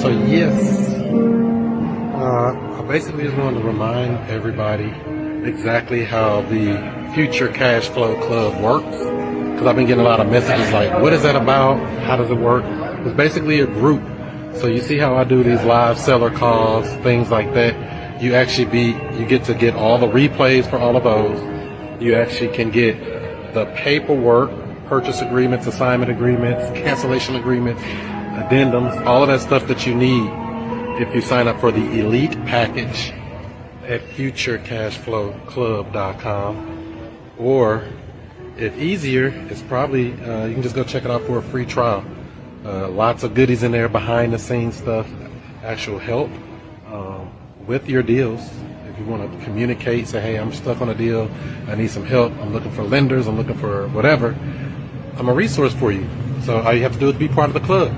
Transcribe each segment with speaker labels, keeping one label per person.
Speaker 1: So yes, I basically just wanted to remind everybody exactly how the Future Cash Flow Club works, because I've been getting a lot of messages like, what is that about? How does it work? It's basically a group. So you see how I do these live seller calls, things like that. You get to get all the replays for all of those. You actually can get the paperwork, purchase agreements, assignment agreements, cancellation agreements, addendums, all of that stuff that you need if you sign up for the elite package at futurecashflowclub.com. Or if easier, it's probably you can just go check it out for a free trial. Lots of goodies in there, behind the scenes stuff, actual help with your deals. If you want to communicate, say, hey, I'm stuck on a deal, I need some help, I'm looking for lenders, I'm looking for whatever, I'm a resource for you. So all you have to do is be part of the club.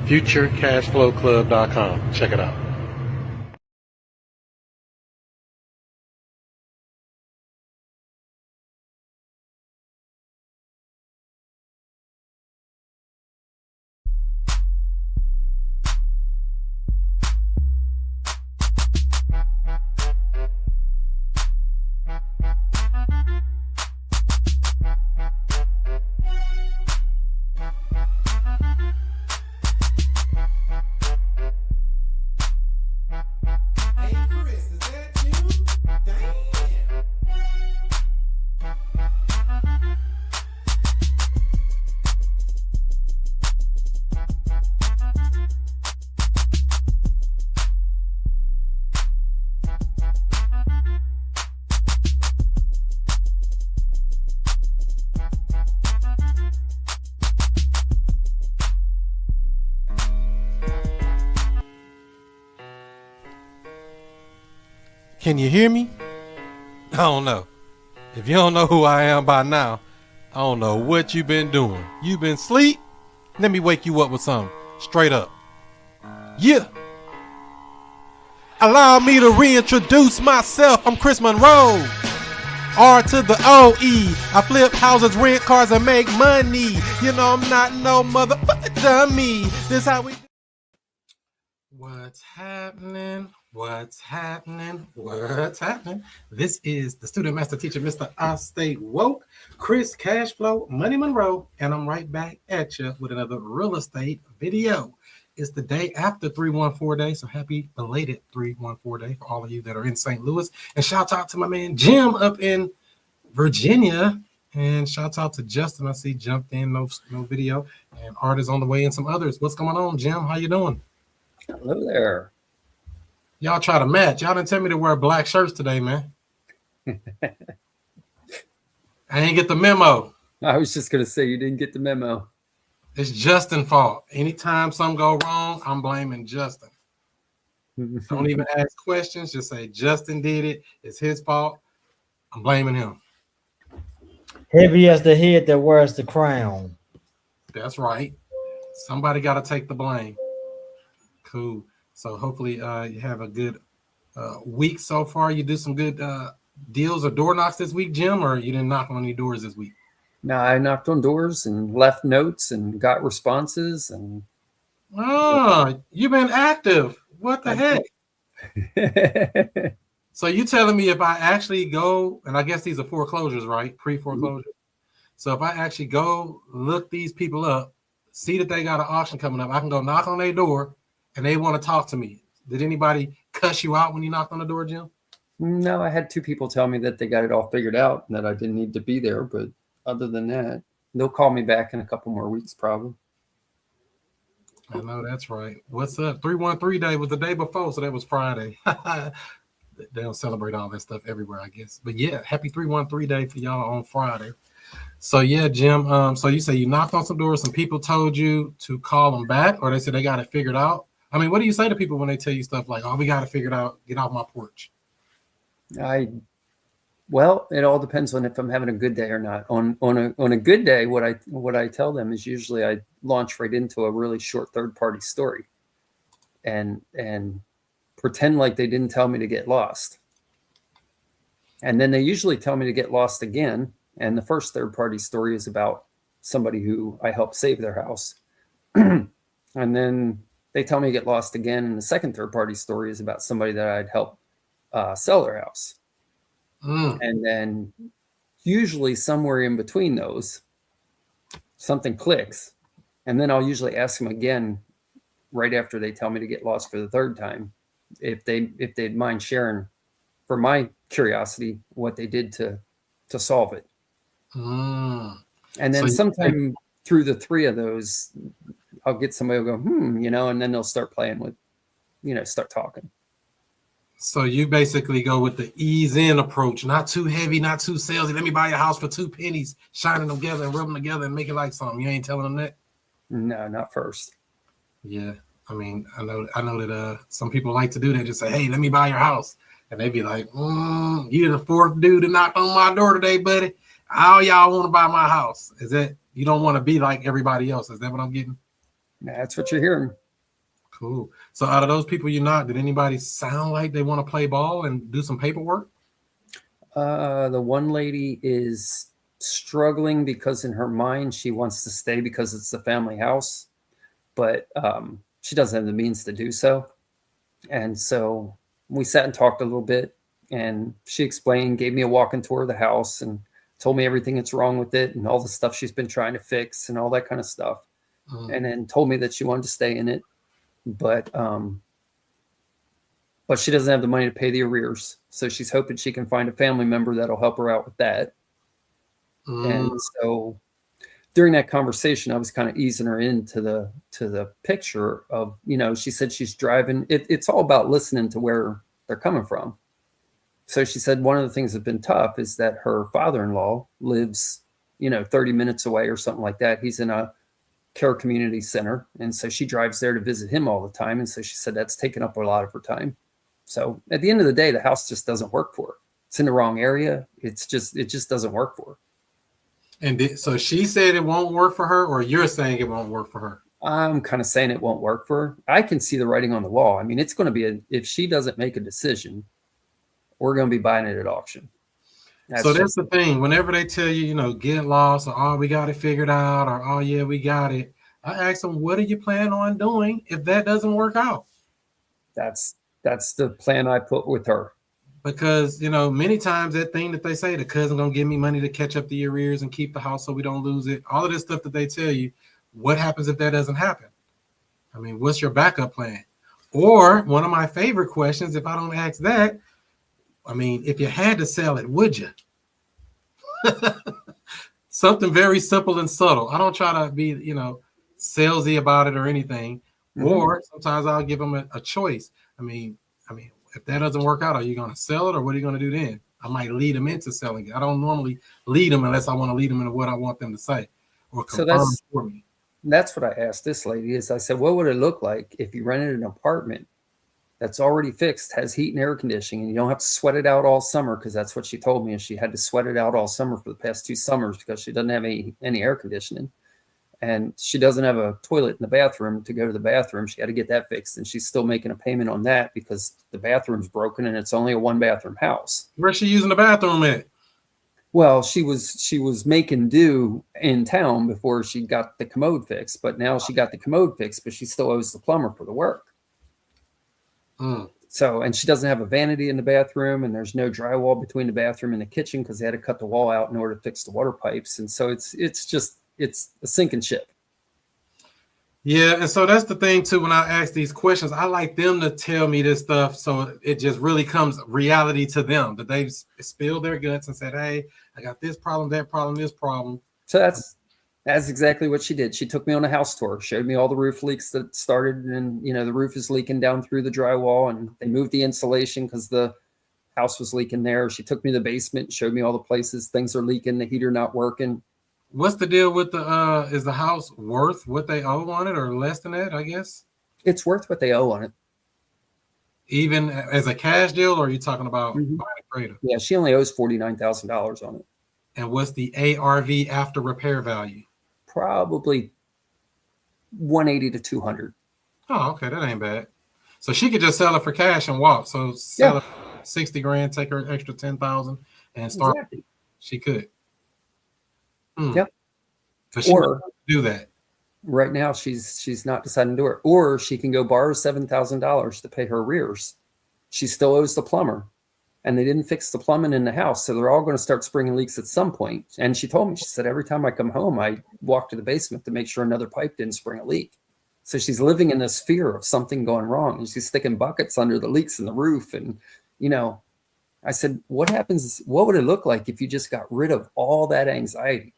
Speaker 1: futurecashflowclub.com. Check it out.
Speaker 2: Hey Chris, is that you? Damn.
Speaker 1: Can you hear me? I don't know. If you don't know who I am by now, I don't know what you've been doing. You been asleep? Let me wake you up with something. Straight up. Yeah. Allow me to reintroduce myself. I'm Chris Monroe. R to the O-E. I flip houses, rent cars, and make money. You know I'm not no motherfucker dummy. This how we... What's happening? What's happening? What's happening? This is the student master teacher, Mr. I Stay Woke, Chris Cashflow Money Monroe, and I'm right back at you with another real estate video. It's the day after 314 Day, so happy belated 314 Day for all of you that are in St. Louis. And shout out to my man Jim up in Virginia. And shout out to Justin. I see jumped in, no video. And Art is on the way and some others. What's going on, Jim? How you doing?
Speaker 3: Hello there.
Speaker 1: Y'all try to match. Y'all didn't tell me to wear black shirts today, man. I ain't get the memo.
Speaker 3: I was just going to say you didn't get the memo.
Speaker 1: It's Justin's fault. Anytime something go wrong, I'm blaming Justin. Don't even ask questions. Just say Justin did it. It's his fault. I'm blaming him.
Speaker 4: Heavy as the head that wears the crown.
Speaker 1: That's right. Somebody got to take the blame. Cool. So hopefully you have a good week so far. You did some good deals or door knocks this week, Jim, or you didn't knock on any doors this week?
Speaker 3: No, I knocked on doors and left notes and got responses. And
Speaker 1: oh, you've been active. What the heck? So you telling me if I actually go, and I guess these are foreclosures, right? Pre-foreclosure. So if I actually go look these people up, see that they got an auction coming up, I can go knock on their door and they want to talk to me. Did anybody cuss you out when you knocked on the door, Jim?
Speaker 3: No, I had 2 people tell me that they got it all figured out and that I didn't need to be there. But other than that, they'll call me back in a couple more weeks, probably.
Speaker 1: I know that's right. What's up? 313 Day was the day before, so that was Friday. They don't celebrate all that stuff everywhere, I guess. But yeah, happy 313 Day for y'all on Friday. So yeah, Jim. So you say you knocked on some doors, some people told you to call them back, or they said they got it figured out. I mean, what do you say to people when they tell you stuff like, "Oh, we got it figured out. Get off my porch"?
Speaker 3: Well, it all depends on if I'm having a good day or not. On a good day, what I tell them is usually I launch right into a really short third-party story, and pretend like they didn't tell me to get lost. And then they usually tell me to get lost again. And the first third-party story is about somebody who I helped save their house. And then they tell me to get lost again. And the second third party story is about somebody that I'd help sell their house. And then usually somewhere in between those, something clicks. And then I'll usually ask them again right after they tell me to get lost for the third time, if they'd mind sharing, for my curiosity, what they did to solve it. And then sometime through the three of those, I'll get somebody who'll go, and then they'll start playing with, start talking.
Speaker 1: So you basically go with the ease in approach, not too heavy, not too salesy. Let me buy your house for 2 pennies, shining them together and rub them together and make it like something. You ain't telling them that?
Speaker 3: No, not first.
Speaker 1: Yeah. I mean, I know that some people like to do that. Just say, hey, let me buy your house. And they be like, you're the fourth dude that knocked on my door today, buddy. All y'all want to buy my house. Is that, you don't want to be like everybody else? Is that what I'm getting?
Speaker 3: That's what you're hearing.
Speaker 1: Cool. So out of those people you knocked, did anybody sound like they want to play ball and do some paperwork?
Speaker 3: The one lady is struggling because in her mind she wants to stay because it's the family house, but she doesn't have the means to do so. And so we sat and talked a little bit, and she explained, gave me a walking tour of the house and told me everything that's wrong with it and all the stuff she's been trying to fix and all that kind of stuff. And then told me that she wanted to stay in it, but she doesn't have the money to pay the arrears. So she's hoping she can find a family member that'll help her out with that. And so during that conversation, I was kind of easing her into the picture of, she said she's driving. It's all about listening to where they're coming from. So she said one of the things that's been tough is that her father-in-law lives, 30 minutes away or something like that. He's in a care community center. And so she drives there to visit him all the time. And so she said that's taken up a lot of her time. So at the end of the day, the house just doesn't work for her. It's in the wrong area. It just doesn't work for her. And
Speaker 1: so she said it won't work for her, or you're saying it won't work for her?
Speaker 3: I'm kind of saying it won't work for her. I can see the writing on the wall. I mean, it's going to be if she doesn't make a decision, we're going to be buying it at auction.
Speaker 1: That's the thing. Whenever they tell you, get lost, or oh, we got it figured out, or oh yeah, we got it. I ask them, what are you planning on doing if that doesn't work out?
Speaker 3: That's the plan I put with her.
Speaker 1: Because, many times that thing that they say, the cousin gonna give me money to catch up the arrears and keep the house so we don't lose it. All of this stuff that they tell you, what happens if that doesn't happen? I mean, what's your backup plan? Or one of my favorite questions, if I don't ask that, I mean, if you had to sell it, would you? Something very simple and subtle. I don't try to be, salesy about it or anything. Or sometimes I'll give them a choice. I mean, if that doesn't work out, are you going to sell it, or what are you going to do then? I might lead them into selling it. I don't normally lead them unless I want to lead them into what I want them to say or confirm for me.
Speaker 3: That's what I asked this lady is I said, what would it look like if you rented an apartment that's already fixed, has heat and air conditioning, and you don't have to sweat it out all summer? Because that's what she told me, is she had to sweat it out all summer for the past 2 summers because she doesn't have any air conditioning. And she doesn't have a toilet in the bathroom to go to the bathroom. She had to get that fixed. And she's still making a payment on that because the bathroom's broken and it's only a 1-bathroom house.
Speaker 1: Where's she using the bathroom at?
Speaker 3: Well, she was making do in town before she got the commode fixed. But now she got the commode fixed, but she still owes the plumber for the work. So, and she doesn't have a vanity in the bathroom, and there's no drywall between the bathroom and the kitchen because they had to cut the wall out in order to fix the water pipes. And so it's a sinking ship.
Speaker 1: Yeah, and so that's the thing too. When I ask these questions, I like them to tell me this stuff, so it just really comes reality to them, that they've spilled their guts and said, "Hey, I got this problem, that problem, this problem."
Speaker 3: So that's exactly what she did. She took me on a house tour, showed me all the roof leaks that started, and the roof is leaking down through the drywall, and they moved the insulation because the house was leaking there. She took me to the basement, showed me all the places things are leaking, the heater not working.
Speaker 1: What's the deal with is the house worth what they owe on it, or less than that, I guess?
Speaker 3: It's worth what they owe on it.
Speaker 1: Even as a cash deal, or are you talking about buying a trade?
Speaker 3: Yeah, she only owes $49,000 on it.
Speaker 1: And what's the ARV after repair value?
Speaker 3: Probably 180 to 200.
Speaker 1: Oh, okay, that ain't bad. So she could just sell it for cash and walk. So sell it for 60 grand, take her extra 10,000 and start. Exactly. She could.
Speaker 3: Yep.
Speaker 1: But she wouldn't do that.
Speaker 3: right now she's not deciding to do it. Or she can go borrow $7,000 to pay her arrears. She still owes the plumber, and they didn't fix the plumbing in the house, so they're all going to start springing leaks at some point. And she told me, she said, every time I come home, I walk to the basement to make sure another pipe didn't spring a leak. So she's living in this fear of something going wrong, and she's sticking buckets under the leaks in the roof. And I said, what would it look like if you just got rid of all that anxiety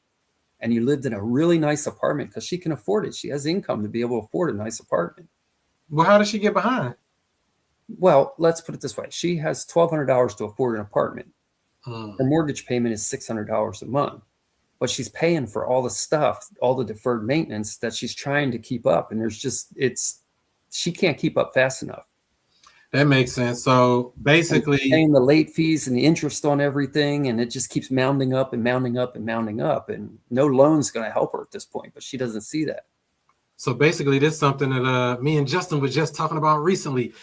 Speaker 3: and you lived in a really nice apartment? Because she can afford it. She has income to be able to afford a nice apartment.
Speaker 1: Well, how does she get behind?
Speaker 3: Well, let's put it this way. She has $1,200 to afford an apartment.
Speaker 1: Hmm.
Speaker 3: Her mortgage payment is $600 a month, but she's paying for all the stuff, all the deferred maintenance that she's trying to keep up. And she can't keep up fast enough.
Speaker 1: That makes sense. So basically,
Speaker 3: paying the late fees and the interest on everything, and it just keeps mounding up and mounding up and mounding up. And no loan's going to help her at this point, but she doesn't see that.
Speaker 1: So basically, this is something that me and Justin was just talking about recently.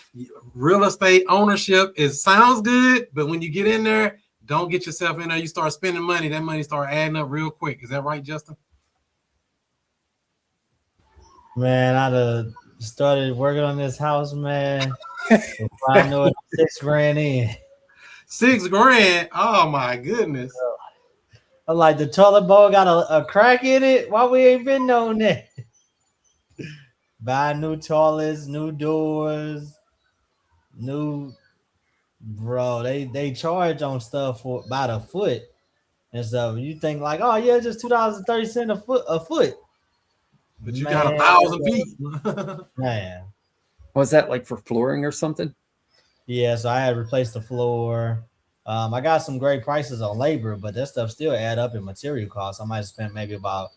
Speaker 1: Real estate ownership sounds good, but when you get in there, don't get yourself in there. You start spending money, that money start adding up real quick. Is that right, Justin?
Speaker 4: Man, I'd started working on this house, man. I know it, $6,000 in.
Speaker 1: $6,000. Oh my goodness.
Speaker 4: I'm like, the toilet bowl got a crack in it. Why we ain't been known that? Buy new toilets, new doors, bro. They charge on stuff for by the foot and stuff. You think like, oh yeah, just $2.30 a foot.
Speaker 1: But you got 1,000 feet.
Speaker 4: Man.
Speaker 3: Was that like for flooring or something?
Speaker 4: Yeah, so I had replaced the floor. I got some great prices on labor, but that stuff still add up in material costs. I might have spent maybe about,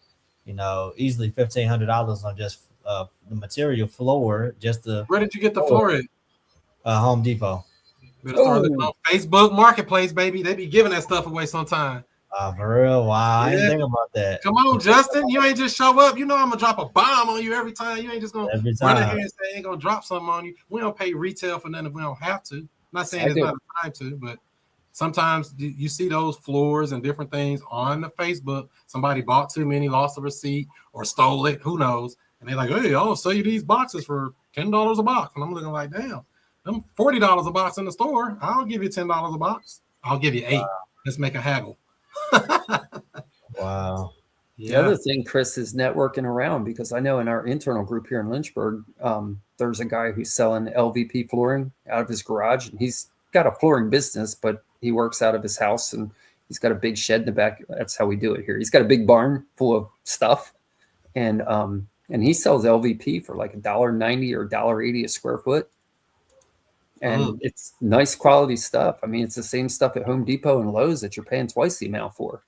Speaker 4: easily $1,500 on just the material floor.
Speaker 1: Where did you get the floor at?
Speaker 4: Home Depot.
Speaker 1: Better start looking on Facebook Marketplace, baby. They be giving that stuff away sometime.
Speaker 4: For real? Wow,
Speaker 1: Yeah.
Speaker 4: I didn't think about that.
Speaker 1: Come on, Justin. You ain't just show up. I'm gonna drop a bomb on you every time. You ain't just gonna run in here and say I ain't gonna drop something on you. We don't pay retail for nothing if we don't have to. I'm not saying it's not a time to, but sometimes you see those floors and different things on the Facebook. Somebody bought too many, lost a receipt, or stole it. Who knows? And they're like, hey, I'll sell you these boxes for $10 a box. And I'm looking like, damn, them $40 a box in the store. I'll give you $10 a box. I'll give you 8. Wow. Let's make a haggle.
Speaker 4: Wow.
Speaker 3: The other thing, Chris, is networking around, because I know in our internal group here in Lynchburg, there's a guy who's selling LVP flooring out of his garage, and he's got a flooring business, but he works out of his house, and he's got a big shed in the back. That's how we do it here. He's got a big barn full of stuff, and he sells LVP for like $1.90 or $1.80 a square foot. And it's nice quality stuff. I mean, it's the same stuff at Home Depot and Lowe's that you're paying twice the amount for.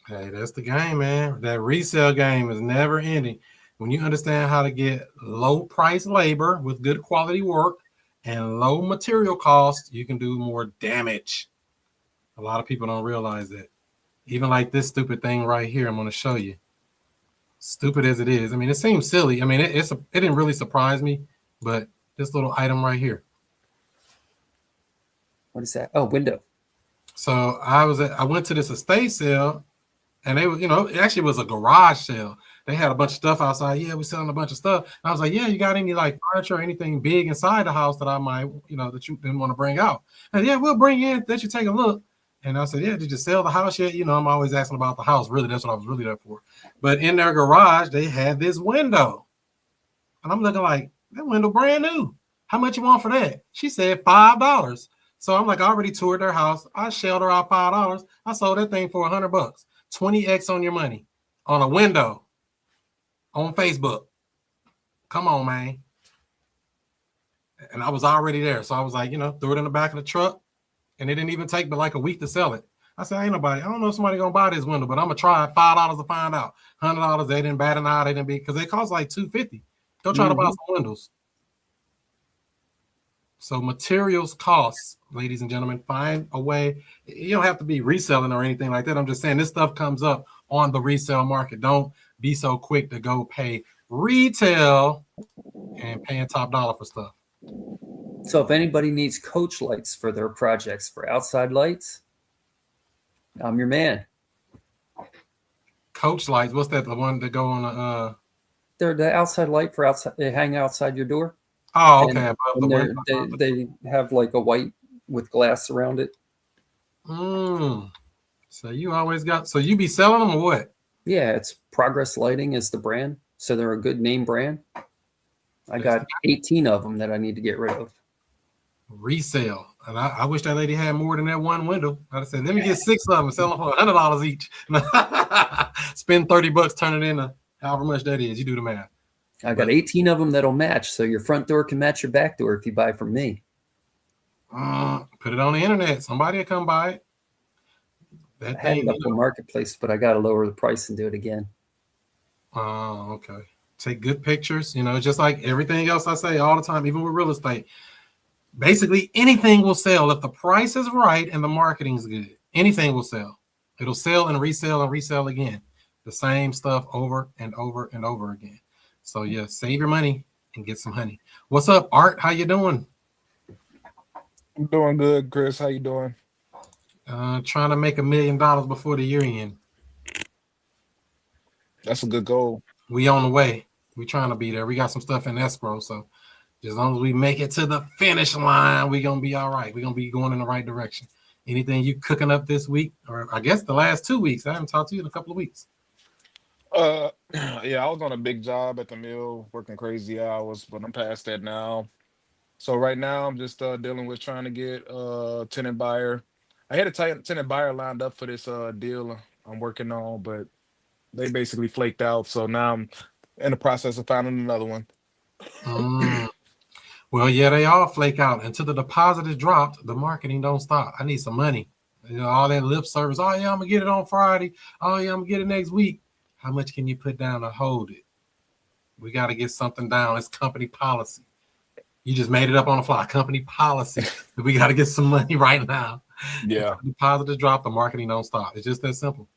Speaker 1: Hey, that's the game, man. That resale game is never ending. When you understand how to get low price labor with good quality work and low material costs, you can do more damage. A lot of people don't realize that. Even like this stupid thing right here, I'm going to show you. Stupid as it is. I mean, it seems silly. I mean, it didn't really surprise me, but this little item right here.
Speaker 3: What is that? Oh, window.
Speaker 1: So I went to this estate sale, and they were, it actually was a garage sale. They had a bunch of stuff outside. Yeah, we're selling a bunch of stuff. And I was like, yeah, you got any like furniture or anything big inside the house that I might, that you didn't want to bring out? And yeah, we'll bring in, let you take a look. And I said, yeah, did you sell the house yet? I'm always asking about the house. Really, that's what I was really there for. But in their garage, they had this window. And I'm looking like, that window brand new. How much you want for that? She said $5. So I'm like, I already toured their house. I shelled her out $5. I sold that thing for $100. 20x on your money on a window on Facebook. Come on, man. And I was already there. So I was like, threw it in the back of the truck. And it didn't even take but like a week to sell it. I said, ain't nobody. I don't know if somebody gonna buy this window, but I'm gonna try $5 to find out. $100. They didn't bat an eye. They didn't be, because they cost like $250. Go try to buy some windows. So materials costs, ladies and gentlemen. Find a way. You don't have to be reselling or anything like that. I'm just saying this stuff comes up on the resale market. Don't be so quick to go pay retail and paying top dollar for stuff.
Speaker 3: So if anybody needs coach lights for their projects, for outside lights, I'm your man.
Speaker 1: coach lights. What's that? The one that go on the
Speaker 3: They're the outside light for outside. They hang outside your door.
Speaker 1: Oh, okay.
Speaker 3: And,
Speaker 1: Above the
Speaker 3: and
Speaker 1: window.
Speaker 3: they have like a white with glass around it.
Speaker 1: So you always got. So you be selling them or what?
Speaker 3: Yeah, it's Progress Lighting is the brand, so they're a good name brand. I got 18 of them that I need to get rid of.
Speaker 1: Resale, and I wish that lady had more than that one window. I'd said, let me get 6 of them, sell them for $100 each. Spend $30, turn it into however much that is. You do the math.
Speaker 3: I got 18 of them that'll match, so your front door can match your back door if you buy from me.
Speaker 1: Put it on the internet. Somebody will come buy it. That
Speaker 3: I had it up on Marketplace, but I got to lower the price and do it again.
Speaker 1: Oh, okay. Take good pictures. Just like everything else I say all the time, even with real estate. Basically, anything will sell if the price is right and the marketing's good. Anything will sell. It'll sell and resell again. The same stuff over and over and over again. So yeah, save your money and get some honey. What's up, Art? How you doing?
Speaker 5: I'm doing good, Chris. How you doing?
Speaker 1: Trying to make $1 million before the year end.
Speaker 5: That's a good goal.
Speaker 1: We on the way. We trying to be there. We got some stuff in escrow, so as long as we make it to the finish line, we're going to be all right. We're going to be going in the right direction. Anything you cooking up this week, or I guess the last 2 weeks? I haven't talked to you in a couple of weeks.
Speaker 5: Yeah, I was on a big job at the mill, working crazy hours, but I'm past that now. So right now, I'm just dealing with trying to get a tenant buyer. I had a tenant buyer lined up for this deal I'm working on, but they basically flaked out. So now I'm in the process of finding another one.
Speaker 1: Well, yeah, they all flake out. Until the deposit is dropped, the marketing don't stop. I need some money. All that lip service. Oh, yeah, I'm going to get it on Friday. Oh, yeah, I'm going to get it next week. How much can you put down to hold it? We got to get something down. It's company policy. You just made it up on the fly. Company policy. We got to get some money right now.
Speaker 5: Yeah.
Speaker 1: The deposit is dropped. The marketing don't stop. It's just that simple.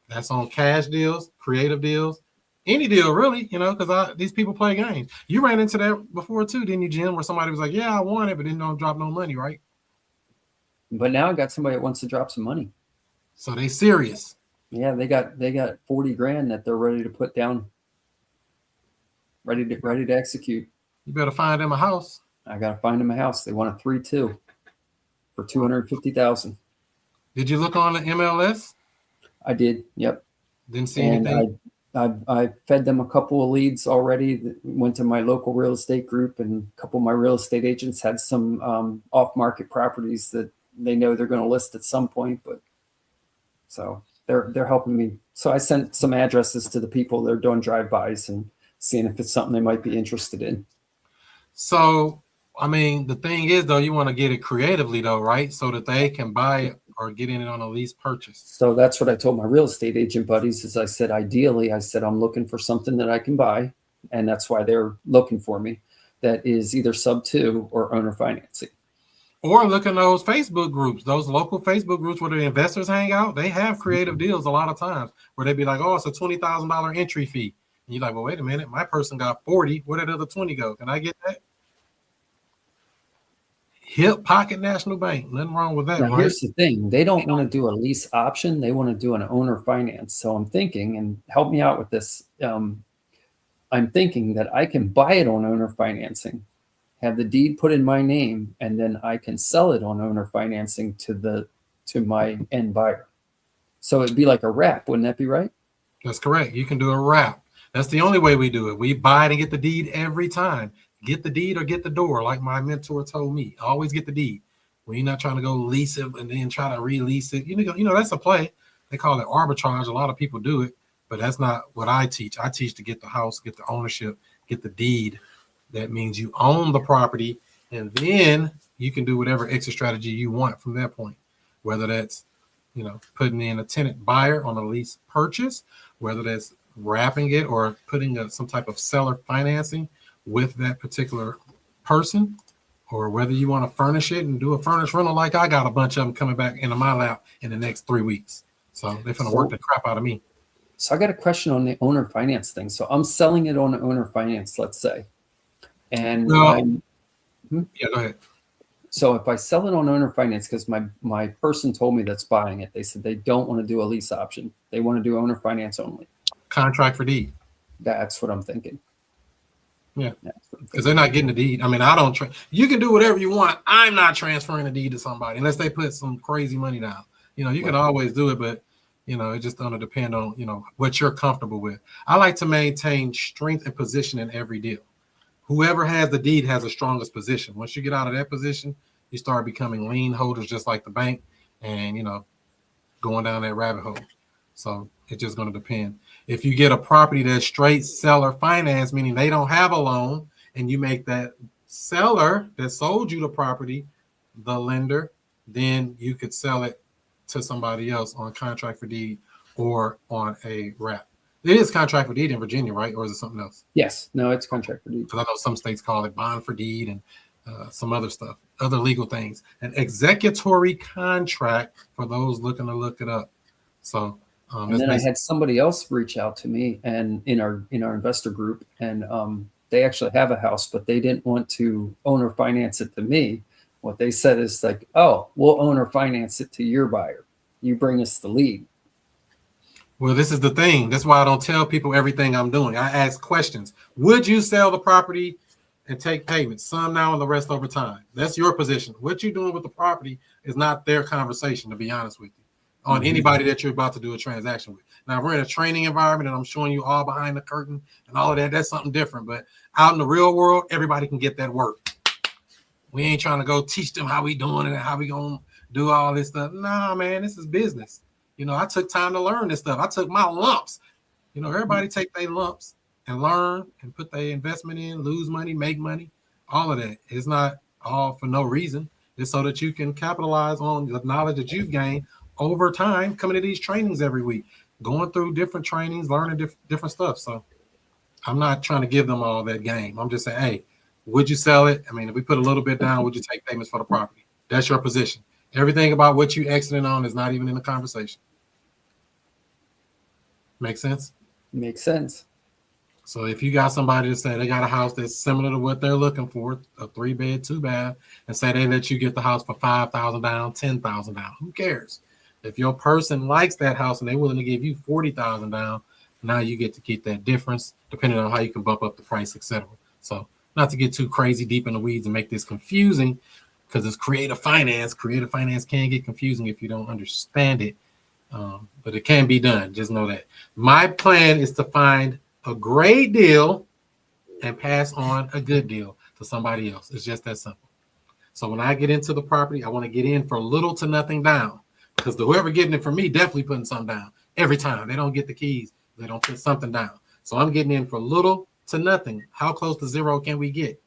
Speaker 1: That's on cash deals, creative deals. Any deal, really, because these people play games. You ran into that before, too, didn't you, Jim, where somebody was like, yeah, I want it, but then don't drop no money, right?
Speaker 3: But now I got somebody that wants to drop some money.
Speaker 1: So they serious.
Speaker 3: Yeah, they got 40 grand that they're ready to put down, ready to execute.
Speaker 1: You better find them a house.
Speaker 3: I got to find them a house. They want a 3-2 for $250,000.
Speaker 1: Did you look on the MLS?
Speaker 3: I did. Yep.
Speaker 1: Didn't see anything.
Speaker 3: I fed them a couple of leads already that went to my local real estate group, and a couple of my real estate agents had some off-market properties that they know they're going to list at some point. But so they're helping me. So I sent some addresses to the people. They're doing drive-bys and seeing if it's something they might be interested in.
Speaker 1: So, I mean, the thing is, though, you want to get it creatively, though, right? So that they can buy it or get in it on a lease purchase.
Speaker 3: So that's what I told my real estate agent buddies is I said, ideally, I'm looking for something that I can buy. And that's why they're looking for me. That is either sub 2 or owner financing.
Speaker 1: Or look at those Facebook groups, those local Facebook groups where the investors hang out. They have creative deals a lot of times where they'd be like, oh, it's a $20,000 entry fee. And you're like, well, wait a minute. My person got 40. Where did the other 20 go? Can I get that? Hip Pocket National Bank. Nothing wrong with that,
Speaker 3: Now,
Speaker 1: right?
Speaker 3: here's the thing. They don't want to do a lease option. They want to do an owner finance. So I'm thinking, and help me out with this. I'm thinking that I can buy it on owner financing, have the deed put in my name, and then I can sell it on owner financing to my end buyer. So it'd be like a wrap. Wouldn't that be right?
Speaker 1: That's correct. You can do a wrap. That's the only way we do it. We buy it and get the deed every time. Get the deed or get the door, like my mentor told me. Always get the deed. When you're not trying to go lease it and then try to release it. You know, that's a play. They call it arbitrage. A lot of people do it, but that's not what I teach. I teach to get the house, get the ownership, get the deed. That means you own the property, and then you can do whatever exit strategy you want from that point, whether that's, putting in a tenant buyer on a lease purchase, whether that's wrapping it or putting some type of seller financing with that particular person, or whether you want to furnish it and do a furnished rental like I got a bunch of them coming back into my lap in the next 3 weeks. So they're going to work the crap out of me.
Speaker 3: So I got a question on the owner finance thing. So I'm selling it on owner finance, let's say. And
Speaker 1: yeah, go ahead.
Speaker 3: So if I sell it on owner finance, because my person told me that's buying it, they said they don't want to do a lease option. They want to do owner finance only.
Speaker 1: Contract for deed.
Speaker 3: That's what I'm thinking.
Speaker 1: Yeah.
Speaker 3: That's what I'm
Speaker 1: Because they're not getting the deed. I mean, I don't. You can do whatever you want. I'm not transferring the deed to somebody unless they put some crazy money down. You know, you can always do it, but you know, it just gonna depend on what you're comfortable with. I like to maintain strength and position in every deal. Whoever has the deed has the strongest position. Once you get out of that position, you start becoming lien holders just like the bank, and going down that rabbit hole. So it's just going to depend. If you get a property that's straight seller finance, meaning they don't have a loan, and you make that seller that sold you the property the lender, then you could sell it to somebody else on contract for deed or on a wrap. It is contract for deed in Virginia, right? Or is it something else?
Speaker 3: Yes. No, it's contract for deed.
Speaker 1: Because I know some states call it bond for deed and some other stuff, other legal things. An executory contract for those looking to look it up. So
Speaker 3: and then I had somebody else reach out to me and in our investor group, and they actually have a house, but they didn't want to owner finance it to me. What they said is like, oh, we'll owner finance it to your buyer. You bring us the lead.
Speaker 1: Well, this is the thing. That's why I don't tell people everything I'm doing. I ask questions. Would you sell the property and take payments? Some now and the rest over time. That's your position. What you're doing with the property is not their conversation, to be honest with you, on anybody that you're about to do a transaction with. Now, if we're in a training environment and I'm showing you all behind the curtain and all of that, that's something different. But out in the real world, everybody can get that work. We ain't trying to go teach them how we doing it and how we going to do all this stuff. Nah, man, this is business. I took time to learn this stuff. I took my lumps. Everybody take their lumps and learn and put their investment in, lose money, make money, all of that. It's not all for no reason. It's so that you can capitalize on the knowledge that you've gained over time, coming to these trainings every week, going through different trainings, learning different stuff. So I'm not trying to give them all that game. I'm just saying, hey, would you sell it? I mean, if we put a little bit down, would you take payments for the property? That's your position. Everything about what you exiting on is not even in the conversation. Make sense?
Speaker 3: Makes sense.
Speaker 1: So if you got somebody to say they got a house that's similar to what they're looking for, a 3-bed, 2-bath, and say they let you get the house for $5,000 down, $10,000 down, who cares? If your person likes that house and they're willing to give you $40,000 down, now you get to keep that difference depending on how you can bump up the price, etc. So not to get too crazy deep in the weeds and make this confusing, because it's creative finance. Creative finance can get confusing if you don't understand it. But it can be done. Just know that. My plan is to find a great deal and pass on a good deal to somebody else. It's just that simple. So when I get into the property, I want to get in for little to nothing down, because whoever getting it from me definitely putting something down every time. They don't get the keys. They don't put something down. So I'm getting in for little to nothing. How close to zero can we get?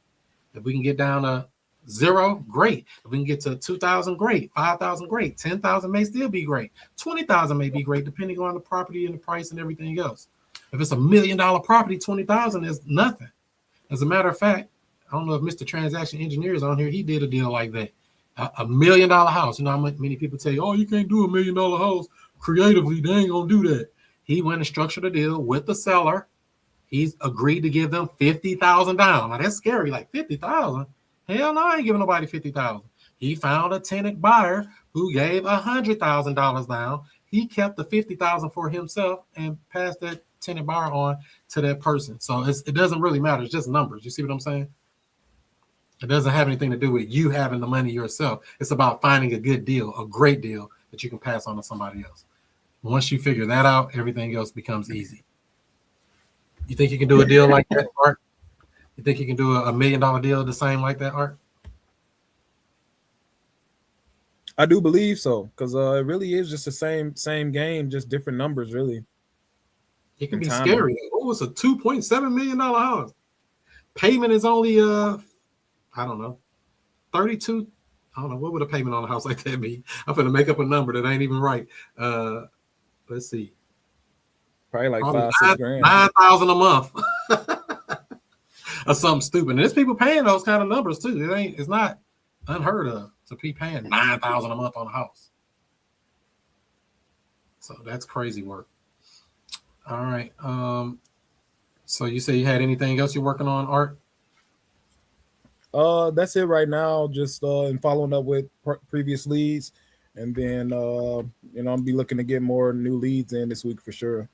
Speaker 1: If we can get down to zero, great. If we can get to 2,000, great. 5,000, great. 10,000 may still be great. 20,000 may be great, depending on the property and the price and everything else. If it's $1 million property, 20,000 is nothing. As a matter of fact, I don't know if Mr. Transaction Engineer is on here. He did a deal like that. $1 million house. How many people tell you, oh, you can't do $1 million house creatively. They ain't gonna do that. He went and structured a deal with the seller. He's agreed to give them $50,000 down. Now that's scary, like $50,000. Hell no, I ain't giving nobody $50,000. He found a tenant buyer who gave $100,000 down. He kept the $50,000 for himself and passed that tenant buyer on to that person. So it doesn't really matter. It's just numbers. You see what I'm saying? It doesn't have anything to do with you having the money yourself. It's about finding a good deal, a great deal that you can pass on to somebody else. Once you figure that out, everything else becomes easy. You think you can do a deal like that, Art? You think you can do a $1 million deal the same like that, Art?
Speaker 6: I do believe so, because it really is just the same game, just different numbers, really.
Speaker 1: It can be scary. Oh, it's a $2.7 million house. Payment is only I don't know, 32. I don't know, what would a payment on a house like that be? I'm gonna make up a number that ain't even right. Let's see.
Speaker 6: Probably like $5-6 grand.
Speaker 1: 9,000 a month. Or something stupid. And there's people paying those kind of numbers too. It's not unheard of to be paying 9,000 a month on a house. So that's crazy work. All right. So you say you had anything else you're working on, Art?
Speaker 6: That's it right now. Just and following up with previous leads, and then I'll be looking to get more new leads in this week for sure.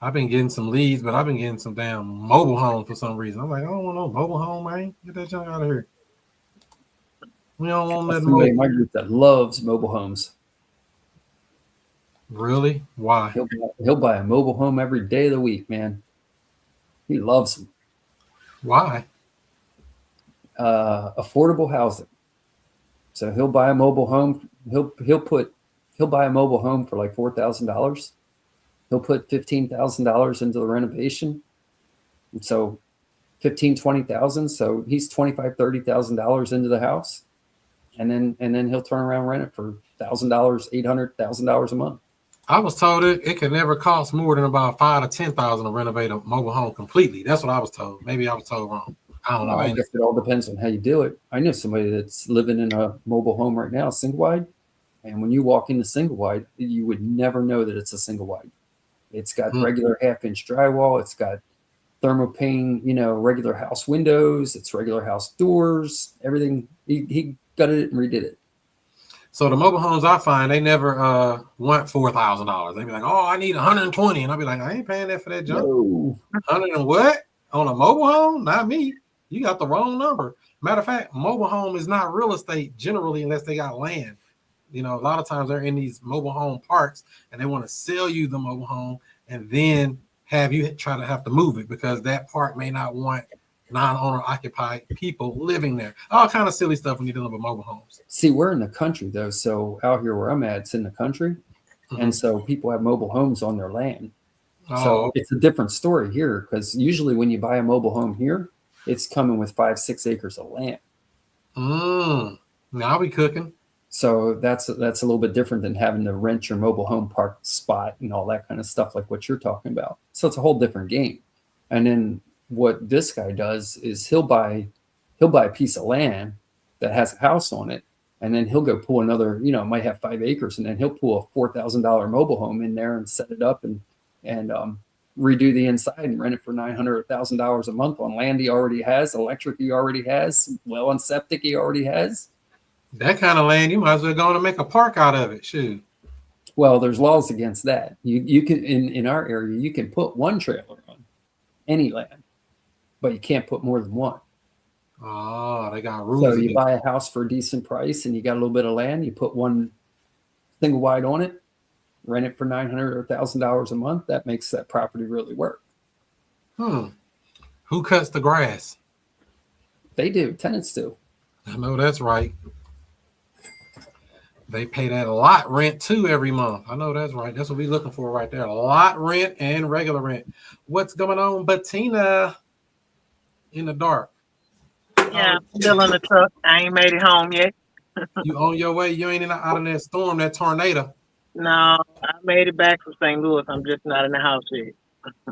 Speaker 1: I've been getting some leads, but I've been getting some damn mobile homes for some reason. I'm like, I don't want no mobile home, man. Get that junk out of here. We don't want
Speaker 3: That's
Speaker 1: that
Speaker 3: somebody in
Speaker 1: mobile.
Speaker 3: my group that loves mobile homes.
Speaker 1: Really? Why?
Speaker 3: He'll buy a mobile home every day of the week, man. He loves them.
Speaker 1: Why?
Speaker 3: Affordable housing. So he'll buy a mobile home. He'll buy a mobile home for like $4,000. He'll put $15,000 into the renovation. And so 15, 20,000. So he's $25,000, $30,000 into the house. And then he'll turn around and rent it for $1,000, $800,000 a month.
Speaker 1: I was told it could never cost more than about $5,000 to $10,000 to renovate a mobile home completely. That's what I was told. Maybe I was told wrong. I don't know.
Speaker 3: I guess it all depends on how you do it. I know somebody that's living in a mobile home right now, single wide. And when you walk into single wide, you would never know that it's a single wide. It's got regular 1/2-inch drywall. It's got thermopane, regular house windows. It's regular house doors. Everything. He gutted it and redid it.
Speaker 1: So the mobile homes I find, they never want $4,000. They be like, oh, I need 120. And I'll be like, I ain't paying that for that junk.
Speaker 3: No.
Speaker 1: 100 and what? On a mobile home? Not me. You got the wrong number. Matter of fact, mobile home is not real estate generally unless they got land. A lot of times they're in these mobile home parks and they want to sell you the mobile home and then have you try to have to move it because that park may not want non-owner occupied people living there. All kind of silly stuff when you're dealing with mobile homes.
Speaker 3: See, we're in the country though. So out here where I'm at, it's in the country. Mm-hmm. And so people have mobile homes on their land. So it's a different story here because usually when you buy a mobile home here, it's coming with 5-6 acres of land.
Speaker 1: Now we cooking.
Speaker 3: So that's a little bit different than having to rent your mobile home park spot and all that kind of stuff like what you're talking about. So it's a whole different game. And then what this guy does is he'll buy a piece of land that has a house on it, and then he'll go pull another, might have 5 acres, and then he'll pull a $4,000 mobile home in there and set it up and redo the inside and rent it for $900 or $1,000 a month on land he already has, electric he already has, well and septic he already has.
Speaker 1: That kind of land, you might as well go and make a park out of it. Shoot.
Speaker 3: Well, there's laws against that. You can in our area, you can put one trailer on any land, but you can't put more than one.
Speaker 1: Oh, they got rules.
Speaker 3: So you buy a house for a decent price and you got a little bit of land, you put one single wide on it, rent it for $900 or $1,000 a month. That makes that property really work.
Speaker 1: Who cuts the grass?
Speaker 3: They do. Tenants do.
Speaker 1: I know that's right. They pay that lot rent too every month. I know that's right. That's what we're looking for right there. Lot rent and regular rent. What's going on, Bettina? In the dark.
Speaker 7: Yeah, I'm still in the truck. I ain't made it home yet.
Speaker 1: You on your way? You ain't out in that storm, that tornado?
Speaker 7: No, I made it back from St. Louis. I'm just not in the house yet.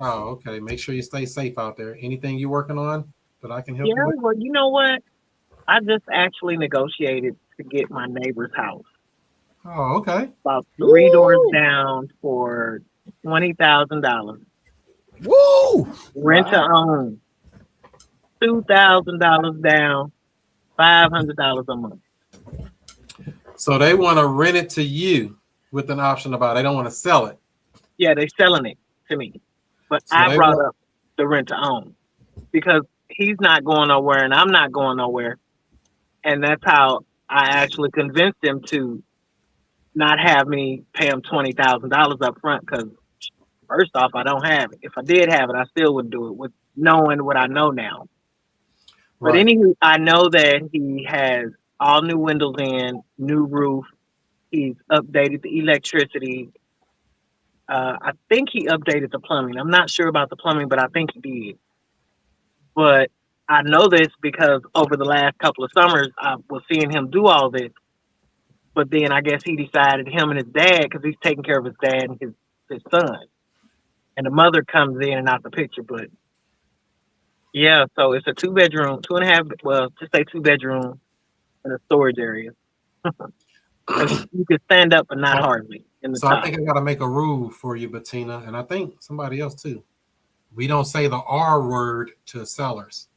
Speaker 1: Oh, okay. Make sure you stay safe out there. Anything you working on that I can help you with?
Speaker 7: Well, you know what? I just actually negotiated to get my neighbor's house.
Speaker 1: Oh, okay.
Speaker 7: About 3 doors down for $20,000.
Speaker 6: Woo!
Speaker 7: Rent to own. $2,000 down, $500 a month.
Speaker 1: So they want to rent it to you with an option about they don't want to sell it.
Speaker 7: Yeah, they're selling it to me. But
Speaker 1: So
Speaker 7: I brought up the rent to own because he's not going nowhere and I'm not going nowhere. And that's how I actually convinced him to not have me pay him $20,000 up front because first off, I don't have it. If I did have it, I still would do it with knowing what I know now. But anywho, I know that he has all new windows in, new roof. He's updated the electricity. I think he updated the plumbing. I'm not sure about the plumbing, but I think he did. But I know this because over the last couple of summers, I was seeing him do all this. But then I guess he decided, him and his dad, because he's taking care of his dad and his son. And the mother comes in and out the picture. But yeah, so it's a 2-bedroom, 2.5, well, just say 2-bedroom and a storage area. You can stand up, but not hardly. In the
Speaker 1: So
Speaker 7: top.
Speaker 1: I think I got to make a rule for you, Bettina, and I think somebody else too. We don't say the R word to sellers.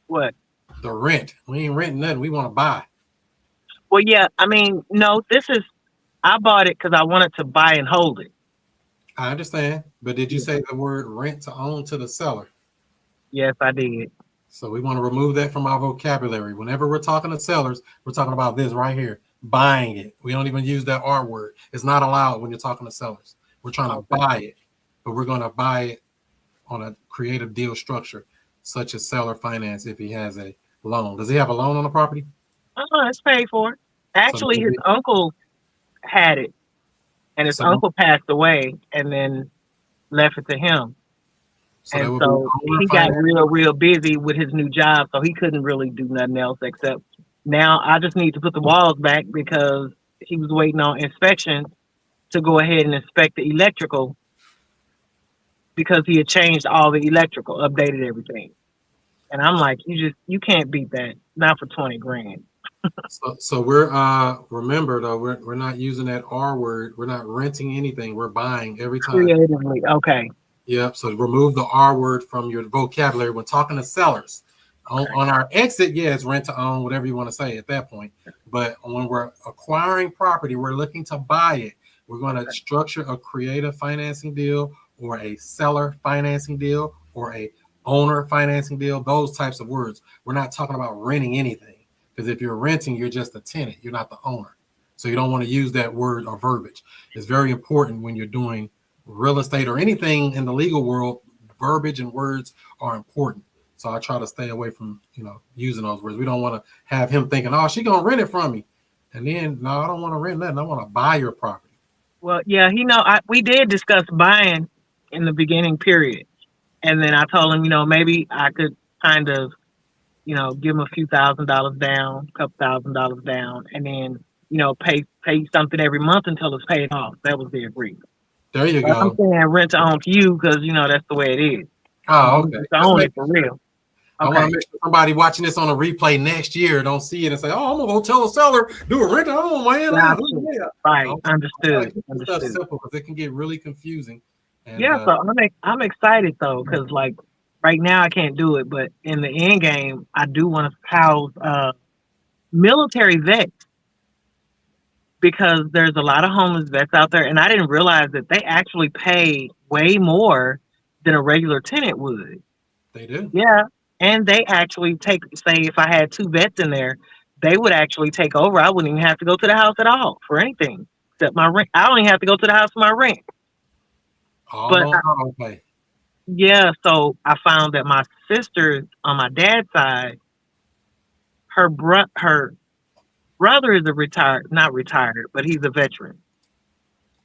Speaker 7: What?
Speaker 1: The rent. We ain't renting nothing. We want to buy.
Speaker 7: Well, yeah, I mean, no, I bought it because I wanted to buy and hold it.
Speaker 1: I understand. But did you
Speaker 7: Yeah.
Speaker 1: say the word rent to own to the seller?
Speaker 7: Yes, I did.
Speaker 1: So we want to remove that from our vocabulary. Whenever we're talking to sellers, we're talking about this right here, buying it. We don't even use that R word. It's not allowed when you're talking to sellers. We're trying to buy it, but we're going to buy it on a creative deal structure, such as seller finance if he has a loan. Does he have a loan on the property?
Speaker 7: It's paid for.
Speaker 1: So
Speaker 7: Actually, his uncle had it, and his
Speaker 1: So-
Speaker 7: uncle passed away, and then left it to him.
Speaker 1: so that
Speaker 7: And
Speaker 1: would
Speaker 7: so
Speaker 1: be owner
Speaker 7: he got
Speaker 1: finance.
Speaker 7: real busy with his new job, so he couldn't really do nothing else except now I just need to put the walls back because he was waiting on inspection to go ahead and inspect the electrical because he had changed all the electrical, updated everything. And I'm like, you can't beat that, not for 20 grand.
Speaker 1: So we're remember though, we're not using that R word. We're not renting anything. We're buying every time.
Speaker 7: Creatively, okay.
Speaker 1: Yep. So remove the R word from your vocabulary when talking to sellers. On our exit, yeah, it's rent to own, whatever you want to say at that point. But when we're acquiring property, we're looking to buy it. We're going to structure a creative financing deal or a seller financing deal or a owner financing deal, those types of words. We're not talking about renting anything because if you're renting, you're just a tenant. You're not the owner. So you don't want to use that word or verbiage. It's very important when you're doing real estate or anything in the legal world. Verbiage and words are important. So I try to stay away from, using those words. We don't want to have him thinking, oh, she going to rent it from me. And then, no, I don't want to rent nothing. I want to buy your property.
Speaker 7: Well, yeah, we did discuss buying in the beginning period. And then I told him, maybe I could kind of, give him a few $1,000s down, a couple $1,000s down, and then, pay something every month until it's paid off. That was the agreement.
Speaker 1: There you
Speaker 7: But I'm
Speaker 1: go.
Speaker 7: saying rent to own to you because, that's the way it is.
Speaker 1: Oh, okay.
Speaker 7: Rent to own it for real.
Speaker 1: I want to make sure somebody watching this on a replay next year don't see it and say, "Oh, I'm gonna go tell a seller do a rent to own, man."
Speaker 7: Right, understood.
Speaker 1: Stuff simple because it can get really confusing. And,
Speaker 7: Yeah, so I'm excited though because like right now I can't do it, but in the end game I do want to house military vets because there's a lot of homeless vets out there, and I didn't realize that they actually pay way more than a regular tenant would.
Speaker 1: They do.
Speaker 7: Yeah. And they actually say if I had 2 vets in there, they would actually take over. I wouldn't even have to go to the house at all for anything except my rent. I don't even have to go to the house for my rent.
Speaker 1: Okay.
Speaker 7: Yeah, so I found that my sister on my dad's side, her brother is not retired, but he's a veteran.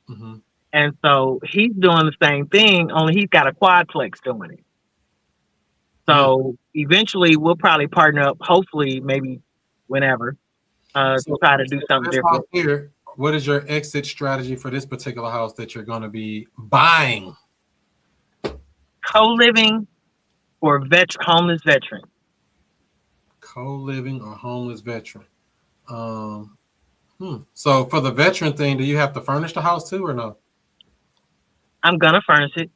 Speaker 1: Mm-hmm.
Speaker 7: And so he's doing the same thing, only he's got a quadplex doing it. So eventually we'll probably partner up, hopefully, maybe whenever, to try to do something different.
Speaker 1: Here, what is your exit strategy for this particular house that you're going to be buying?
Speaker 7: Co-living or homeless veteran.
Speaker 1: Co-living or homeless veteran. So for the veteran thing, do you have to furnish the house too or no?
Speaker 7: I'm going to furnish it.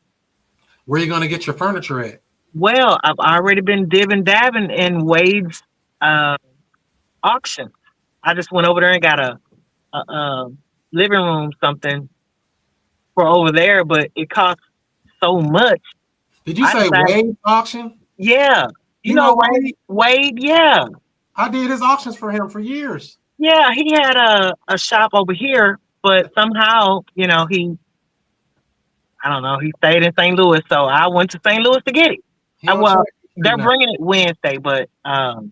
Speaker 1: Where are you going to get your furniture at?
Speaker 7: Well, I've already been dabbing in Wade's auction. I just went over there and got a living room something for over there, but it costs so much.
Speaker 1: Did you say Wade auction?
Speaker 7: Yeah. You know Wade? Yeah.
Speaker 1: I did his auctions for him for years.
Speaker 7: Yeah, he had a shop over here, but somehow, he stayed in St. Louis, so I went to St. Louis to get it. They're bringing it Wednesday, but I've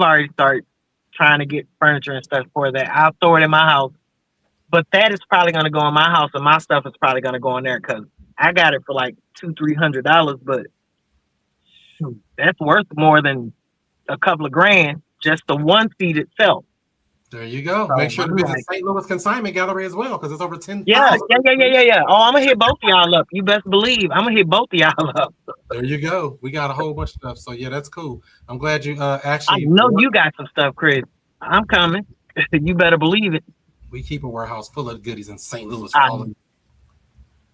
Speaker 7: already started trying to get furniture and stuff for that. I'll store it in my house, but that is probably going to go in my house, and my stuff is probably going to go in there because I got it for like $200-300, but that's worth more than a couple of grand just the one seat itself.
Speaker 1: There you go. Make sure to visit St. Louis Consignment Gallery as well because it's over 10,000.
Speaker 7: Yeah. Oh, I'm gonna hit both of y'all up. You best believe I'm gonna hit both of y'all up.
Speaker 1: There you go. We got a whole bunch of stuff. So yeah, that's cool. I'm glad you actually.
Speaker 7: I know you got some stuff, Chris. I'm coming. You better believe it.
Speaker 1: We keep a warehouse full of goodies in St. Louis.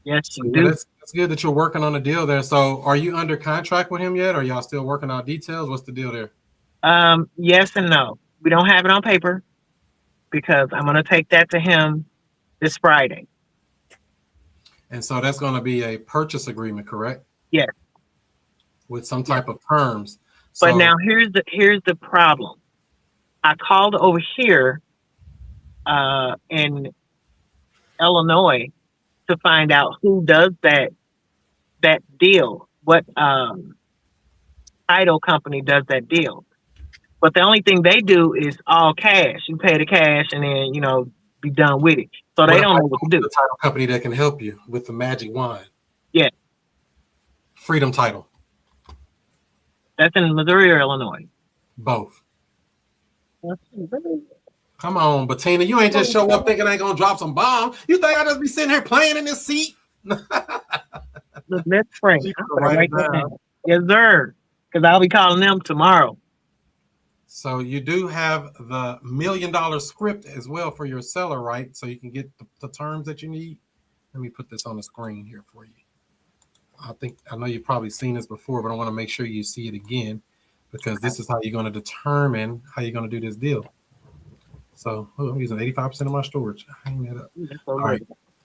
Speaker 7: Yes, you do.
Speaker 1: That's good that you're working on a deal there. So are you under contract with him yet? Or y'all still working out details? What's the deal there?
Speaker 7: Yes and no. We don't have it on paper because I'm going to take that to him this Friday.
Speaker 1: And so that's going to be a purchase agreement, correct?
Speaker 7: Yes.
Speaker 1: With some type of terms.
Speaker 7: But
Speaker 1: So
Speaker 7: now here's the problem. I called over here in Illinois to find out who does that deal. What title company does that deal? But the only thing they do is all cash. You pay the cash and then be done with it. So they
Speaker 1: what
Speaker 7: don't
Speaker 1: if I
Speaker 7: know what to
Speaker 1: go
Speaker 7: do.
Speaker 1: to the title company that can help you with the magic wand?
Speaker 7: Yeah,
Speaker 1: Freedom Title.
Speaker 7: that's in Missouri or Illinois.
Speaker 1: Both. Come on, Bettina. You ain't just show up thinking I ain't gonna drop some bomb. You think I just be sitting here playing in this seat?
Speaker 7: Let's pray.
Speaker 1: She
Speaker 7: I'm
Speaker 1: put
Speaker 7: gonna
Speaker 1: right
Speaker 7: write that
Speaker 1: down.
Speaker 7: down. Yes, sir. Because I'll be calling them tomorrow.
Speaker 1: So you do have the $1 million script as well for your seller, right? So you can get the terms that you need. Let me put this on the screen here for you. I know you've probably seen this before, but I want to make sure you see it again because this is how you're going to determine how you're going to do this deal. So I'm using 85% of my storage. Hang that up. All right,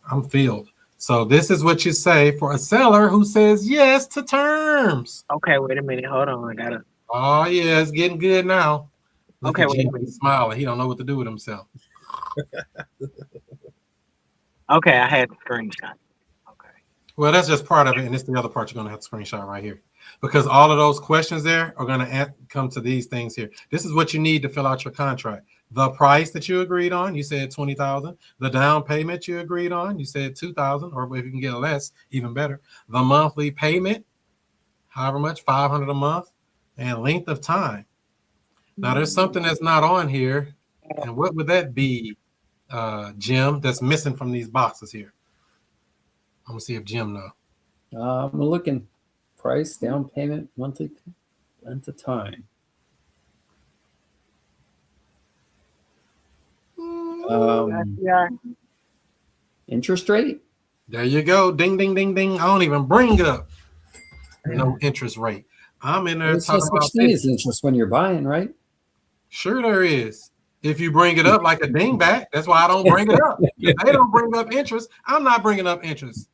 Speaker 1: I'm filled. So this is what you say for a seller who says yes to terms.
Speaker 7: Okay, wait a minute. Hold on. I gotta.
Speaker 1: Oh yeah, it's getting good now. Look
Speaker 7: Okay,
Speaker 1: at
Speaker 7: wait a
Speaker 1: Jim,
Speaker 7: minute.
Speaker 1: he's smiling. He don't know what to do with himself.
Speaker 7: Okay, I had the screenshot. Okay.
Speaker 1: Well, that's just part of it, and it's the other part you're going to have to screenshot right here. Because all of those questions there are going to come to these things here. This is what you need to fill out your contract. The price that you agreed on, you said $20,000. The down payment you agreed on, you said $2,000, or if you can get less, even better. The monthly payment, however much, $500 a month, and length of time. Now, there's something that's not on here, and what would that be, Jim, that's missing from these boxes here? I'm gonna see if Jim knows.
Speaker 3: I'm looking. Price, down payment, monthly, length of time.
Speaker 7: Yeah.
Speaker 3: Interest rate.
Speaker 1: There you go. Ding, ding, ding, ding. I don't even bring up no interest rate. I'm in there
Speaker 3: There's no
Speaker 1: talking about
Speaker 3: such thing
Speaker 1: this.
Speaker 3: as interest when you're buying, right?
Speaker 1: Sure, there is. If you bring it up like a dingbat, that's why I don't bring it up. If they don't bring up interest, I'm not bringing up interest.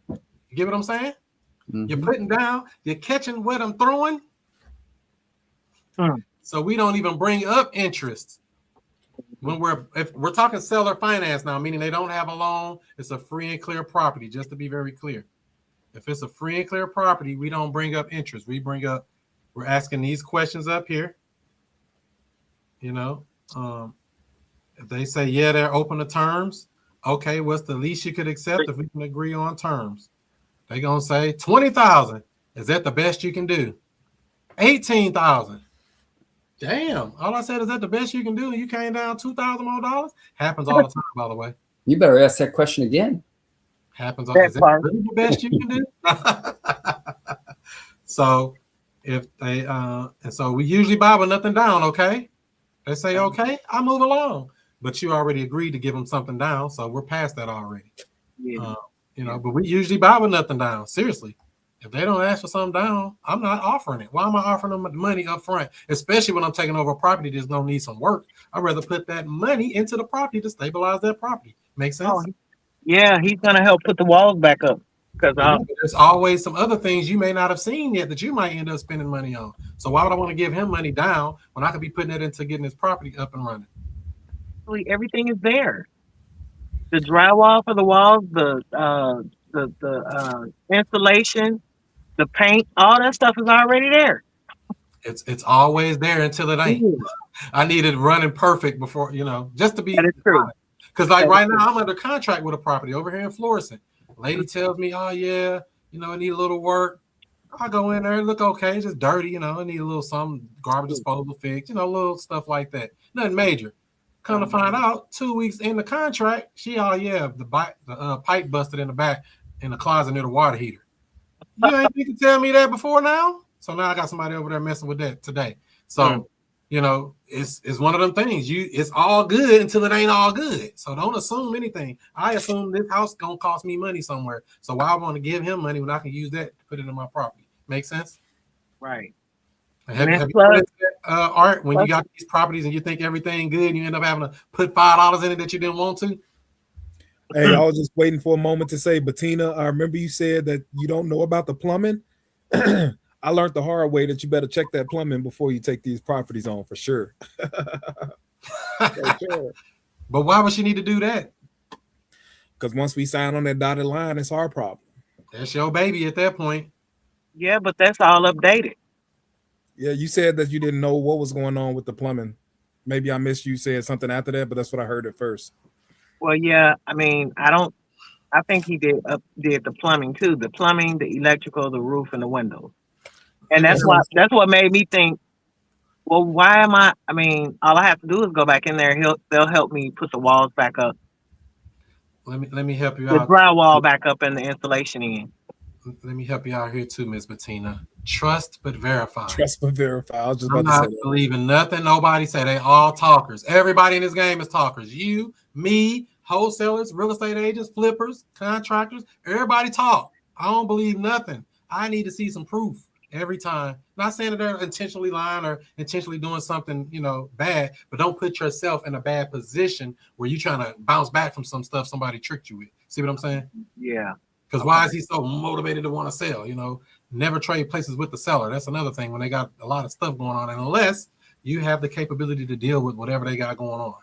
Speaker 1: You get what I'm saying?
Speaker 3: Mm-hmm.
Speaker 1: You're putting down, you're catching what I'm throwing. So we don't even bring up interest. If we're talking seller finance now, meaning they don't have a loan, it's a free and clear property, just to be very clear. If it's a free and clear property, we don't bring up interest. We're asking these questions up here. If they say, yeah, they're open to terms. Okay, what's the least you could accept if we can agree on terms? They're going to say $20,000. Is that the best you can do? $18,000. Damn. All I said is that the best you can do, and you came down $2,000 more dollars? Happens all the time, by the way.
Speaker 3: You better ask that question again.
Speaker 1: Happens all is that really the best you can do? So if they and so we usually buy with nothing down, okay? They say, okay, I move along. But you already agreed to give them something down, so we're past that already.
Speaker 7: Yeah.
Speaker 1: But we usually buy with nothing down. Seriously. If they don't ask for something down, I'm not offering it. Why am I offering them money up front? Especially when I'm taking over a property that's going to need some work. I'd rather put that money into the property to stabilize that property. Make sense?
Speaker 7: Oh, yeah, he's gonna help put the walls back up because
Speaker 1: there's always some other things you may not have seen yet that you might end up spending money on. So why would I want to give him money down when I could be putting it into getting his property up and running?
Speaker 7: everything is there. The drywall for the walls, the insulation, the paint, all that stuff is already there.
Speaker 1: It's always there until it ain't. I need it running perfect before, just to be.
Speaker 7: That is true.
Speaker 1: Because right now I'm under contract with a property over here in Florissant. Lady tells me, oh yeah, I need a little work. I go in there, it look okay, it's just dirty, I need a little some garbage disposal fixed, little stuff like that. Nothing major. Come to find out, 2 weeks in the contract, the pipe busted in the back in the closet near the water heater. You can tell me that before now? So now I got somebody over there messing with that today. So, it's one of them things. It's all good until it ain't all good. So don't assume anything. I assume this house gonna cost me money somewhere. So why I want to give him money when I can use that to put it in my property? Make sense?
Speaker 7: Right.
Speaker 1: Have
Speaker 7: And
Speaker 1: you
Speaker 7: plus,
Speaker 1: noticed that, Art, when you
Speaker 7: plus,
Speaker 1: got these properties and you think everything good, and you end up having to put $5 in it that you didn't want to?
Speaker 6: Hey, I was just waiting for a moment to say, Bettina, I remember you said that you don't know about the plumbing. I learned the hard way that you better check that plumbing before you take these properties on for sure. For sure.
Speaker 1: But why would she need to do that?
Speaker 6: Because once we sign on that dotted line, it's our problem.
Speaker 1: That's your baby at that point.
Speaker 7: yeah, but that's all updated.
Speaker 6: Yeah, you said that you didn't know what was going on with the plumbing. Maybe I missed you said something after that, but that's what I heard at first.
Speaker 7: Well, yeah, I mean, I think he did the plumbing too, the plumbing, the electrical, the roof, and the windows. And
Speaker 1: Let me
Speaker 7: that's what made me think, well, why am I? I mean, all I have to do is go back in there. They'll help me put the walls back up,
Speaker 1: let me help you
Speaker 7: the
Speaker 1: out.
Speaker 7: drywall back up, and the installation in.
Speaker 1: Let me help you out here too, Miss Bettina. Trust but verify.
Speaker 6: Trust but verify. I was just
Speaker 1: I'm
Speaker 6: about to
Speaker 1: not
Speaker 6: say that.
Speaker 1: believing nothing nobody say. They all talkers. Everybody in this game is talkers. You, me, wholesalers, real estate agents, flippers, contractors. Everybody talk. I don't believe nothing. I need to see some proof every time. Not saying that they're intentionally lying or intentionally doing something, bad, but don't put yourself in a bad position where you're trying to bounce back from some stuff somebody tricked you with. See what I'm saying?
Speaker 7: Yeah.
Speaker 1: Because why is he so motivated to want to sell? Never trade places with the seller. That's another thing when they got a lot of stuff going on. And unless you have the capability to deal with whatever they got going on,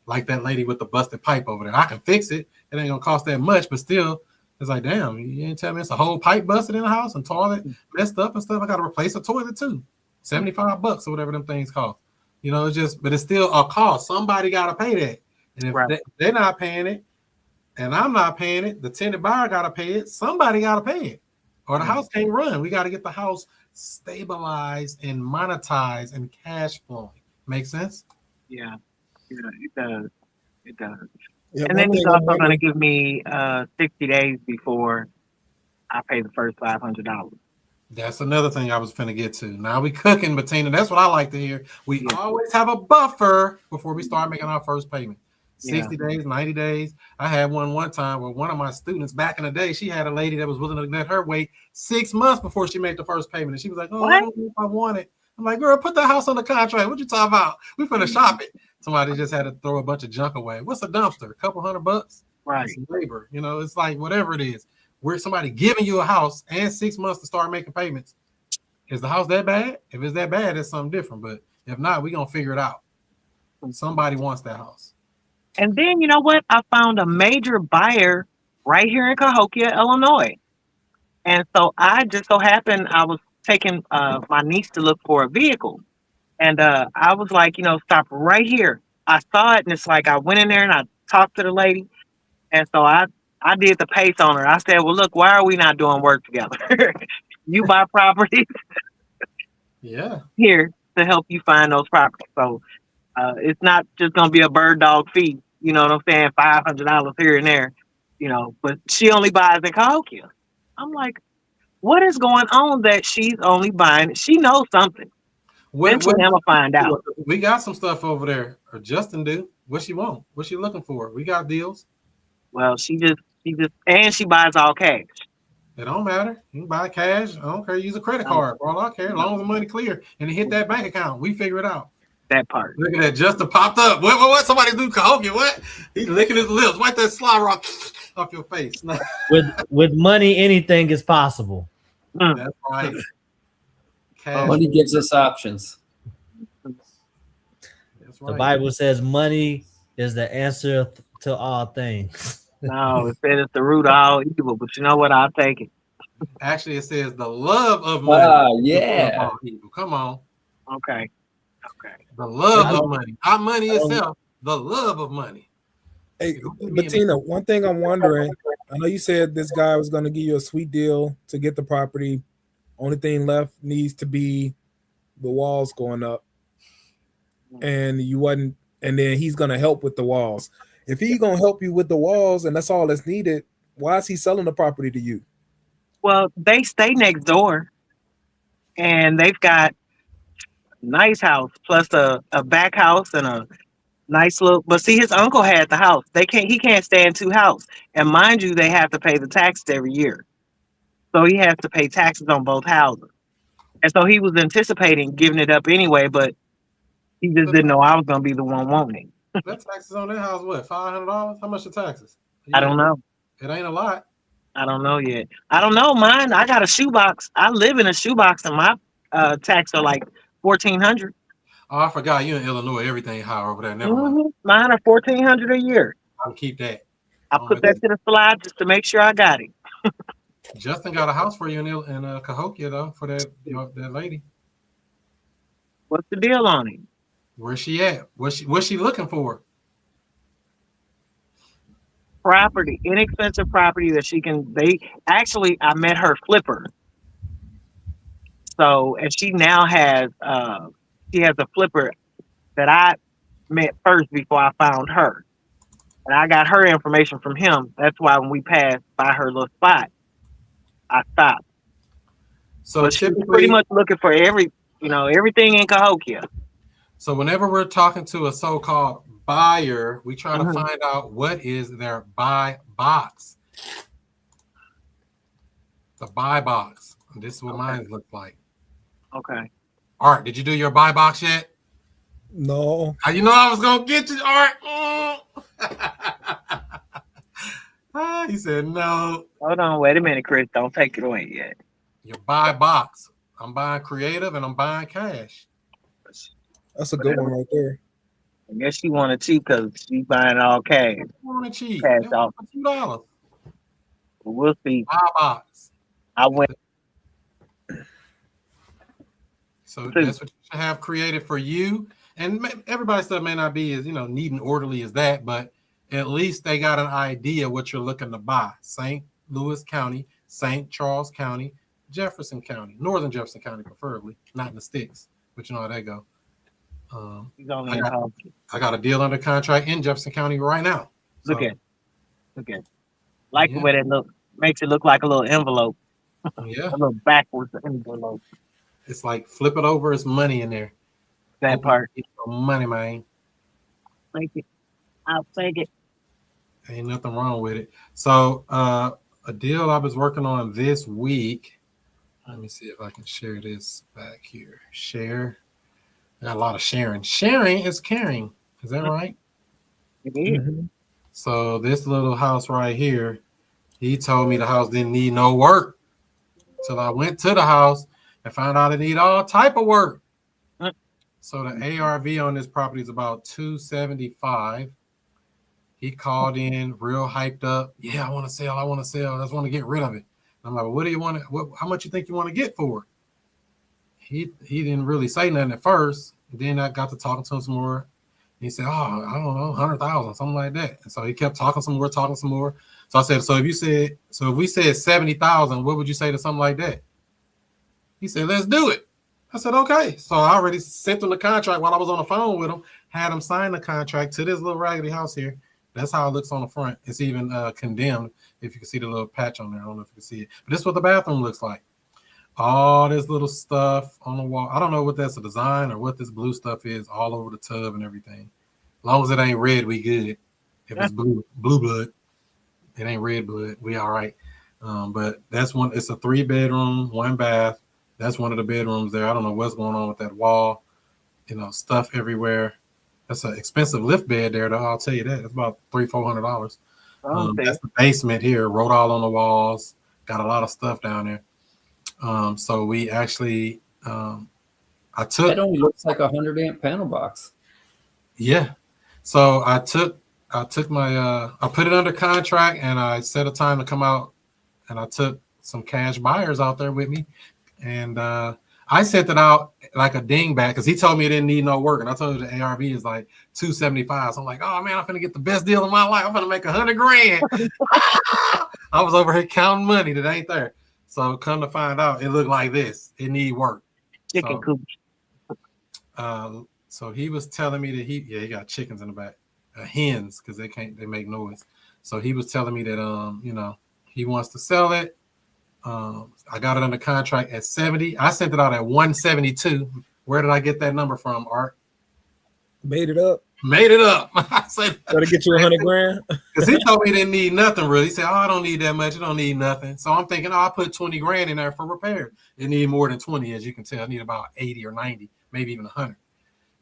Speaker 1: like that lady with the busted pipe over there, I can fix it. It ain't gonna cost that much, but still, it's like, damn, you didn't tell me it's a whole pipe busted in the house and toilet messed up and stuff. I got to replace a toilet too, $75 or whatever them things cost. It's just, but it's still a cost. Somebody got to pay that, and if they're not paying it, and I'm not paying it, the tenant buyer got to pay it. Somebody got to pay it, or the house can't run. We got to get the house stabilized and monetized and cash flowing. Make sense?
Speaker 7: Yeah, it does. It does.
Speaker 6: Yeah,
Speaker 7: And then he's also going to give me 60 days before I pay the first $500.
Speaker 1: That's another thing I was finna get to. Now we cooking, Bettina. That's what I like to hear. We always have a buffer before we start making our first payment. 60 days, 90 days. I had one time where one of my students back in the day, she had a lady that was willing to let her wait 6 months before she made the first payment. And she was like, oh, I don't know if I want it. I'm like, girl, put the house on the contract. What you talking about? We finna shop it. Somebody just had to throw a bunch of junk away. What's a dumpster? A couple $100?
Speaker 7: Right.
Speaker 1: Some labor. It's like whatever it is. Where somebody giving you a house and 6 months to start making payments. Is the house that bad? If it's that bad, it's something different. But if not, we're going to figure it out. Somebody wants that house.
Speaker 7: And then, you know what? I found a major buyer right here in Cahokia, Illinois. And so I just so happened I was taking my niece to look for a vehicle. And I was like, stop right here. I saw it, and it's like I went in there and I talked to the lady. And so I did the pace on her. I said, well, look, why are we not doing work together? You buy properties here to help you find those properties. So it's not just going to be a bird dog fee. You know what I'm saying? $500 here and there, but she only buys in Cahokia. I'm like, what is going on that she's only buying? She knows something. Eventually, I'm going to find out.
Speaker 1: We got some stuff over there. Or Justin do. What she want? What she looking for? We got deals.
Speaker 7: Well, she and she buys all cash.
Speaker 1: It don't matter. You can buy cash. I don't care. Use a credit card. For all I care. As long as the money clear and it hit that bank account, we figure it out.
Speaker 7: That part.
Speaker 1: Look at that. Justin popped up. What? Somebody do Cahokia. What? He's licking his lips. Wipe that slide rock off your face.
Speaker 4: With money, anything is possible.
Speaker 1: That's right. Cash.
Speaker 3: Money gives us options.
Speaker 1: That's right.
Speaker 4: The Bible says money is the answer to all things.
Speaker 7: No, it said it's the root of all evil, but you know what? I'll take it.
Speaker 1: Actually, it says the love of money.
Speaker 3: Yeah.
Speaker 1: Come on.
Speaker 7: Okay.
Speaker 1: The love of money. Not money itself. The love of money.
Speaker 6: Hey, Bettina, one thing I'm wondering, I know you said this guy was going to give you a sweet deal to get the property. Only thing left needs to be the walls going up. And you wasn't, and then he's going to help with the walls. If he's going to help you with the walls and that's all that's needed, why is he selling the property to you?
Speaker 7: Well, they stay next door and they've got a nice house plus a back house and a nice little, but see, his uncle had the house. He can't stay in two houses. And mind you, they have to pay the taxes every year. So he has to pay taxes on both houses. And so he was anticipating giving it up anyway, but he just didn't know I was gonna be the one wanting it.
Speaker 1: That taxes on that house, what, $500? How much the taxes?
Speaker 7: I don't know.
Speaker 1: It ain't a lot.
Speaker 7: I don't know yet. I don't know. Mine. I got a shoebox. I live in a shoebox, and my tax are like 1,400.
Speaker 1: Oh, I forgot you in Illinois. Everything high over there. Never mind.
Speaker 7: Mine are 1,400 a year.
Speaker 1: I'll keep that.
Speaker 7: I put that to the slide just to make sure I got it.
Speaker 1: Justin got a house for you in Cahokia though for that that lady.
Speaker 7: What's the deal on it?
Speaker 1: Where's she at? What's she looking for?
Speaker 7: Property, inexpensive property that she can. I met her flipper. So, and she now has she has a flipper that I met first before I found her. And I got her information from him. That's why when we passed by her little spot, I stopped.
Speaker 1: So
Speaker 7: but she's pretty much looking for everything in Cahokia.
Speaker 1: So whenever we're talking to a so-called buyer, we try to find out what is their buy box. The buy box. This is what mine looks like.
Speaker 7: Okay.
Speaker 1: Art, did you do your buy box yet?
Speaker 6: No.
Speaker 1: How you know I was gonna get you, Art? He said no.
Speaker 7: Hold on, wait a minute, Chris. Don't take it away yet.
Speaker 1: Your buy box. I'm buying creative and I'm buying cash.
Speaker 6: That's a good one right there.
Speaker 7: I guess she wanted cheap because she's buying all cash.
Speaker 1: Want cheap?
Speaker 7: Cash off.
Speaker 1: $2.
Speaker 7: We'll see.
Speaker 1: Buy box.
Speaker 7: I went.
Speaker 1: So that's what you should have created for you. And everybody's stuff may not be as neat and orderly as that, but at least they got an idea what you're looking to buy. St. Louis County, St. Charles County, Jefferson County, Northern Jefferson County, preferably, not in the sticks, but you know how that go. I got a deal under contract in Jefferson County right now.
Speaker 7: Look at it. Like the way that look makes it look like a little envelope.
Speaker 1: Yeah.
Speaker 7: A little backwards envelope.
Speaker 1: It's like flip it over, it's money in there.
Speaker 7: That part.
Speaker 1: Money, man.
Speaker 7: Take it. I'll take it.
Speaker 1: Ain't nothing wrong with it. So a deal I was working on this week. Let me see if I can share this back here. Share. I got a lot of sharing. Sharing is caring. Is that right?
Speaker 7: It is.
Speaker 1: So this little house right here, he told me the house didn't need no work. So I went to the house and found out it need all type of work. So the ARV on this property is about $275. He called in real hyped up. Yeah, I want to sell. I just want to get rid of it. I'm like, well, what do you want to, how much you think you want to get for it? He didn't really say nothing at first. Then I got to talking to him some more. He said, oh, I don't know, 100,000, something like that. And so he kept talking some more. So I said, so if we said 70,000, what would you say to something like that? He said, let's do it. I said, okay. So I already sent him the contract while I was on the phone with him, had him sign the contract to this little raggedy house here. That's how it looks on the front. It's even condemned. If you can see the little patch on there. I don't know if you can see it, but this is what the bathroom looks like. All this little stuff on the wall. I don't know what that's a design or what this blue stuff is all over the tub and everything. As long as it ain't red, we good. If it's blue blood, it ain't red blood, we all right. But that's one. It's a 3-bedroom, 1 bath. That's one of the bedrooms there. I don't know what's going on with that wall. Stuff everywhere. That's an expensive lift bed there, though. I'll tell you that. It's about $300-400. That's the basement here. Wrote all on the walls. Got a lot of stuff down there. So we actually, I took.
Speaker 3: It only looks like a 100-amp panel box.
Speaker 1: Yeah. So I took my, I put it under contract and I set a time to come out, and I took some cash buyers out there with me. And I sent it out like a dingbat because he told me it didn't need no work. And I told him the ARV is like $275. So I'm like, oh man, I'm gonna get the best deal of my life. I'm gonna make $100,000. I was over here counting money that ain't there. So come to find out, it looked like this. It need work.
Speaker 7: Chicken coop.
Speaker 1: So he was telling me that he got chickens in the back, hens, because they make noise. So he was telling me that he wants to sell it. I got it under contract at 70. I sent it out at 172. Where did I get that number from, Art?
Speaker 6: Made it up.
Speaker 1: Made it up. I said,
Speaker 6: Try to get you 100 grand.
Speaker 1: because he told me he didn't need nothing really. He said, "Oh, I don't need that much. I don't need nothing." So I'm thinking, "Oh, I put 20 grand in there for repair. It need more than 20, as you can tell. I need about 80 or 90, maybe even 100."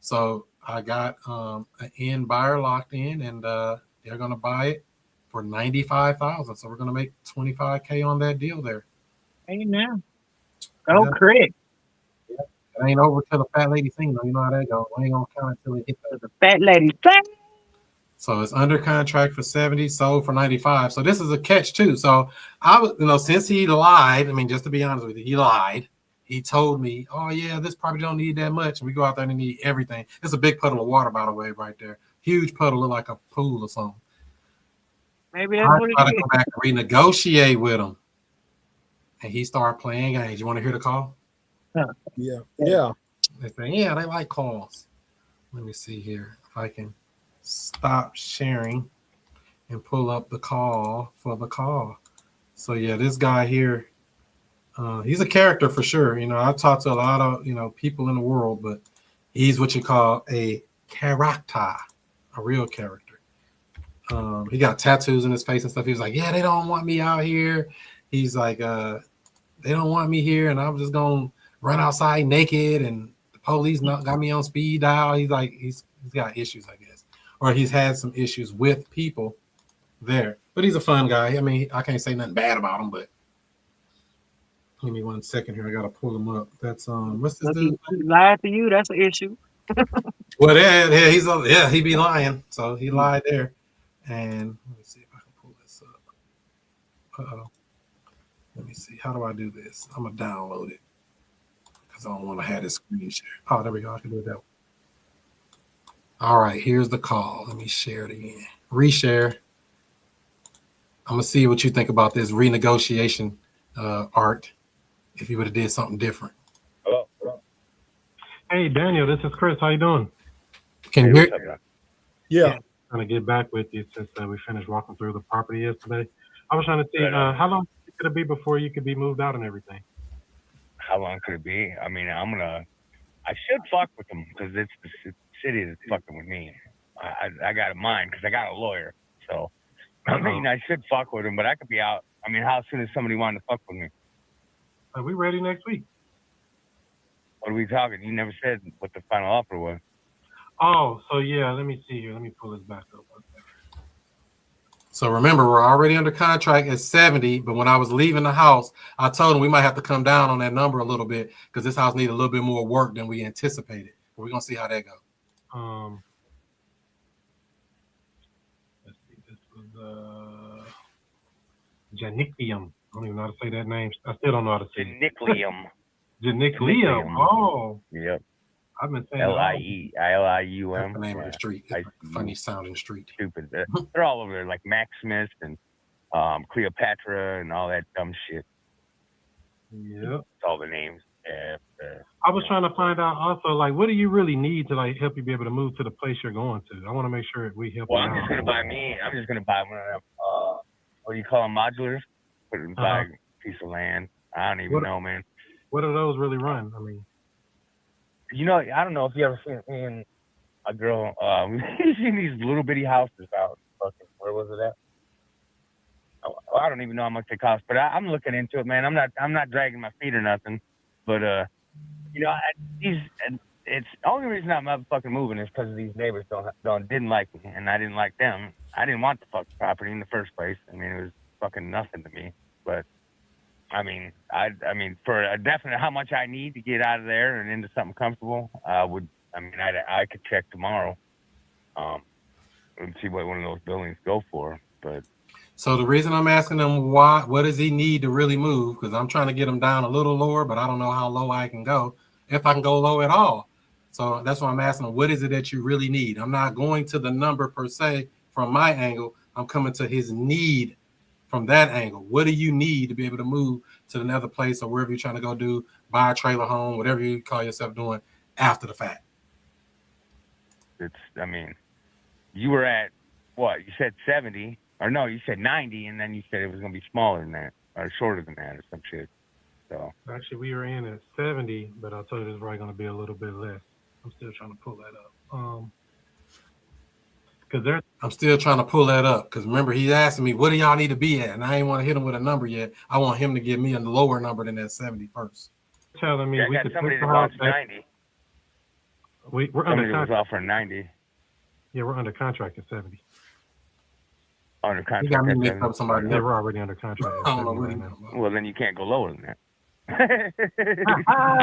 Speaker 1: So I got an end buyer locked in, and they're gonna buy it for 95,000. So we're gonna make 25K on that deal there.
Speaker 7: Amen. Go
Speaker 1: Yeah.
Speaker 7: Chris.
Speaker 1: It ain't over till the fat lady sing though. You know how that goes. We ain't gonna count until it hit
Speaker 7: To
Speaker 1: that.
Speaker 7: the fat lady thing.
Speaker 1: So it's under contract for 70, sold for 95. So this is a catch too. So I was, since he lied, I mean, just to be honest with you, he lied. He told me, "Oh yeah, this probably don't need that much." And we go out there and need everything. It's a big puddle of water, by the way, right there. Huge puddle, look like a pool or something.
Speaker 7: Maybe
Speaker 1: I
Speaker 7: that's what
Speaker 1: try
Speaker 7: it
Speaker 1: to
Speaker 7: is.
Speaker 1: go back and renegotiate with him, and he started playing games. You want to hear the call?
Speaker 6: Yeah. Yeah.
Speaker 1: They say, yeah, they like calls. Let me see here if I can stop sharing and pull up the call for the call. So yeah, this guy here, he's a character for sure. I've talked to a lot of people in the world, but he's what you call a character, a real character. He got tattoos in his face and stuff. He was like, yeah, they don't want me out here. He's like, they don't want me here, and I'm just gonna run outside naked, and the police got me on speed dial. He's like, he's got issues, I guess, or he's had some issues with people there. But he's a fun guy. I mean, I can't say nothing bad about him, but give me 1 second here. I gotta pull him up. That's what's this
Speaker 7: Look,
Speaker 1: dude?
Speaker 7: he lied to you. That's an issue.
Speaker 1: Well, yeah, he be lying. So he lied there. And let me see if I can pull this up. Uh-oh. Let me see. How do I do this? I'm gonna download it because I don't want to have this screen share. Oh, there we go. I can do it that way. All right, here's the call. Let me share it again. Reshare. I'm gonna see what you think about this renegotiation art. If you would have did something different.
Speaker 8: Hello.
Speaker 9: Hey, Daniel, this is Chris. How you doing?
Speaker 1: Can you
Speaker 8: Hey,
Speaker 1: hear?
Speaker 8: what's up, man?
Speaker 6: Yeah.
Speaker 9: Trying to get back with you since we finished walking through the property yesterday. I was trying to see
Speaker 8: Right on.
Speaker 9: how long could it be before you could be moved out and everything.
Speaker 8: How long could it be? I mean, I should fuck with them because it's the city that's fucking with me. I got a mind because I got a lawyer. So, I mean, I should fuck with them, but I could be out. I mean, how soon is somebody wanting to fuck with me?
Speaker 9: Are we ready next week?
Speaker 8: What are we talking? You never said what the final offer was.
Speaker 9: Oh, so yeah, let me see here. Let me pull this back up.
Speaker 1: So remember, we're already under contract at 70, but when I was leaving the house, I told him we might have to come down on that number a little bit because this house needs a little bit more work than we anticipated. But we're gonna see how that goes.
Speaker 9: Let's see. This was Janiclium. I don't even know how to say that name. I still don't know how to say it.
Speaker 8: Janiclium.
Speaker 9: Janiclium. Oh,
Speaker 8: Yep.
Speaker 9: I've been saying it all.
Speaker 8: Lieium.
Speaker 1: That's the name of the street. It's a funny sounding street.
Speaker 8: Stupid. They're all over there, like Maximus and Cleopatra and all that dumb shit.
Speaker 9: Yep.
Speaker 8: That's all the names.
Speaker 9: I was trying to find out also, like, what do you really need to like help you be able to move to the place you're going to? I want to make sure we help
Speaker 8: Well,
Speaker 9: you
Speaker 8: I'm
Speaker 9: out.
Speaker 8: just gonna buy one of them. What do you call them? Modulars. Buy a piece of land. I don't even know, man.
Speaker 9: What do those really run? I mean,
Speaker 8: I don't know if you ever seen a girl. We've seen these little bitty houses out. Fucking, where was it at? I don't even know how much they cost, but I'm looking into it, man. I'm not dragging my feet or nothing, but it's the only reason I'm motherfucking moving is because these neighbors didn't like me, and I didn't like them. I didn't want the fucking property in the first place. I mean, it was fucking nothing to me. But I mean, for a definite how much I need to get out of there and into something comfortable, I could check tomorrow, and see what one of those buildings go for, but.
Speaker 1: So the reason I'm asking him what does he need to really move? Because I'm trying to get him down a little lower, but I don't know how low I can go, if I can go low at all. So that's why I'm asking him, what is it that you really need? I'm not going to the number per se from my angle. I'm coming to his need from that angle. What do you need to be able to move to another place or wherever you're trying to go do, buy a trailer home, whatever you call yourself doing after the fact?
Speaker 8: You were at what? You said 70. Or no, you said 90, and then you said it was going to be smaller than that, or shorter than that, or some shit. So
Speaker 9: actually, we were in at 70, but I told you it's probably going to be a little bit less. I'm still trying to pull that up. because they're
Speaker 1: I'm still trying to pull that up because remember he's asking me what do y'all need to be at, and I ain't want to hit him with a number yet. I want him to give me a lower number than that 70 first.
Speaker 9: telling me
Speaker 8: Yeah, I
Speaker 9: we
Speaker 8: got
Speaker 9: could
Speaker 8: somebody
Speaker 9: take
Speaker 8: that
Speaker 9: the house
Speaker 8: wants
Speaker 9: back.
Speaker 8: 90.
Speaker 9: We're under
Speaker 8: Somebody was
Speaker 9: contract.
Speaker 8: offering 90.
Speaker 9: Yeah, we're under contract at 70.
Speaker 8: Under
Speaker 1: He got
Speaker 8: contract
Speaker 1: me
Speaker 8: at
Speaker 1: mixed
Speaker 8: 70.
Speaker 1: up with somebody
Speaker 9: Yeah,
Speaker 1: else.
Speaker 9: we're already under contract at
Speaker 1: I don't know
Speaker 9: 70
Speaker 1: what
Speaker 9: right
Speaker 1: he's
Speaker 9: now.
Speaker 1: talking about.
Speaker 8: Well, then you can't go lower than that.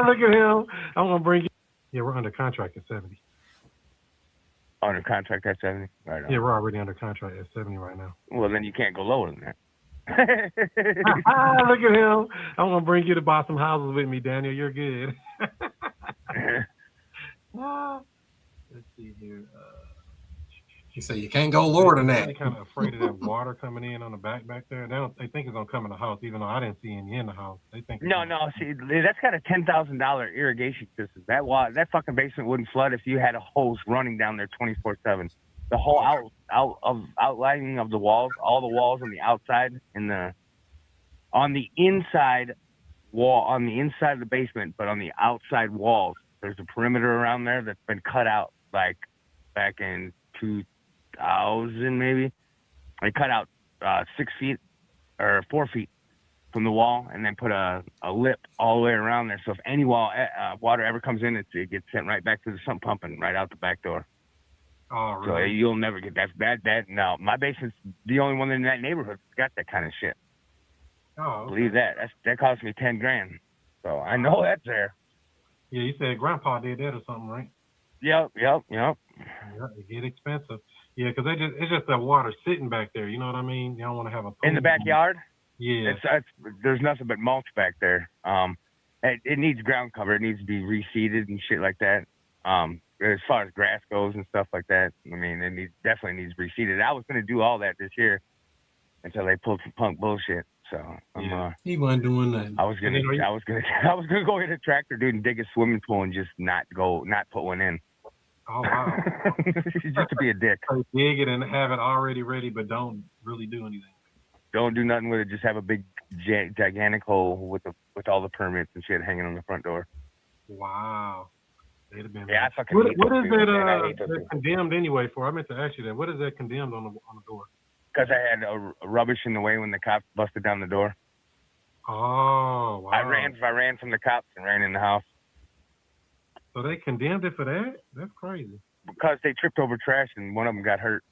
Speaker 9: Look at him. I'm gonna bring you. Yeah, we're under contract at 70.
Speaker 8: Under contract at 70? Right on.
Speaker 9: Yeah, we're already under contract at 70 right now.
Speaker 8: Well, then you can't go lower than that.
Speaker 9: Look at him. I'm gonna bring you to buy some houses with me, Daniel. You're good. Let's see here.
Speaker 1: He said you can't go lower than
Speaker 9: They're
Speaker 1: that.
Speaker 9: kind of afraid of that water coming in on the back there. They think it's gonna come in the house, even though I didn't see any in the house. They think.
Speaker 8: No. See, that's got a $10,000 irrigation system. That fucking basement wouldn't flood if you had a hose running down there 24/7. The whole outlining of the walls, all the walls on the outside on the inside wall, on the inside of the basement, but on the outside walls, there's a perimeter around there that's been cut out like back in 2000 maybe. They cut out 6 feet or 4 feet from the wall and then put a lip all the way around there. So if any water ever comes in, it gets sent right back to the sump pump and right out the back door.
Speaker 9: Oh,
Speaker 8: So
Speaker 9: really?
Speaker 8: you'll never get that. No, my basement's the only one in that neighborhood that's got that kind of shit.
Speaker 9: Oh, okay.
Speaker 8: Believe that. That cost me $10,000. So I know that's there.
Speaker 9: Yeah, you said Grandpa did that or something, right?
Speaker 8: Yep.
Speaker 9: Yeah, it get expensive. Yeah, because it's just that water sitting back there. You know what I mean? You don't want to have a pool.
Speaker 8: In the backyard?
Speaker 9: Yeah.
Speaker 8: There's nothing but mulch back there. It needs ground cover. It needs to be reseeded and shit like that. As far as grass goes and stuff like that, I mean, definitely needs reseeded. I was gonna do all that this year until they pulled some punk bullshit. So
Speaker 1: He wasn't doing nothing.
Speaker 8: I was gonna go get a tractor, dude, and dig a swimming pool and just not put one in.
Speaker 9: Oh, wow.
Speaker 8: Just to be a dick.
Speaker 9: So dig it and have it already ready, but don't really do anything.
Speaker 8: Don't do nothing with it. Just have a big, gigantic hole with all the permits and shit hanging on the front door.
Speaker 9: Wow. They'd have been.
Speaker 8: Yeah, I fucking
Speaker 9: What
Speaker 8: hate
Speaker 9: is
Speaker 8: those dudes, man. I
Speaker 9: that
Speaker 8: hate those dudes.
Speaker 9: condemned anyway for? I meant to ask you that. What is that condemned on the door?
Speaker 8: Because I had rubbish in the way when the cops busted down the door.
Speaker 9: Oh, wow.
Speaker 8: I ran from the cops and ran in the house.
Speaker 9: So they condemned it for that? That's crazy.
Speaker 8: Because they tripped over trash and one of them got hurt.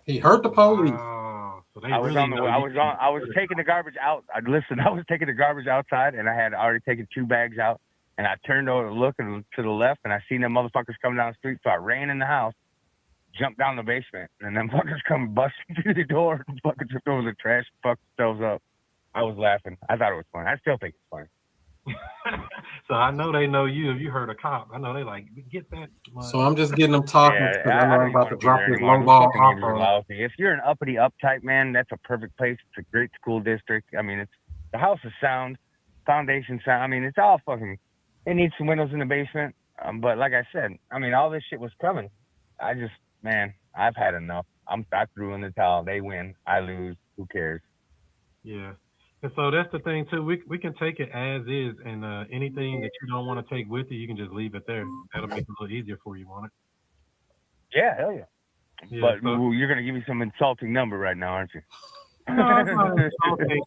Speaker 1: He hurt the police.
Speaker 9: Wow. So they
Speaker 8: I was taking the garbage out. I was taking the garbage outside and I had already taken 2 bags out and I turned over to look to the left and I seen them motherfuckers coming down the street. So I ran in the house, jumped down the basement, and them fuckers come busting through the door and fucking tripped over the trash and fucked themselves up. I was laughing. I thought it was funny. I still think it's funny.
Speaker 9: So I know they know you. If you heard a cop, I know they like, get that.
Speaker 1: So I'm just getting them talking because I know I'm about to drop this
Speaker 8: anymore.
Speaker 1: low ball
Speaker 8: Fucking
Speaker 1: off
Speaker 8: niggas are
Speaker 1: on.
Speaker 8: lousy. If you're an uppity uptype, man, that's a perfect place. It's a great school district. I mean, the house is sound, foundation sound. I mean, it's all fucking. It needs some windows in the basement, but like I said, I mean, all this shit was coming. I've had enough. I threw in the towel. They win, I lose. Who cares?
Speaker 9: Yeah. And so that's the thing too. We can take it as is, and anything that you don't want to take with you, you can just leave it there. That'll make it a little easier for you, won't it?
Speaker 8: Yeah, hell yeah.
Speaker 9: Yeah,
Speaker 8: But
Speaker 9: so-
Speaker 8: you're gonna give me some insulting number right now, aren't you?
Speaker 9: No, it's not insulting.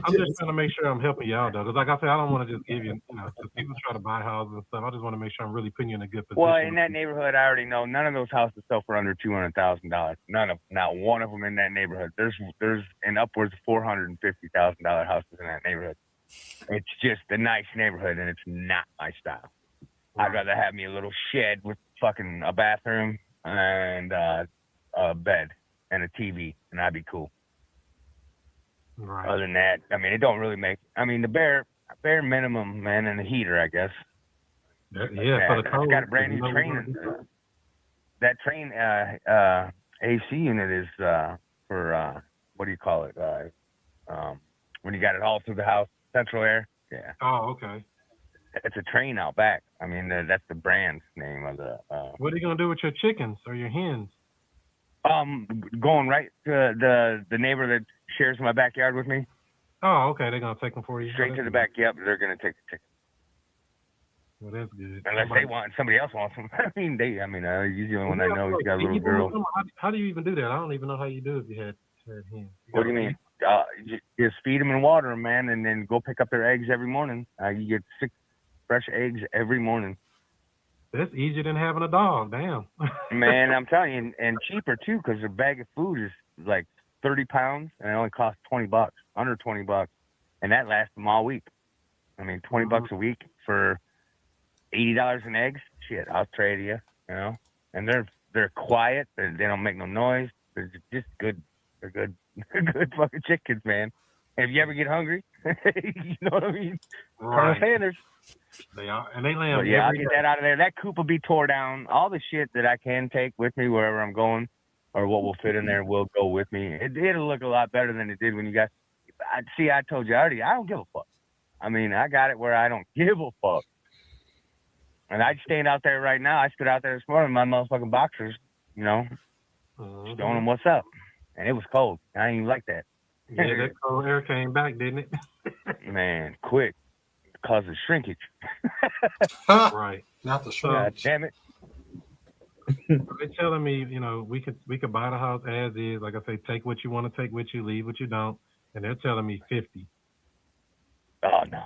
Speaker 9: I'm just trying to make sure I'm helping you out, though. Because like I said, I don't want to just give you, because people try to buy houses and stuff. I just want to make sure I'm really putting you in a good position.
Speaker 8: Well, in that neighborhood, I already know none of those houses sell for under $200,000. Not one of them in that neighborhood. There's in upwards of $450,000 houses in that neighborhood. It's just a nice neighborhood, and it's not my style. I'd rather have me a little shed with fucking a bathroom and a bed and a TV, and I'd be cool.
Speaker 9: Right.
Speaker 8: Other than that, I mean, it don't really make. I mean, the bare minimum, man, and a heater, I guess.
Speaker 9: Yeah, for the
Speaker 8: it's got a brand new train. That train AC unit is for what do you call it? When you got it all through the house, central air. Yeah.
Speaker 9: Oh, okay.
Speaker 8: It's a train out back. I mean, that's the brand name of the.
Speaker 9: What are you gonna do with your chickens or your hens?
Speaker 8: Going right to the neighbor that shares my backyard with me.
Speaker 9: Oh, okay. They're gonna take them for you.
Speaker 8: Straight to the back. Yep, they're gonna take the chicken.
Speaker 9: Well, that's good.
Speaker 8: Unless somebody else wants them. I mean, you're the only one I know. He's got a little
Speaker 9: Even
Speaker 8: girl.
Speaker 9: with them, how do you even do that? I don't even know how you do it if you had him.
Speaker 8: What do you mean? Just feed them and water them, man, and then go pick up their eggs every morning. You get 6 fresh eggs every morning.
Speaker 9: That's easier than having a dog. Damn.
Speaker 8: Man, I'm telling you, and cheaper too, because a bag of food is like 30 pounds, and it only costs $20, under $20, and that lasts them all week. I mean, $20 a week for $80 in eggs. Shit, I'll trade you. You know, and they're quiet. They don't make no noise. They're just good. They're good. They're good fucking chickens, man. And if you ever get hungry, you know what I mean?
Speaker 9: Right.
Speaker 8: Colonel Sanders.
Speaker 9: They are, and they lamb.
Speaker 8: Yeah, I'll get that out of there. That coop will be tore down. All the shit that I can take with me wherever I'm going, or what will fit in there, will go with me. It'll look a lot better than it did when you guys. I told you already. I don't give a fuck. I mean, I got it where I don't give a fuck. And I stand out there right now. I stood out there this morning in my motherfucking boxers, you know, showing them what's up. And it was cold. I didn't even like that.
Speaker 9: Yeah, that cold air came back, didn't it?
Speaker 8: Man, quick. Causes shrinkage.
Speaker 9: Right.
Speaker 1: Not the
Speaker 8: God
Speaker 1: shrinkage.
Speaker 8: damn it.
Speaker 9: They're telling me, you know, we could buy the house as is. Like I say, take what you want to take with you, leave what you don't. And they're telling me 50.
Speaker 8: Oh, no.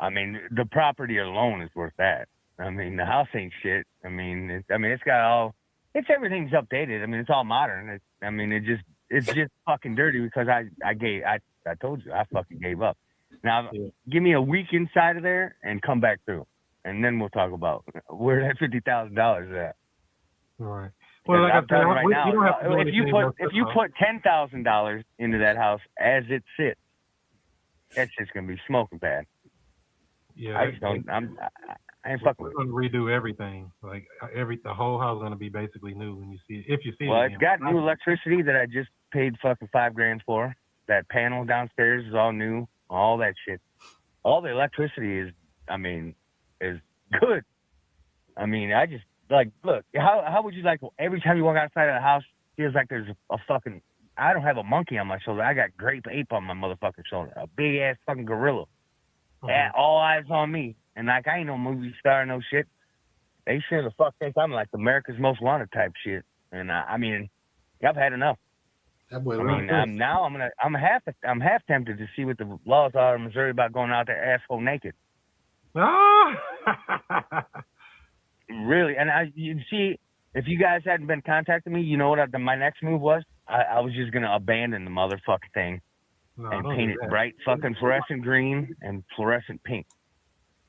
Speaker 8: I mean, the property alone is worth that. I mean, the house ain't shit. I mean, it's got everything's updated. I mean, it's all modern. It's just fucking dirty because I told you, I fucking gave up. Now, give me a week inside of there and come back through. And then we'll talk about where that $50,000 is at.
Speaker 9: Right. Well, like
Speaker 8: I'm telling you right now,
Speaker 9: you don't have to do
Speaker 8: if you put $10,000 into that house as it sits, that's just gonna be smoking bad.
Speaker 9: Yeah.
Speaker 8: I ain't fucking with it.
Speaker 9: We're gonna redo everything. Like the whole house is gonna be basically new when you see it. If you see it.
Speaker 8: Well, it's got new electricity that I just paid fucking $5,000 for. That panel downstairs is all new. All that shit. All the electricity is good. I mean, I just look. How would you like every time you walk outside of the house, feels like there's a fucking. I don't have a monkey on my shoulder. I got grape ape on my motherfucking shoulder. A big ass fucking gorilla. All eyes on me. And I ain't no movie star, no shit. They sure the fuck think I'm like America's Most Wanted type shit. And I've had enough.
Speaker 1: That boy,
Speaker 8: I'm half tempted to see what the laws are in Missouri about going out there asshole naked. Really, and you see, if you guys hadn't been contacting me, you know what my next move was? I was just gonna abandon the motherfucking thing and paint it bright fucking fluorescent green and fluorescent pink.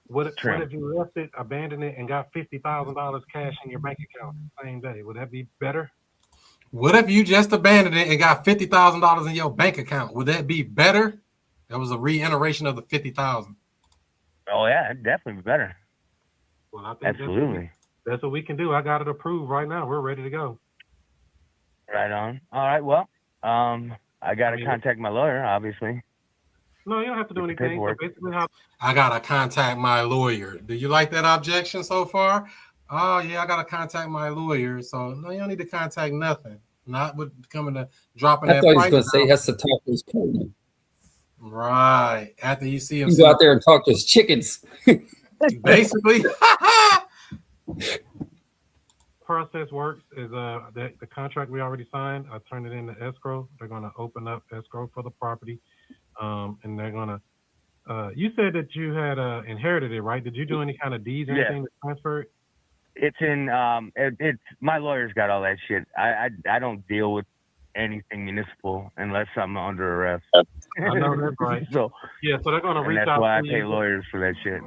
Speaker 9: What if you left it, abandoned it, and got $50,000 cash in your bank account the same day? Would that be better?
Speaker 1: What if you just abandoned it and got $50,000 in your bank account? Would that be better? That was a reiteration of the $50,000.
Speaker 8: Oh yeah, it'd definitely be better.
Speaker 9: Well, I think
Speaker 8: absolutely.
Speaker 9: That's what we can do. I got it approved right now. We're ready to go.
Speaker 8: Right on. All right. Well, I got to contact my lawyer, obviously.
Speaker 9: No, you don't have to do anything. So basically,
Speaker 1: I got to contact my lawyer. Do you like that objection so far? Oh, yeah, I got to contact my lawyer. So, no, you don't need to contact nothing. Not with coming to dropping that price.
Speaker 3: I thought he was going to say he has to talk to his partner.
Speaker 1: Right. After you see him.
Speaker 3: You go out there and talk to his chickens.
Speaker 1: Basically.
Speaker 9: Process works is the contract we already signed. I turned it into escrow. They're going to open up escrow for the property. And they're going to, you said that you had inherited it, right? Did you do any kind of deeds or anything to transfer it?
Speaker 8: It's in, it's my lawyer's got all that shit. I don't deal with anything municipal unless I'm under arrest.
Speaker 9: I know that's right.
Speaker 8: So
Speaker 9: they're going to reach out.
Speaker 8: That's why I
Speaker 9: to
Speaker 8: pay
Speaker 9: you.
Speaker 8: lawyers for that shit.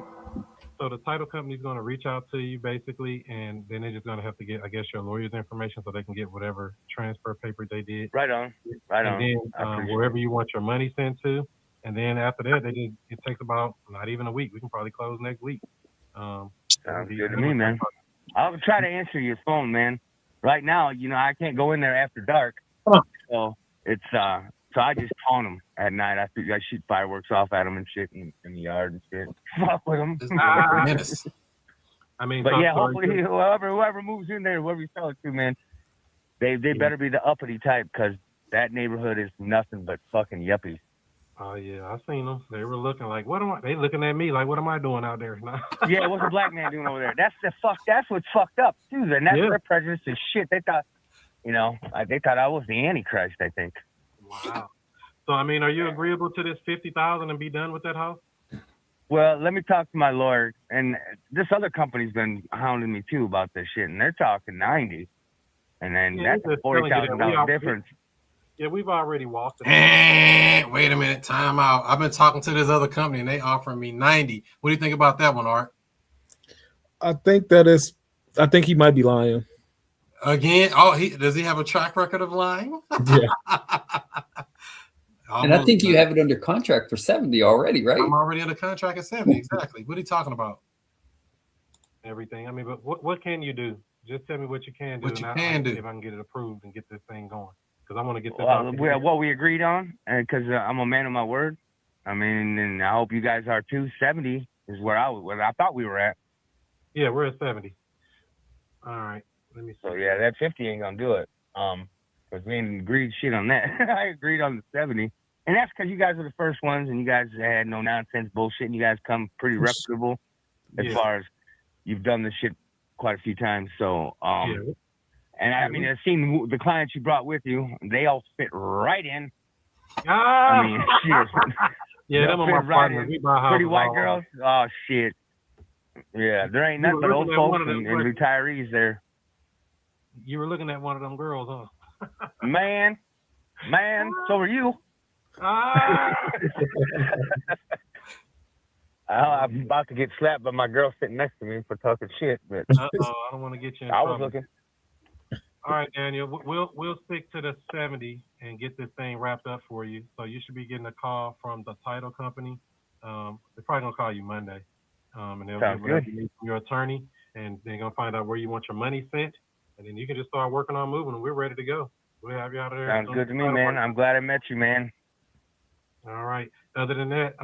Speaker 9: So the title company's going to reach out to you basically, and then they're just going to have to get, I guess, your lawyer's information so they can get whatever transfer paper they did.
Speaker 8: Right on. Right on.
Speaker 9: And then wherever you want your money sent to, and then after that, it takes about not even a week. We can probably close next week.
Speaker 8: Sounds good to me, man. I'll try to answer your phone, man. Right now, I can't go in there after dark, so it's so I just taunt them at night. I shoot fireworks off at them and shit in the yard and shit. Fuck with them.
Speaker 9: I mean,
Speaker 8: but yeah, hopefully whoever moves in there, whoever you sell it to, man, they better be the uppity type because that neighborhood is nothing but fucking yuppies.
Speaker 9: Oh yeah, I seen them. They were looking like, what am I? They looking at me like, what am I doing out there?
Speaker 8: Yeah, what's a black man doing over there? That's what's fucked up too. And that's
Speaker 9: Yeah.
Speaker 8: their prejudice and shit. They thought, they thought I was the Antichrist. I think.
Speaker 9: Wow. So I mean, are you agreeable to this 50,000 and be done with that house?
Speaker 8: Well, let me talk to my lawyer. And this other company's been hounding me too about this shit, and they're talking 90, and then
Speaker 9: Yeah,
Speaker 8: that's a $40,000 difference.
Speaker 9: Yeah, we've already walked it.
Speaker 1: And wait a minute, time out. I've been talking to this other company and they offering me 90. What do you think about that one, Art?
Speaker 6: I think he might be lying.
Speaker 1: Again? Does he have a track record of lying?
Speaker 6: Yeah.
Speaker 3: And I think you have it under contract for 70 already, right?
Speaker 1: I'm already under contract at 70. Exactly. What are you talking about?
Speaker 9: Everything. I mean, but what can you do? Just tell me what you can do.
Speaker 1: What you can do.
Speaker 9: If I can get it approved and get this thing going. Because I want to get this
Speaker 8: what we agreed on, and because I'm a man of my word. I mean, and I hope you guys are too. 70 is where I thought we were at.
Speaker 9: Yeah, we're at 70. All right. Let me see.
Speaker 8: So yeah, that 50 ain't gonna do it. Because we ain't agreed shit on that. I agreed on the 70, and that's because you guys are the first ones, and you guys had no nonsense bullshit, and you guys come pretty reputable as far as you've done this shit quite a few times. So And I mean, I've seen the clients you brought with you; they all fit right in. I mean, shit.
Speaker 9: Yeah, them are my partners. We buy houses.
Speaker 8: Pretty white girls. Oh shit. Yeah, there ain't nothing but old folks and retirees there.
Speaker 9: You were looking at one of them girls, huh?
Speaker 8: Man, so are you. I'm about to get slapped by my girl sitting next to me for talking shit, but
Speaker 9: I don't want to get you in
Speaker 8: I
Speaker 9: trouble.
Speaker 8: was looking.
Speaker 9: All right, Daniel, we'll stick to the 70 and get this thing wrapped up for you. So you should be getting a call from the title company. They're probably gonna call you Monday, and they'll get whatever you need from your attorney, and they're gonna find out where you want your money sent, and then you can just start working on moving, and we're ready to go. We'll have you out of there.
Speaker 8: Sounds good to me, man. I'm glad I met you, man.
Speaker 9: All right. Other than that,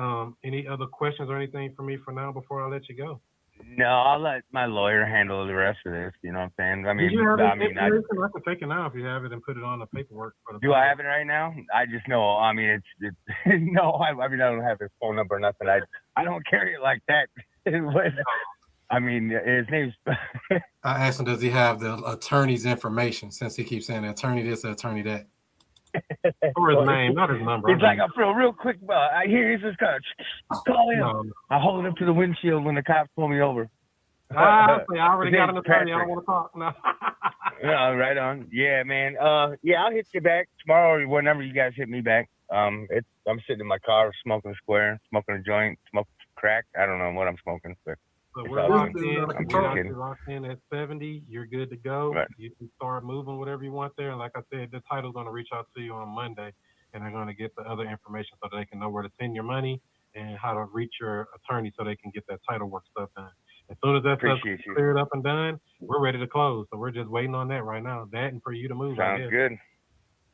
Speaker 9: any other questions or anything for me for now before I let you go?
Speaker 8: No, I'll let my lawyer handle the rest of this. You know what I'm saying? I mean,
Speaker 9: I can take it now if you have it and put it on the paperwork.
Speaker 8: Do I have it right now? I just know. I mean, it's no. I mean, I don't have his phone number or nothing. I don't carry it like that. I mean, his name's.
Speaker 1: I asked him, does he have the attorney's information? Since he keeps saying attorney this, attorney that.
Speaker 9: Or his name, not his number.
Speaker 8: He's like, I feel real quick. I hear he's just kind of call him. No. I hold him to the windshield when the cops pull me over.
Speaker 9: I already got an attorney. I don't want to talk. No.
Speaker 8: No, right on. Yeah, man. Yeah, I'll hit you back tomorrow or whenever you guys hit me back. I'm sitting in my car smoking a square, smoking a joint, smoking crack. I don't know what I'm smoking, but.
Speaker 9: So we're locked in at 70. You're good to go. Right. You can start moving whatever you want there. And like I said, the title's going to reach out to you on Monday, and they're going to get the other information so that they can know where to send your money and how to reach your attorney so they can get that title work stuff done. As soon as that stuff's cleared up and done, we're ready to close. So we're just waiting on that right now. That and for you to move.
Speaker 8: Sounds good.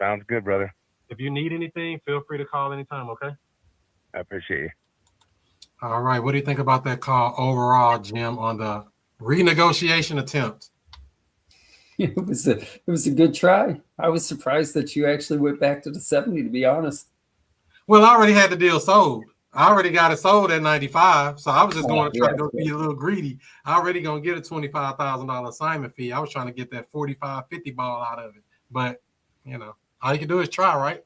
Speaker 8: Sounds good, brother.
Speaker 9: If you need anything, feel free to call anytime, okay?
Speaker 8: I appreciate you.
Speaker 1: All right. What do you think about that call overall, Jim, on the renegotiation attempt?
Speaker 3: It was a good try. I was surprised that you actually went back to the 70, to be honest.
Speaker 1: Well, I already had the deal sold. I already got it sold at 95. So I was just going to try to go be a little greedy. I already going to get a $25,000 assignment fee. I was trying to get that 45, 50 ball out of it. But, all you can do is try, right?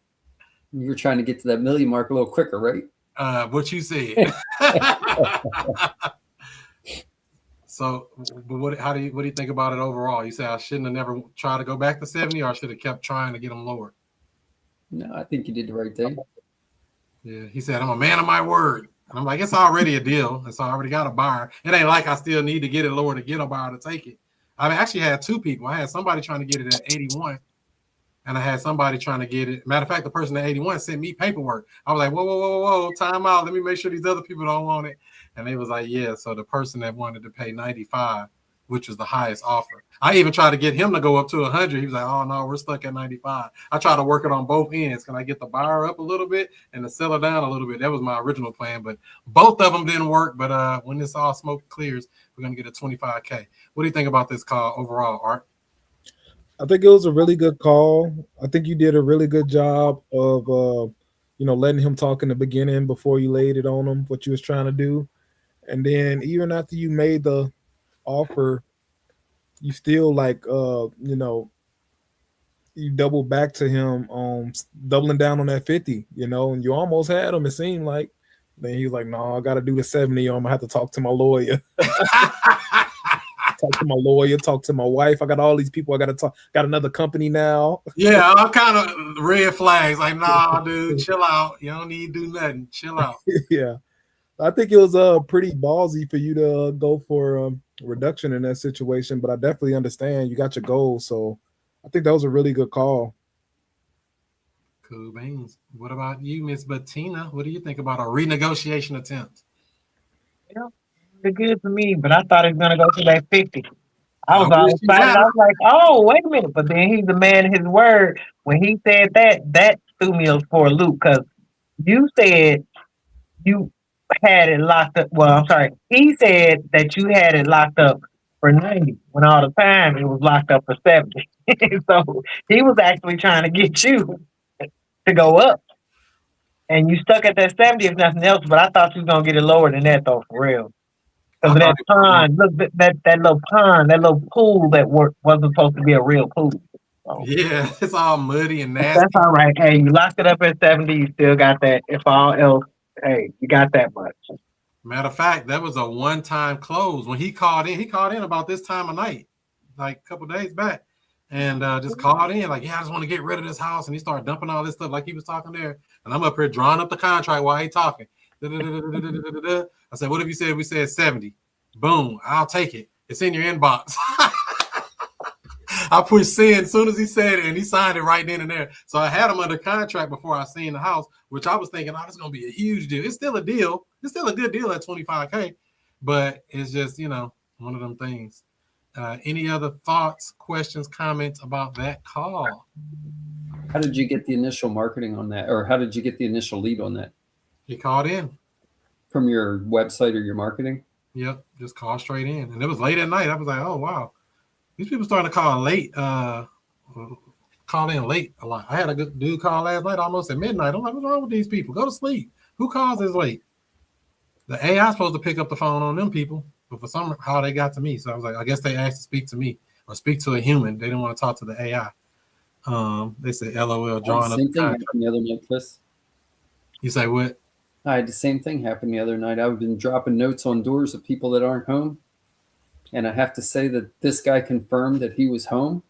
Speaker 3: You were trying to get to that million mark a little quicker, right?
Speaker 1: What you said. So, what do you think about it overall? You say I shouldn't have never tried to go back to 70, or I should have kept trying to get them lower?
Speaker 3: No, I think you did the right thing.
Speaker 1: Yeah, he said I'm a man of my word, and I'm like, it's already a deal, and so I already got a buyer. It ain't like I still need to get it lower to get a buyer to take it. I actually had two people. I had somebody trying to get it at 81. And I had somebody trying to get it. Matter of fact, the person at 81 sent me paperwork. I was like, whoa, time out. Let me make sure these other people don't want it. And they was like, yeah. So the person that wanted to pay 95, which was the highest offer. I even tried to get him to go up to 100. He was like, oh, no, we're stuck at 95. I tried to work it on both ends. Can I get the buyer up a little bit and the seller down a little bit? That was my original plan, but both of them didn't work. But when this all smoke clears, we're going to get a 25K. What do you think about this call overall, Art?
Speaker 6: I think it was a really good call. I think you did a really good job of, letting him talk in the beginning before you laid it on him, what you was trying to do. And then even after you made the offer, you still like, you double back to him doubling down on that 50, and you almost had him, it seemed like. Then he was like, no, I got to do the 70. I'm going to have to talk to my lawyer. Talk to my wife. I got all these people I got to talk. Got another company now.
Speaker 1: Yeah, all kind of red flags. Like, nah, dude, chill out. You don't need to do nothing. Chill out.
Speaker 6: Yeah. I think it was pretty ballsy for you to go for reduction in that situation, but I definitely understand you got your goals. So I think that was a really good call.
Speaker 1: Cool beans. What about you, Miss Bettina? What do you think about a renegotiation attempt?
Speaker 7: It's good for me, but I thought it was gonna go to that 50. I
Speaker 1: I
Speaker 7: was all
Speaker 1: wish you
Speaker 7: excited.
Speaker 1: had
Speaker 7: I
Speaker 1: it.
Speaker 7: was like, "Oh, wait a minute!" But then he's a man of his word. When he said that threw me for a loop because you said you had it locked up. Well, I'm sorry. He said that you had it locked up for 90 when all the time it was locked up for 70. So he was actually trying to get you to go up, and you stuck at that 70 if nothing else. But I thought you was gonna get it lower than that though, for real.
Speaker 1: I
Speaker 7: Because of
Speaker 1: thought
Speaker 7: that
Speaker 1: it was,
Speaker 7: pond, look that little pond, that little pool that wasn't supposed to be a real pool. So
Speaker 1: yeah, it's all muddy and nasty.
Speaker 7: that's all right. Hey, you locked it up at 70. You still got that. If all else, hey, you got that much.
Speaker 1: Matter of fact, that was a one-time close. When he called in about this time of night, like a couple days back, and just called in like, yeah, I just want to get rid of this house. And he started dumping all this stuff like he was talking there. And I'm up here drawing up the contract while he talking. I said, what if you said we said 70? Boom, I'll take it. It's in your inbox. I pushed send as soon as he said it, and he signed it right then and there. So I had him under contract before I seen the house, which I was thinking, oh, this is going to be a huge deal. It's still a deal. It's still a good deal at $25K, but it's just, one of them things. Any other thoughts, questions, comments about that call?
Speaker 3: How did you get the initial marketing on that? Or how did you get the initial lead on that?
Speaker 1: He called in.
Speaker 3: From your website or your marketing?
Speaker 1: Yep, just called straight in. And it was late at night. I was like, oh, wow. These people starting to call late, call in late a lot. I had a good dude call last night almost at midnight. I'm like, what's wrong with these people? Go to sleep. Who calls this late? The AI is supposed to pick up the phone on them people, but for somehow they got to me. So I was like, I guess they asked to speak to me or speak to a human. They didn't want to talk to the AI. They said, LOL, drawing up
Speaker 3: Same
Speaker 1: the
Speaker 3: thing
Speaker 1: contract.
Speaker 3: happened the other night, Chris.
Speaker 1: You say what?
Speaker 3: I had the same thing happen the other night. I've been dropping notes on doors of people that aren't home. And I have to say that this guy confirmed that he was home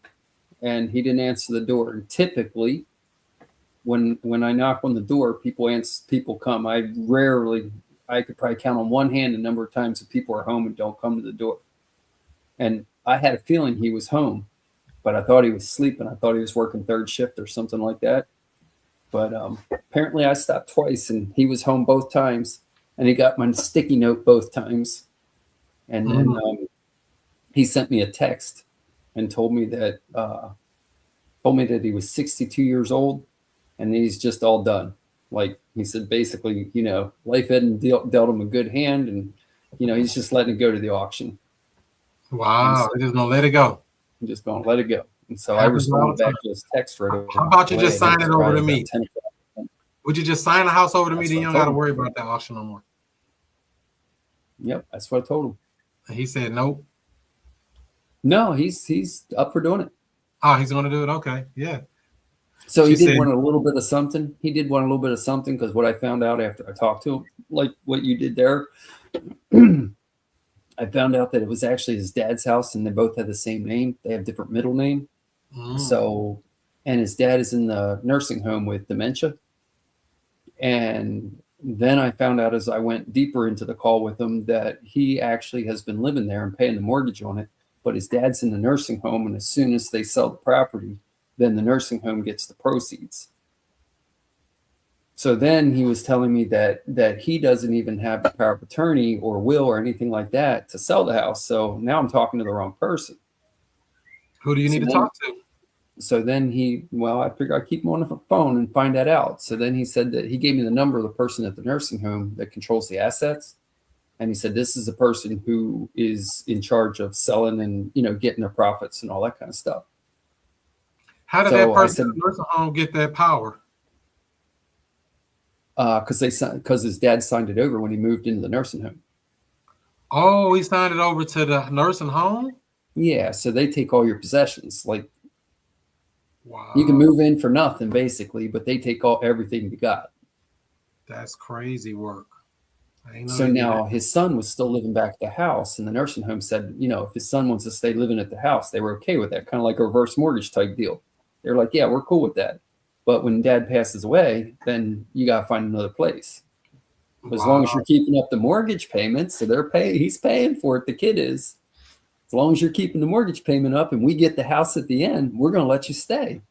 Speaker 3: and he didn't answer the door. And typically, when I knock on the door, people come. I could probably count on one hand the number of times that people are home and don't come to the door. And I had a feeling he was home, but I thought he was sleeping. I thought he was working third shift or something like that. But apparently I stopped twice and he was home both times and he got my sticky note both times. And then he sent me a text and told me that he was 62 years old and he's just all done. Like he said, basically, life hadn't dealt him a good hand and, he's just letting it go to the auction.
Speaker 1: Wow, they're just going to let it go.
Speaker 3: I'm just going to let it go. And so I responded back to his text right away.
Speaker 1: How about you just sign it over to me? Would you just sign the house over to me? Then you don't got to worry about that auction no more.
Speaker 3: Yep, that's what I told him.
Speaker 1: And he said nope.
Speaker 3: No, he's up for doing it.
Speaker 1: Oh, he's going to do it? Okay, yeah.
Speaker 3: So he did want a little bit of something. He did want a little bit of something because what I found out after I talked to him, like what you did there, I found out that it was actually his dad's house and they both had the same name. They have different middle name. So, and his dad is in the nursing home with dementia. And then I found out as I went deeper into the call with him that he actually has been living there and paying the mortgage on it, but his dad's in the nursing home. And as soon as they sell the property, then the nursing home gets the proceeds. So then he was telling me that he doesn't even have the power of attorney or will or anything like that to sell the house. So now I'm talking to the wrong person.
Speaker 1: Who do you need to talk to?
Speaker 3: So then I figured I'd keep him on the phone and find that out. So then he said that he gave me the number of the person at the nursing home that controls the assets. And he said, this is the person who is in charge of selling and, getting their profits and all that kind of stuff.
Speaker 1: How did that person at the nursing home get that power?
Speaker 3: because his dad signed it over when he moved into the nursing home.
Speaker 1: Oh, he signed it over to the nursing home?
Speaker 3: Yeah, so they take all your possessions. Like
Speaker 1: Wow.
Speaker 3: you can move in for nothing basically, but they take everything you got.
Speaker 1: That's crazy work. I ain't know
Speaker 3: So
Speaker 1: they did
Speaker 3: now
Speaker 1: that.
Speaker 3: his son was still living back at the house, and the nursing home said, if his son wants to stay living at the house, they were okay with that, kind of like a reverse mortgage type deal. They're like, yeah, we're cool with that. But when dad passes away, then you got to find another place. But as long as you're keeping up the mortgage payments, so he's paying for it, the kid is. As long as you're keeping the mortgage payment up and we get the house at the end, we're going to let you stay.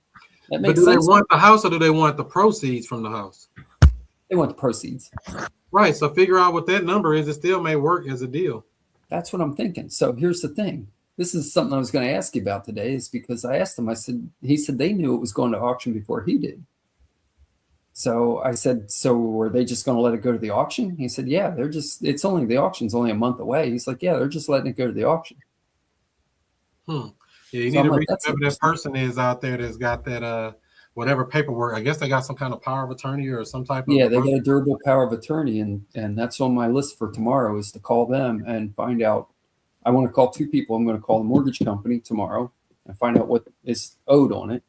Speaker 3: That
Speaker 1: But
Speaker 3: makes
Speaker 1: do they
Speaker 3: sense.
Speaker 1: want the house or do they want the proceeds from the house?
Speaker 3: They want the proceeds.
Speaker 1: Right. So figure out what that number is. It still may work as a deal.
Speaker 3: That's what I'm thinking. So here's the thing. This is something I was going to ask you about today, is because I asked him, he said they knew it was going to auction before he did. So I said, so were they just going to let it go to the auction? He said, yeah, the auction's only a month away. He's like, yeah, they're just letting it go to the auction.
Speaker 1: Yeah, you
Speaker 3: So
Speaker 1: need
Speaker 3: I'm
Speaker 1: to
Speaker 3: like,
Speaker 1: reach
Speaker 3: that's
Speaker 1: whoever that
Speaker 3: interesting.
Speaker 1: person is out there that's got that whatever paperwork. I guess they got some kind of power of attorney or some type of
Speaker 3: Yeah, they got a durable power of attorney, and that's on my list for tomorrow, is to call them and find out. I want to call two people. I'm going to call the mortgage company tomorrow and find out what is owed on it.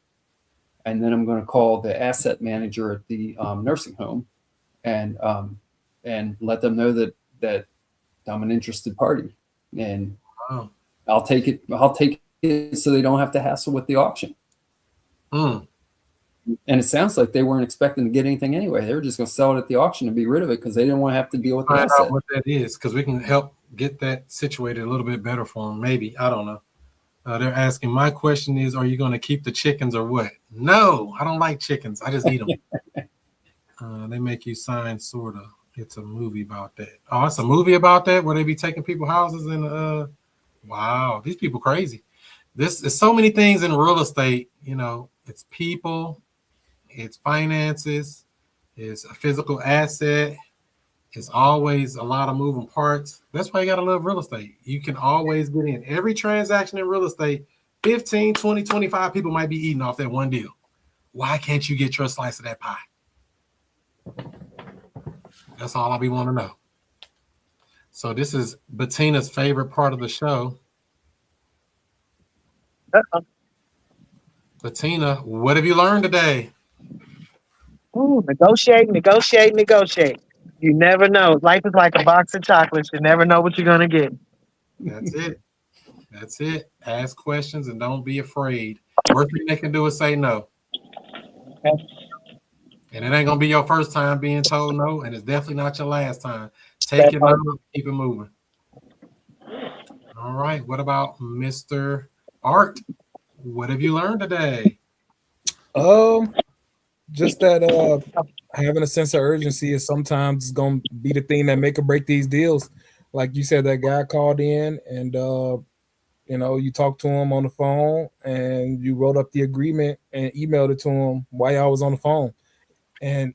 Speaker 3: And then I'm going to call the asset manager at the nursing home and let them know that I'm an interested party, and
Speaker 1: Wow.
Speaker 3: I'll take it so they don't have to hassle with the auction. And it sounds like they weren't expecting to get anything anyway. They were just going to sell it at the auction and be rid of it because they didn't want to have to deal with the
Speaker 1: Find
Speaker 3: asset.
Speaker 1: out what that is, because we can help get that situated a little bit better for them. Maybe. I don't know. They're asking, my question is, are you going to keep the chickens or what? No, I don't like chickens. I just eat them. They make you sign, sort of. It's a movie about that. Oh, it's a movie about that where they be taking people houses and wow, these people crazy. This is so many things in real estate. It's people, it's finances, it's a physical asset. It's always a lot of moving parts. That's why you got to love real estate. You can always get in. Every transaction in real estate, 15, 20, 25 people might be eating off that one deal. Why can't you get your slice of that pie? That's all I be wanting to know. So this is Bettina's favorite part of the show. Bettina, what have you learned today?
Speaker 7: Ooh, negotiate. You never know. Life is like a box of chocolates. You never know what you're gonna get.
Speaker 1: That's it. That's it. Ask questions and don't be afraid. Worst thing they can do is say no.
Speaker 7: Okay.
Speaker 1: And it ain't gonna be your first time being told no, and it's definitely not your last time. Take your no, keep it moving. All right. What about Mr. Art? What have you learned today?
Speaker 6: Just that having a sense of urgency is sometimes going to be the thing that make or break these deals. Like you said, that guy called in and you talked to him on the phone and you wrote up the agreement and emailed it to him while I was on the phone. And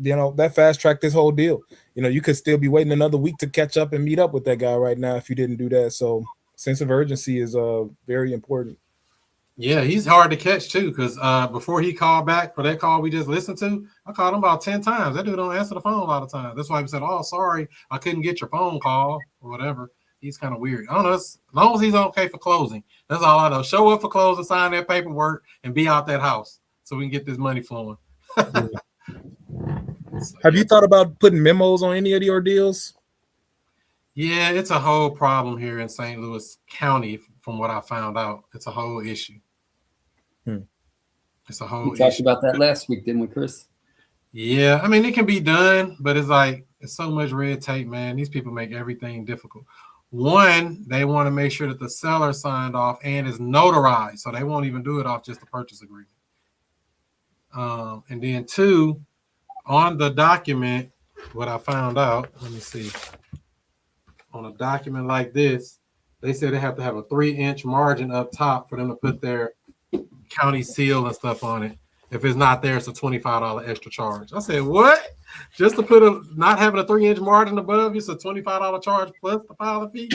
Speaker 6: that fast tracked this whole deal. You could still be waiting another week to catch up and meet up with that guy right now if you didn't do that. So sense of urgency is very important.
Speaker 1: Yeah, he's hard to catch too, because before he called back for that call we just listened to, I called him about 10 times. That dude don't answer the phone a lot of times. That's why he said, oh, sorry, I couldn't get your phone call or whatever. He's kind of weird. I don't know. As long as he's okay for closing, that's all I know. Show up for closing, sign that paperwork, and be out that house so we can get this money flowing.
Speaker 6: Have you thought about putting memos on any of your deals?
Speaker 1: Yeah, it's a whole problem here in St. Louis County from what I found out. It's a whole issue. It's a whole
Speaker 3: We talked
Speaker 1: issue.
Speaker 3: about that last week, didn't we, Chris?
Speaker 1: Yeah, I mean, it can be done, but it's so much red tape, man. These people make everything difficult. One, they want to make sure that the seller signed off and is notarized, so they won't even do it off just the purchase agreement. And then two, on the document, what I found out, let me see. On a document like this, they said they have to have a 3-inch margin up top for them to put their county seal and stuff on it. If it's not there, it's a $25 extra charge. I said, what? Just to not having a 3-inch margin above you, it's a $25 charge plus the filing fee?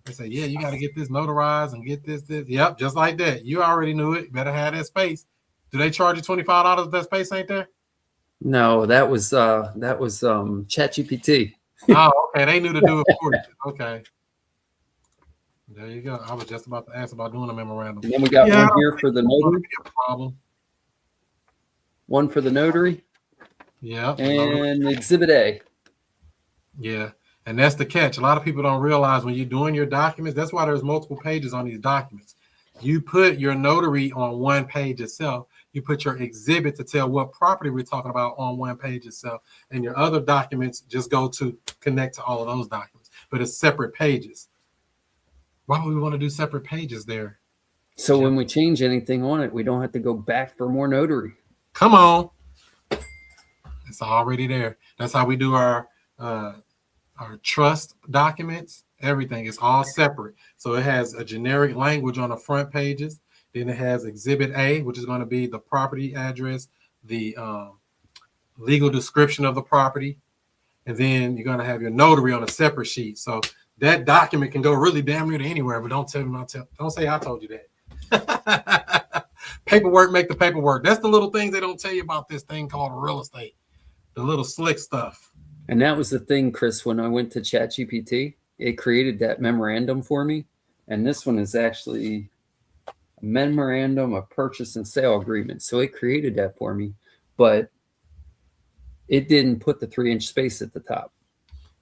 Speaker 1: They said, yeah, you got to get this notarized and get this. Yep, just like that. You already knew it. Better have that space. Do they charge you $25 if that space ain't there?
Speaker 3: No, that was ChatGPT.
Speaker 1: Oh, okay. They knew to do it for you. Okay. There you go. I was just about to ask about doing a memorandum.
Speaker 3: And then we got
Speaker 1: Yeah, I
Speaker 3: one
Speaker 1: don't
Speaker 3: here
Speaker 1: think
Speaker 3: for the
Speaker 1: it's gonna
Speaker 3: notary.
Speaker 1: be a problem.
Speaker 3: One for the notary
Speaker 1: Yeah.
Speaker 3: and Exhibit A.
Speaker 1: Yeah. And that's the catch. A lot of people don't realize when you're doing your documents, that's why there's multiple pages on these documents. You put your notary on one page itself. You put your exhibit to tell what property we're talking about on one page itself. And your other documents just go to connect to all of those documents. But it's separate pages. Why would we want to do separate pages there?
Speaker 3: So when we change anything on it, we don't have to go back for more notary.
Speaker 1: Come on. It's already there. That's how we do our trust documents. Everything is all separate. So it has a generic language on the front pages. Then it has Exhibit A, which is going to be the property address, the legal description of the property, and then you're going to have your notary on a separate sheet. So that document can go really damn near to anywhere, but don't say I told you that. Paperwork make the paperwork. That's the little things they don't tell you about this thing called real estate. The little slick stuff.
Speaker 3: And that was the thing, Chris, when I went to ChatGPT, it created that memorandum for me. And this one is actually a memorandum of purchase and sale agreement. So it created that for me, but it didn't put the 3-inch space at the top.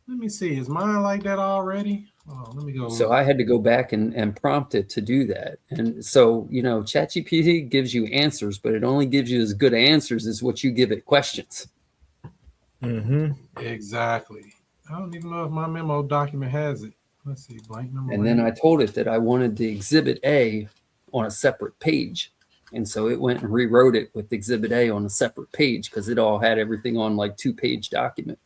Speaker 1: Let me see. Is mine like that already? Oh, let me go.
Speaker 3: So I had to go back and prompt it to do that. And so, ChatGPT gives you answers, but it only gives you as good answers as what you give it questions.
Speaker 6: Mm-hmm.
Speaker 1: Exactly. I don't even know if my memo document has it. Let's see, blank memo.
Speaker 3: And then I told it that I wanted the Exhibit A on a separate page. And so it went and rewrote it with Exhibit A on a separate page because it all had everything on like 2-page document.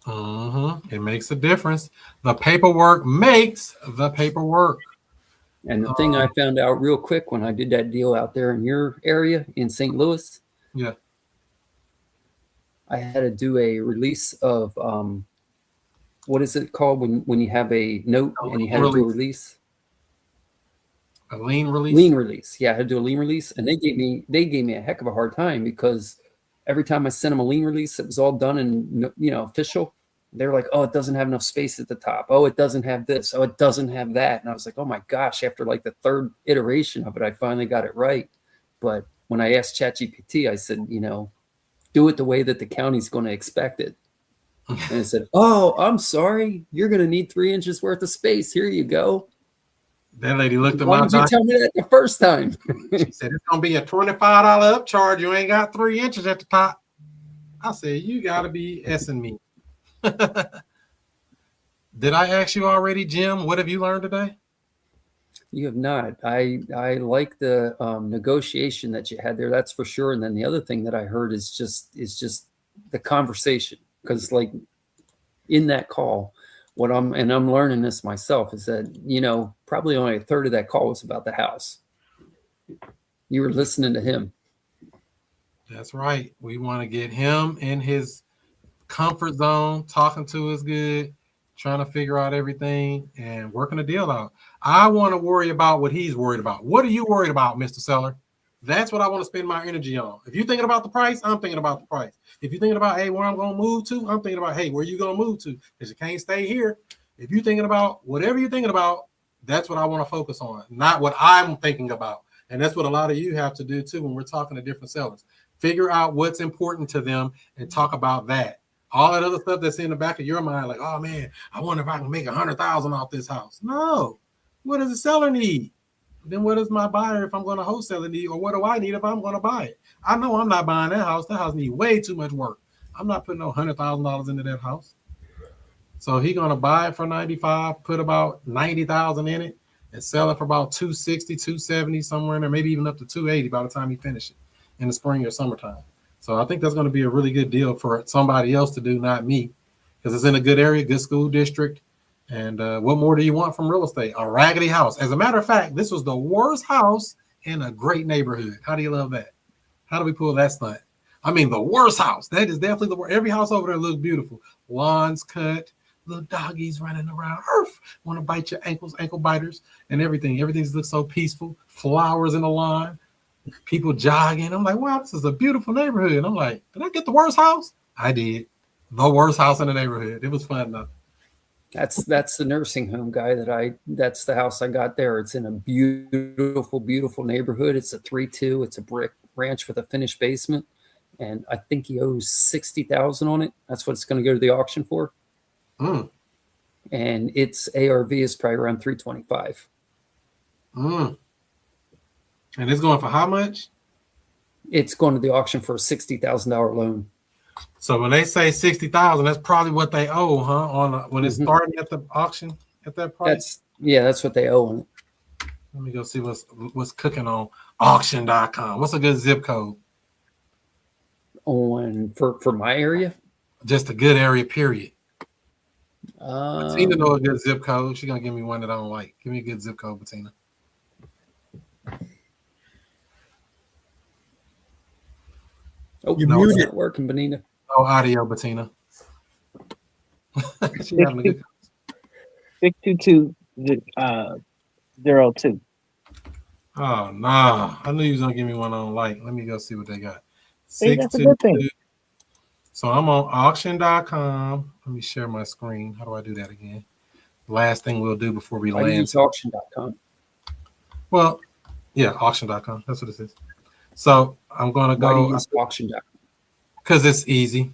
Speaker 1: It makes a difference. The paperwork makes the paperwork.
Speaker 3: And the thing I found out real quick when I did that deal out there in your area in St. Louis,
Speaker 1: Yeah.
Speaker 3: I had to do a release of what is it called when you have a note and you have to do a release?
Speaker 1: A lien release?
Speaker 3: Lien release. Yeah, I had to do a lien release. And they gave me a heck of a hard time because every time I sent them a lien release, it was all done and official. They're like, oh, it doesn't have enough space at the top. Oh, it doesn't have this. Oh, it doesn't have that. And I was like, oh my gosh, after like the third iteration of it, I finally got it right. But when I asked ChatGPT, I said, do it the way that the county's going to expect it. And it said, oh, I'm sorry. You're going to need 3 inches worth of space. Here you go.
Speaker 1: That lady looked at
Speaker 3: Why
Speaker 1: my
Speaker 3: did you tell me that the first time?
Speaker 1: She said, it's going to be a $25 upcharge. You ain't got 3 inches at the top. I said, you got to be S-ing me. Did I ask you already, Jim? What have you learned today?
Speaker 3: You have not. I like the negotiation that you had there. That's for sure. And then the other thing that I heard is just the conversation, because like in that call, I'm learning this myself is that probably only a third of that call was about the house. You were listening to him.
Speaker 1: That's right. We want to get him in his comfort zone, talking to us good, trying to figure out everything and working a deal out. I want to worry about what he's worried about. What are you worried about, Mr. Seller? That's what I want to spend my energy on. If you're thinking about the price, I'm thinking about the price. If you're thinking about, hey, where I'm going to move to, I'm thinking about, hey, where you going to move to? Because you can't stay here. If you're thinking about whatever you're thinking about, that's what I want to focus on, not what I'm thinking about. And that's what a lot of you have to do too when we're talking to different sellers. Figure out what's important to them and talk about that. All that other stuff that's in the back of your mind, like, oh man, I wonder if I can make $100,000 off this house. No. What does the seller need? Then what does my buyer, if I'm going to wholesale it, need? Or what do I need if I'm going to buy it? I know I'm not buying that house. That house needs way too much work. I'm not putting no $100,000 into that house. So he's going to buy it for $95,000, put about $90,000 in it, and sell it for about $260,000, $270,000, somewhere in there, maybe even up to $280,000 by the time he finishes it in the spring or summertime. So I think that's going to be a really good deal for somebody else to do, not me, because it's in a good area, good school district. And what more do you want from real estate? A raggedy house. As a matter of fact, this was the worst house in a great neighborhood. How do you love that? How do we pull that stunt? I mean, the worst house. That is definitely the worst. Every house over there looks beautiful. Lawns cut, little doggies running around. Want to bite your ankles, ankle biters, and everything. Everything looks so peaceful. Flowers in the lawn. people jogging. I'm like, wow, this is a beautiful neighborhood. And I'm like, did I get the worst house? I did. The worst house in the neighborhood. It was fun though.
Speaker 3: That's the nursing home guy that's the house I got there. It's in a beautiful, beautiful neighborhood. It's a 3-2. It's a brick ranch with a finished basement. And I think he owes 60,000 on it. That's what it's going to go to the auction for.
Speaker 1: Mm.
Speaker 3: And its ARV is probably around 325.
Speaker 1: Mm. And it's going for how much?
Speaker 3: It's going to the auction for a $60,000 loan.
Speaker 1: So when they say 60,000, that's probably what they owe, huh? When it's starting at the auction at that price.
Speaker 3: That's what they owe on it.
Speaker 1: Let me go see what's cooking on auction.com. What's a good zip code?
Speaker 3: On for my area?
Speaker 1: Just a good area, period. Bettina know a good zip code. She's gonna give me one that I don't like. Give me a good zip code, Bettina.
Speaker 3: Oh,
Speaker 6: You
Speaker 3: no, it's
Speaker 6: muted.
Speaker 3: not working, Benina.
Speaker 1: No audio, Bettina. She having a good
Speaker 7: 62202.
Speaker 1: Oh no. I knew you was gonna give me one I don't like. Let me go see what they got.
Speaker 7: See, that's a good thing.
Speaker 1: So I'm on auction.com. Let me share my screen. How do I do that again? Last thing we'll do before we
Speaker 3: I
Speaker 1: land.
Speaker 3: use auction.com.
Speaker 1: Well, yeah, auction.com. That's what it is. So I'm gonna
Speaker 3: Why do
Speaker 1: go
Speaker 3: you use auction.com?
Speaker 1: because it's easy.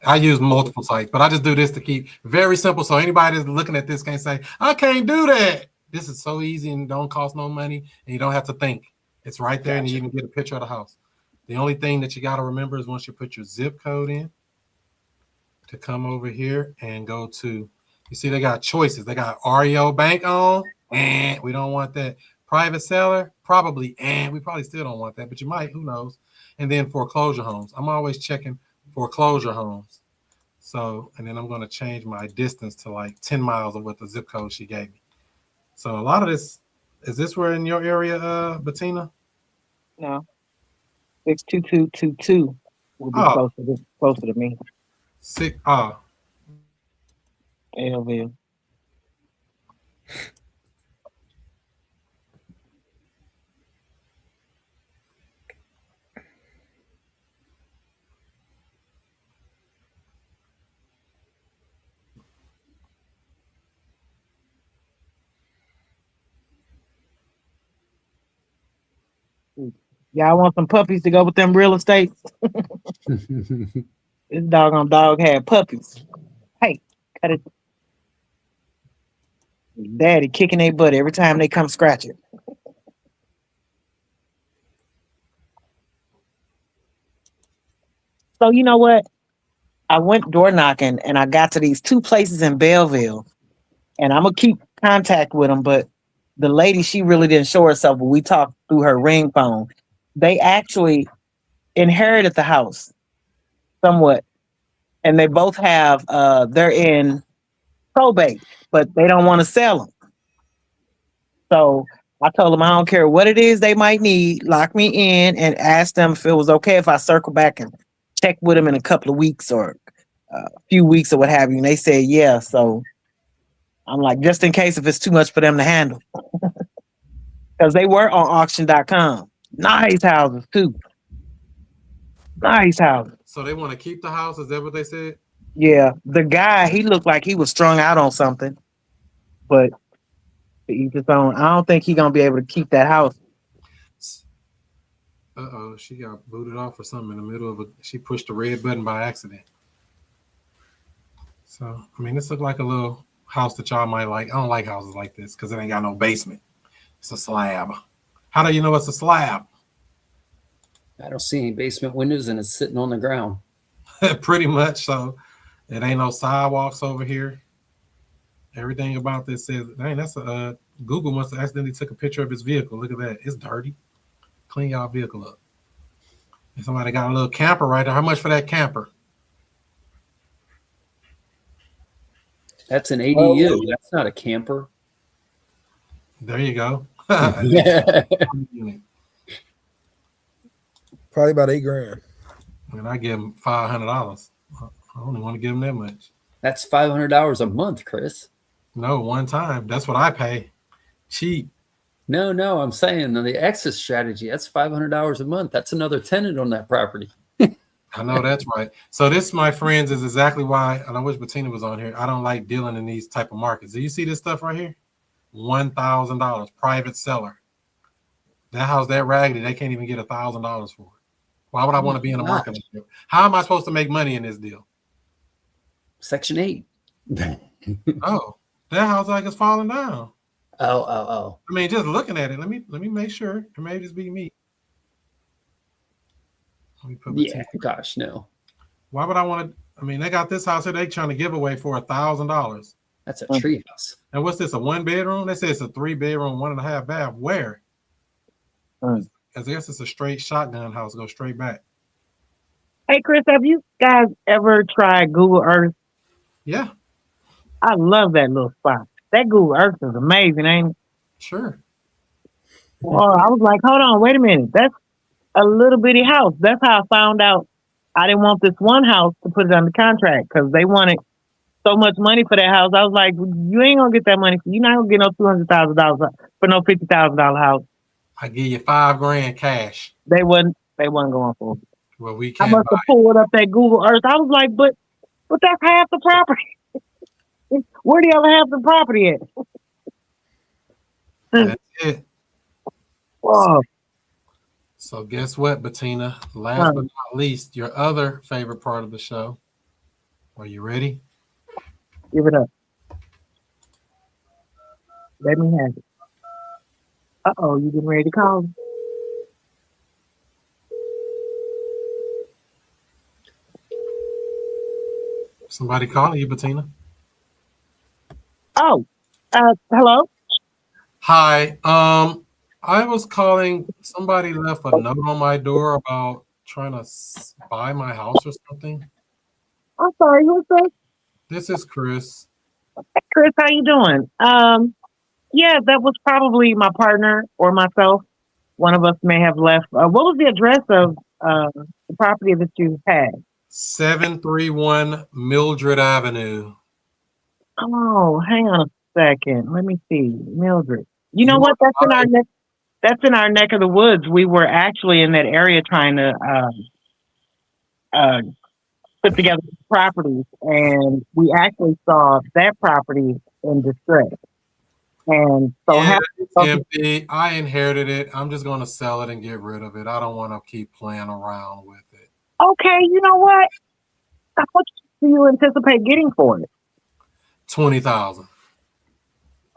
Speaker 1: I use multiple sites, but I just do this to keep very simple. So anybody that's looking at this can't say, I can't do that. This is so easy and don't cost no money, and you don't have to think. It's right there, and you even get a picture of the house. The only thing that you got to remember is once you put your zip code in, to come over here and go to, you see they got choices. They got REO bank on, and we don't want that. Private seller, probably, and we probably still don't want that, but you might, who knows. And then foreclosure homes. I'm always checking foreclosure homes. So, and then I'm going to change my distance to like 10 miles of what the zip code she gave me. So a lot of this, is this where in your area, Bettina?
Speaker 7: No. 62222 would be closer to me. Alville. Y'all want some puppies to go with them real estate? This doggone dog had puppies. Hey, cut it. Daddy kicking their butt every time they come scratch it. So you know what? I went door knocking and I got to these two places in Belleville, and I'm gonna keep contact with them. But the lady, she really didn't show herself. But we talked through her ring phone. They actually inherited the house somewhat, and they both have they're in probate, but they don't want to sell them. So I told them I don't care what it is they might need, lock me in, and ask them if it was okay if I circle back and check with them in a couple of weeks or a few weeks or what have you. And they said yeah. So I'm like, just in case if it's too much for them to handle, because they were on auction.com. Nice houses too. Nice houses.
Speaker 1: So they want to keep the house? Is that what they said?
Speaker 7: Yeah, the guy, he looked like he was strung out on something, but he just don't. I don't think he's gonna be able to keep that house.
Speaker 1: She got booted off or something in the middle of she pushed the red button by accident. So I mean, this looked like a little house that y'all might like. I don't like houses like this because it ain't got no basement. It's a slab. How do you know it's a slab?
Speaker 3: I don't see any basement windows, and it's sitting on the ground.
Speaker 1: Pretty much. So it ain't no sidewalks over here. Everything about this says, dang, that's a Google must have accidentally took a picture of his vehicle. Look at that. It's dirty. Clean y'all vehicle up. And somebody got a little camper right there. How much for that camper?
Speaker 3: That's an ADU. That's not a camper.
Speaker 1: There you go.
Speaker 6: Probably about $8,000.
Speaker 1: And I give him $500. I don't even want to give him that much.
Speaker 3: That's $500 a month, Chris.
Speaker 1: No, one time. That's what I pay. Cheap.
Speaker 3: No, I'm saying the exit strategy, that's $500 a month. That's another tenant on that property.
Speaker 1: I know that's right. So this, my friends, is exactly why, and I wish Bettina was on here. I don't like dealing in these type of markets. Do you see this stuff right here? $1,000, private seller. That house that raggedy, they can't even get $1,000 for it. Why would I want to be in a market like that? How am I supposed to make money in this deal?
Speaker 3: Section 8.
Speaker 1: Oh, that house like it's falling down.
Speaker 3: Oh.
Speaker 1: I mean, just looking at it, let me make sure. It may just be me. Let me put
Speaker 3: Yeah, gosh, no.
Speaker 1: Why would I want to? I mean, they got this house here they trying to give away for $1,000.
Speaker 3: That's a tree house.
Speaker 1: And what's this? A 1-bedroom? They say it's a 3-bedroom, 1.5 bath. Where? I guess it's a straight shotgun house. Go straight back.
Speaker 7: Hey, Chris, have you guys ever tried Google Earth?
Speaker 1: Yeah,
Speaker 7: I love that little spot. That Google Earth is amazing, ain't it?
Speaker 1: sure.
Speaker 7: Well, I was like, hold on, wait a minute. That's a little bitty house. That's how I found out I didn't want this one house to put it under contract because they wanted so much money for that house. I was like, you ain't gonna get that money. You're not gonna get no $200,000 for no $50,000 house.
Speaker 1: I give you $5,000 cash.
Speaker 7: They wasn't going for it.
Speaker 1: Well, we
Speaker 7: I
Speaker 1: can't
Speaker 7: must have pulled up that Google Earth. I was like, but that's half the property. Where the other half of the property at?
Speaker 1: That's it.
Speaker 7: Whoa.
Speaker 1: So guess what, Bettina? Last but not least, your other favorite part of the show. Are you ready?
Speaker 7: Give it up. Let me have it. Uh-oh, you getting ready to call?
Speaker 1: Somebody calling you, Bettina?
Speaker 7: Oh, hello?
Speaker 1: Hi. I was calling. Somebody left a note on my door about trying to buy my house or something.
Speaker 7: I'm sorry, who's this?
Speaker 1: This is Chris.
Speaker 7: Chris, how you doing? Yeah, that was probably my partner or myself. One of us may have left. What was the address of the property that you had?
Speaker 1: 731 Mildred Avenue.
Speaker 7: Oh, hang on a second. Let me see. Mildred. You know what? That's in our neck of the woods. We were actually in that area trying to put together properties, and we actually saw that property in distress. And so
Speaker 1: it's empty. I inherited it. I'm just going to sell it and get rid of it. I don't want to keep playing around with it.
Speaker 7: Okay, you know what? How much do you anticipate getting for it?
Speaker 1: 20,000.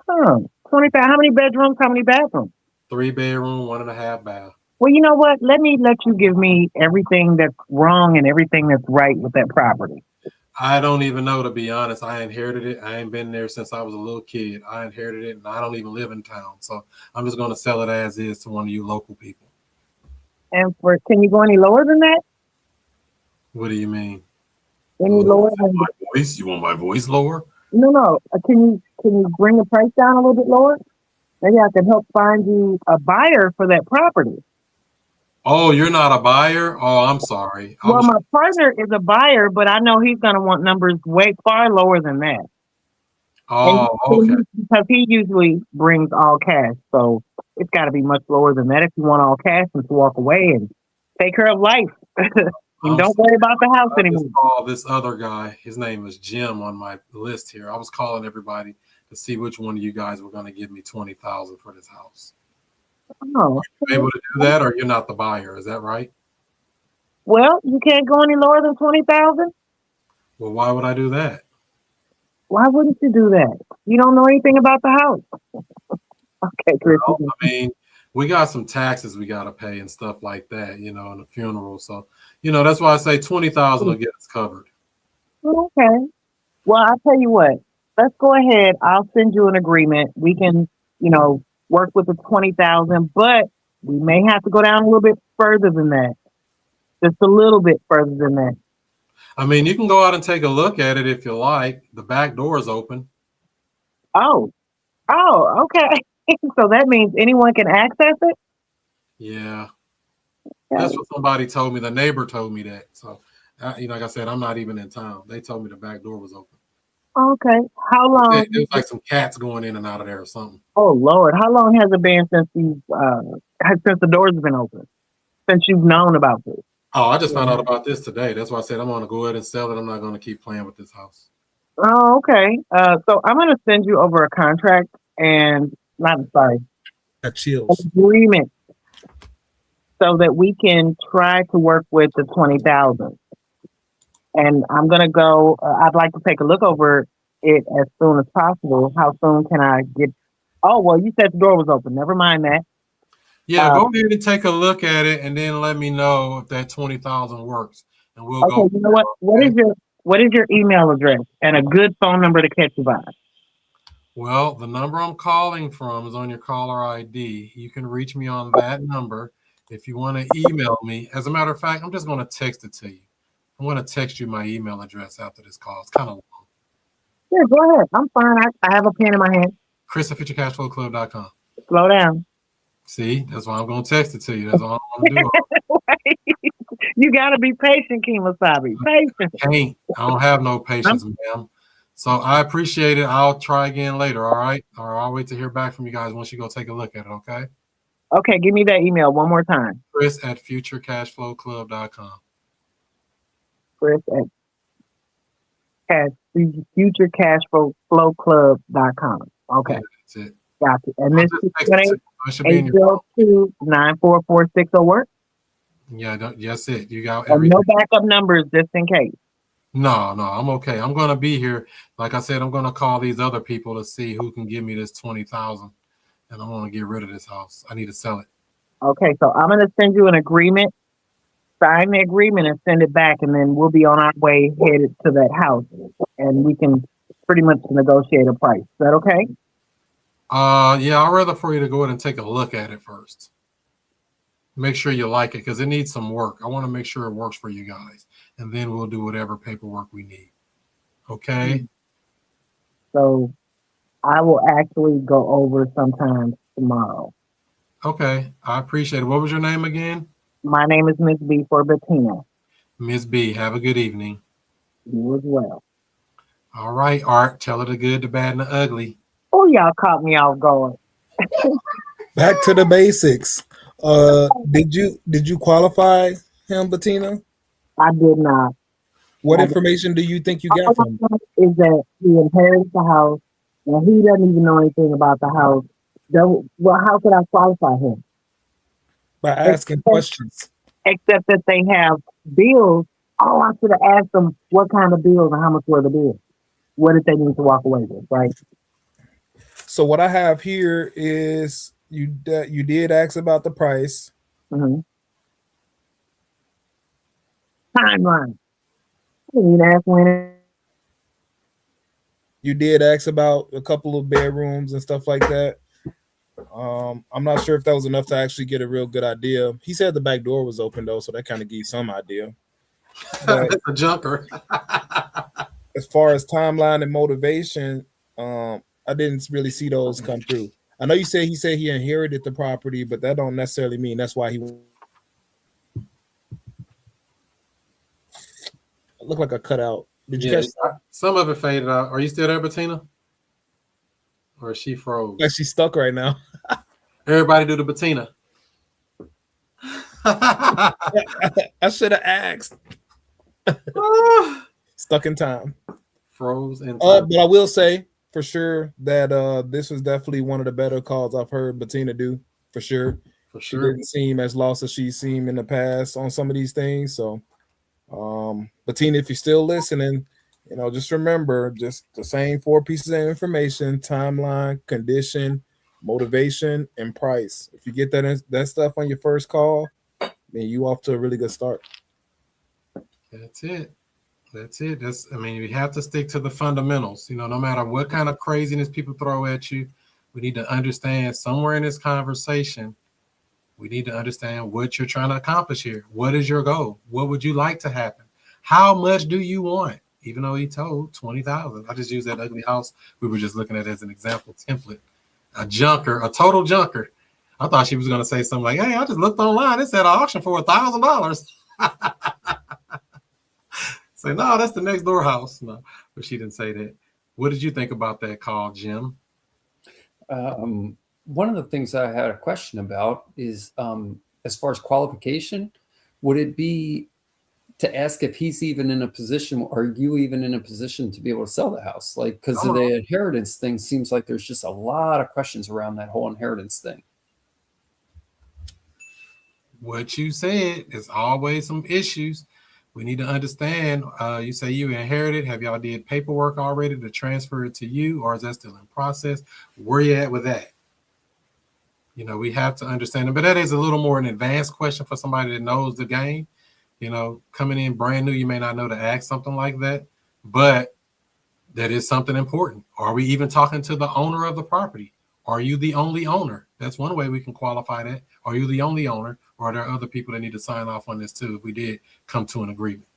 Speaker 7: 20,000. How many bedrooms? How many bathrooms?
Speaker 1: 3-bedroom, 1.5 bath.
Speaker 7: Well, you know what? Let you give me everything that's wrong and everything that's right with that property.
Speaker 1: I don't even know, to be honest. I inherited it. I ain't been there since I was a little kid. I inherited it, and I don't even live in town. So I'm just going to sell it as is to one of you local people.
Speaker 7: And can you go any lower than that?
Speaker 1: What do you mean?
Speaker 7: Any lower than
Speaker 1: my voice? You want my voice lower?
Speaker 7: No. Can you bring the price down a little bit lower? Maybe I can help find you a buyer for that property.
Speaker 1: Oh, you're not a buyer? Oh, I'm sorry.
Speaker 7: Well, my partner is a buyer, but I know he's going to want numbers way far lower than that.
Speaker 1: Oh, okay.
Speaker 7: Because he usually brings all cash, so it's got to be much lower than that if you want all cash and to walk away and take care of life. And don't worry about the house anymore.
Speaker 1: Call this other guy. His name is Jim on my list here. I was calling everybody to see which one of you guys were going to give me 20,000 for this house.
Speaker 7: Oh,
Speaker 1: are you able to do that, or you're not the buyer? Is that right?
Speaker 7: Well, you can't go any lower than 20,000.
Speaker 1: Well, why would I do that?
Speaker 7: Why wouldn't you do that? You don't know anything about the house. Okay, Chris.
Speaker 1: Well, I mean, we got some taxes we got to pay and stuff like that, and a funeral. So, that's why I say 20,000 will get us covered.
Speaker 7: Okay. Well, I'll tell you what. Let's go ahead. I'll send you an agreement. We can, work with the 20,000, but we may have to go down a little bit further than that. Just a little bit further than that.
Speaker 1: I mean, you can go out and take a look at it if you like. The back door is open.
Speaker 7: Oh, okay. So that means anyone can access it?
Speaker 1: Yeah. That's what somebody told me. The neighbor told me that. So, like I said, I'm not even in town. They told me the back door was open.
Speaker 7: Okay. How long?
Speaker 1: It was like some cats going in and out of there or something.
Speaker 7: Oh Lord, how long has it been since since the doors have been open? Since you've known about this?
Speaker 1: Oh, I just found out about this today. That's why I said I'm going to go ahead and sell it. I'm not going to keep playing with this house.
Speaker 7: Oh, okay. So I'm gonna send you over a contract and not sorry,
Speaker 6: Got chills.
Speaker 7: agreement so that we can try to work with the 20,000. And I'm gonna go. I'd like to take a look over it as soon as possible. How soon can I get? Oh well, you said the door was open. Never mind that.
Speaker 1: Yeah, go ahead and take a look at it, and then let me know if that 20,000 works, and we'll
Speaker 7: Okay,
Speaker 1: go.
Speaker 7: you know what? What is your email address and a good phone number to catch you by?
Speaker 1: Well, the number I'm calling from is on your caller ID. You can reach me on that number if you want to email me. As a matter of fact, I'm just going to text it to you. I'm going to text you my email address after this call. It's kind of long.
Speaker 7: Yeah, go ahead. I'm fine. I have a pen in my hand.
Speaker 1: Chris@futurecashflowclub.com.
Speaker 7: Slow down.
Speaker 1: See, that's why I'm going to text it to you. That's all I'm going to do.
Speaker 7: You got to be patient, Kemosabe. Patient.
Speaker 1: I don't have no patience, ma'am. So I appreciate it. I'll try again later, all right? Or I'll wait to hear back from you guys once you go take a look at it, okay?
Speaker 7: Okay, give me that email one more time.
Speaker 1: Chris@futurecashflowclub.com.
Speaker 7: Chris at futurecashflowclub.com. Okay.
Speaker 1: Yeah, that's it.
Speaker 7: Gotcha. And
Speaker 1: I'll
Speaker 7: this
Speaker 1: just
Speaker 7: is
Speaker 1: text it to you. It should be in your phone.
Speaker 7: 802-94460 work.
Speaker 1: Yeah, that's it. You got
Speaker 7: And
Speaker 1: everything.
Speaker 7: no backup numbers just in case.
Speaker 1: No, I'm okay. I'm gonna be here. Like I said, I'm gonna call these other people to see who can give me this 20,000, and I want to get rid of this house. I need to sell it.
Speaker 7: Okay, so I'm going to send you an agreement. Sign the agreement and send it back, and then we'll be on our way headed to that house, and we can pretty much negotiate a price. Is that okay?
Speaker 1: Yeah, I'd rather for you to go ahead and take a look at it first. Make sure you like it because it needs some work. I want to make sure it works for you guys, and then we'll do whatever paperwork we need. Okay?
Speaker 7: So I will actually go over sometime tomorrow.
Speaker 1: Okay, I appreciate it. What was your name again?
Speaker 7: My name is Miss B for Bettina.
Speaker 1: Miss B. Have a good evening.
Speaker 7: You as well.
Speaker 1: All right, Art. Tell her the good, the bad, and the ugly.
Speaker 7: Oh, y'all caught me off guard.
Speaker 6: Back to the basics. Did you qualify him, Bettina?
Speaker 7: I did not.
Speaker 6: What information do you think you got from him?
Speaker 7: Is that he inherits the house and he doesn't even know anything about the house. Well, how could I qualify him?
Speaker 6: By asking questions.
Speaker 7: Except that they have bills. Oh, I should have asked them what kind of bills and how much were the bills. What did they need to walk away with, right?
Speaker 6: So what I have here is you did ask about the price.
Speaker 7: Mm-hmm. Timeline. I didn't even ask when.
Speaker 6: You did ask about a couple of bedrooms and stuff like that. I'm not sure if that was enough to actually get a real good idea. He said the back door was open though, so that kind of gives you some idea. But
Speaker 1: That's a junker.
Speaker 6: as far as timeline and motivation, I didn't really see those come through. I know he said he inherited the property, but that don't necessarily mean that's why he looked like a cutout. Did you catch that?
Speaker 1: Some of it faded out. Are you still there, Bettina? Or is she froze?
Speaker 6: Like she's stuck right now.
Speaker 1: Everybody do the Bettina.
Speaker 6: I should have asked. Stuck in time.
Speaker 1: Froze in time.
Speaker 6: But I will say for sure that this was definitely one of the better calls I've heard Bettina do. For sure.
Speaker 1: For
Speaker 6: She
Speaker 1: sure.
Speaker 6: didn't seem as lost as she seemed in the past on some of these things. So Bettina, if you're still listening, just remember just the same 4 pieces of information: timeline, condition, motivation, and price. If you get that stuff on your first call, then you off to a really good start.
Speaker 1: That's it. You have to stick to the fundamentals. No matter what kind of craziness people throw at you, we need to understand somewhere in this conversation, we need to understand what you're trying to accomplish here. What is your goal? What would you like to happen? How much do you want? Even though he told 20,000, I just used that ugly house we were just looking at as an example template. A total junker. I thought she was going to say something like, "Hey, I just looked online. It said auction for $1,000." Say, no, that's the next door house. No, but she didn't say that. What did you think about that call, Jim?
Speaker 3: One of the things I had a question about is, as far as qualification, would it be to ask if he's even in a position, or are you even in a position to be able to sell the house? Like, because of the inheritance thing, seems like there's just a lot of questions around that whole inheritance thing.
Speaker 1: What you said is always some issues. We need to understand. You say you inherited. Have y'all did paperwork already to transfer it to you, or is that still in process? Where you at with that? You know, we have to understand it, but that is a little more an advanced question for somebody that knows the game. You know, coming in brand new, you may not know to ask something like that, but that is something important. Are we even talking to the owner of the property? Are you the only owner? That's one way we can qualify that. Are you the only owner, or are there other people that need to sign off on this too if we did come to an agreement?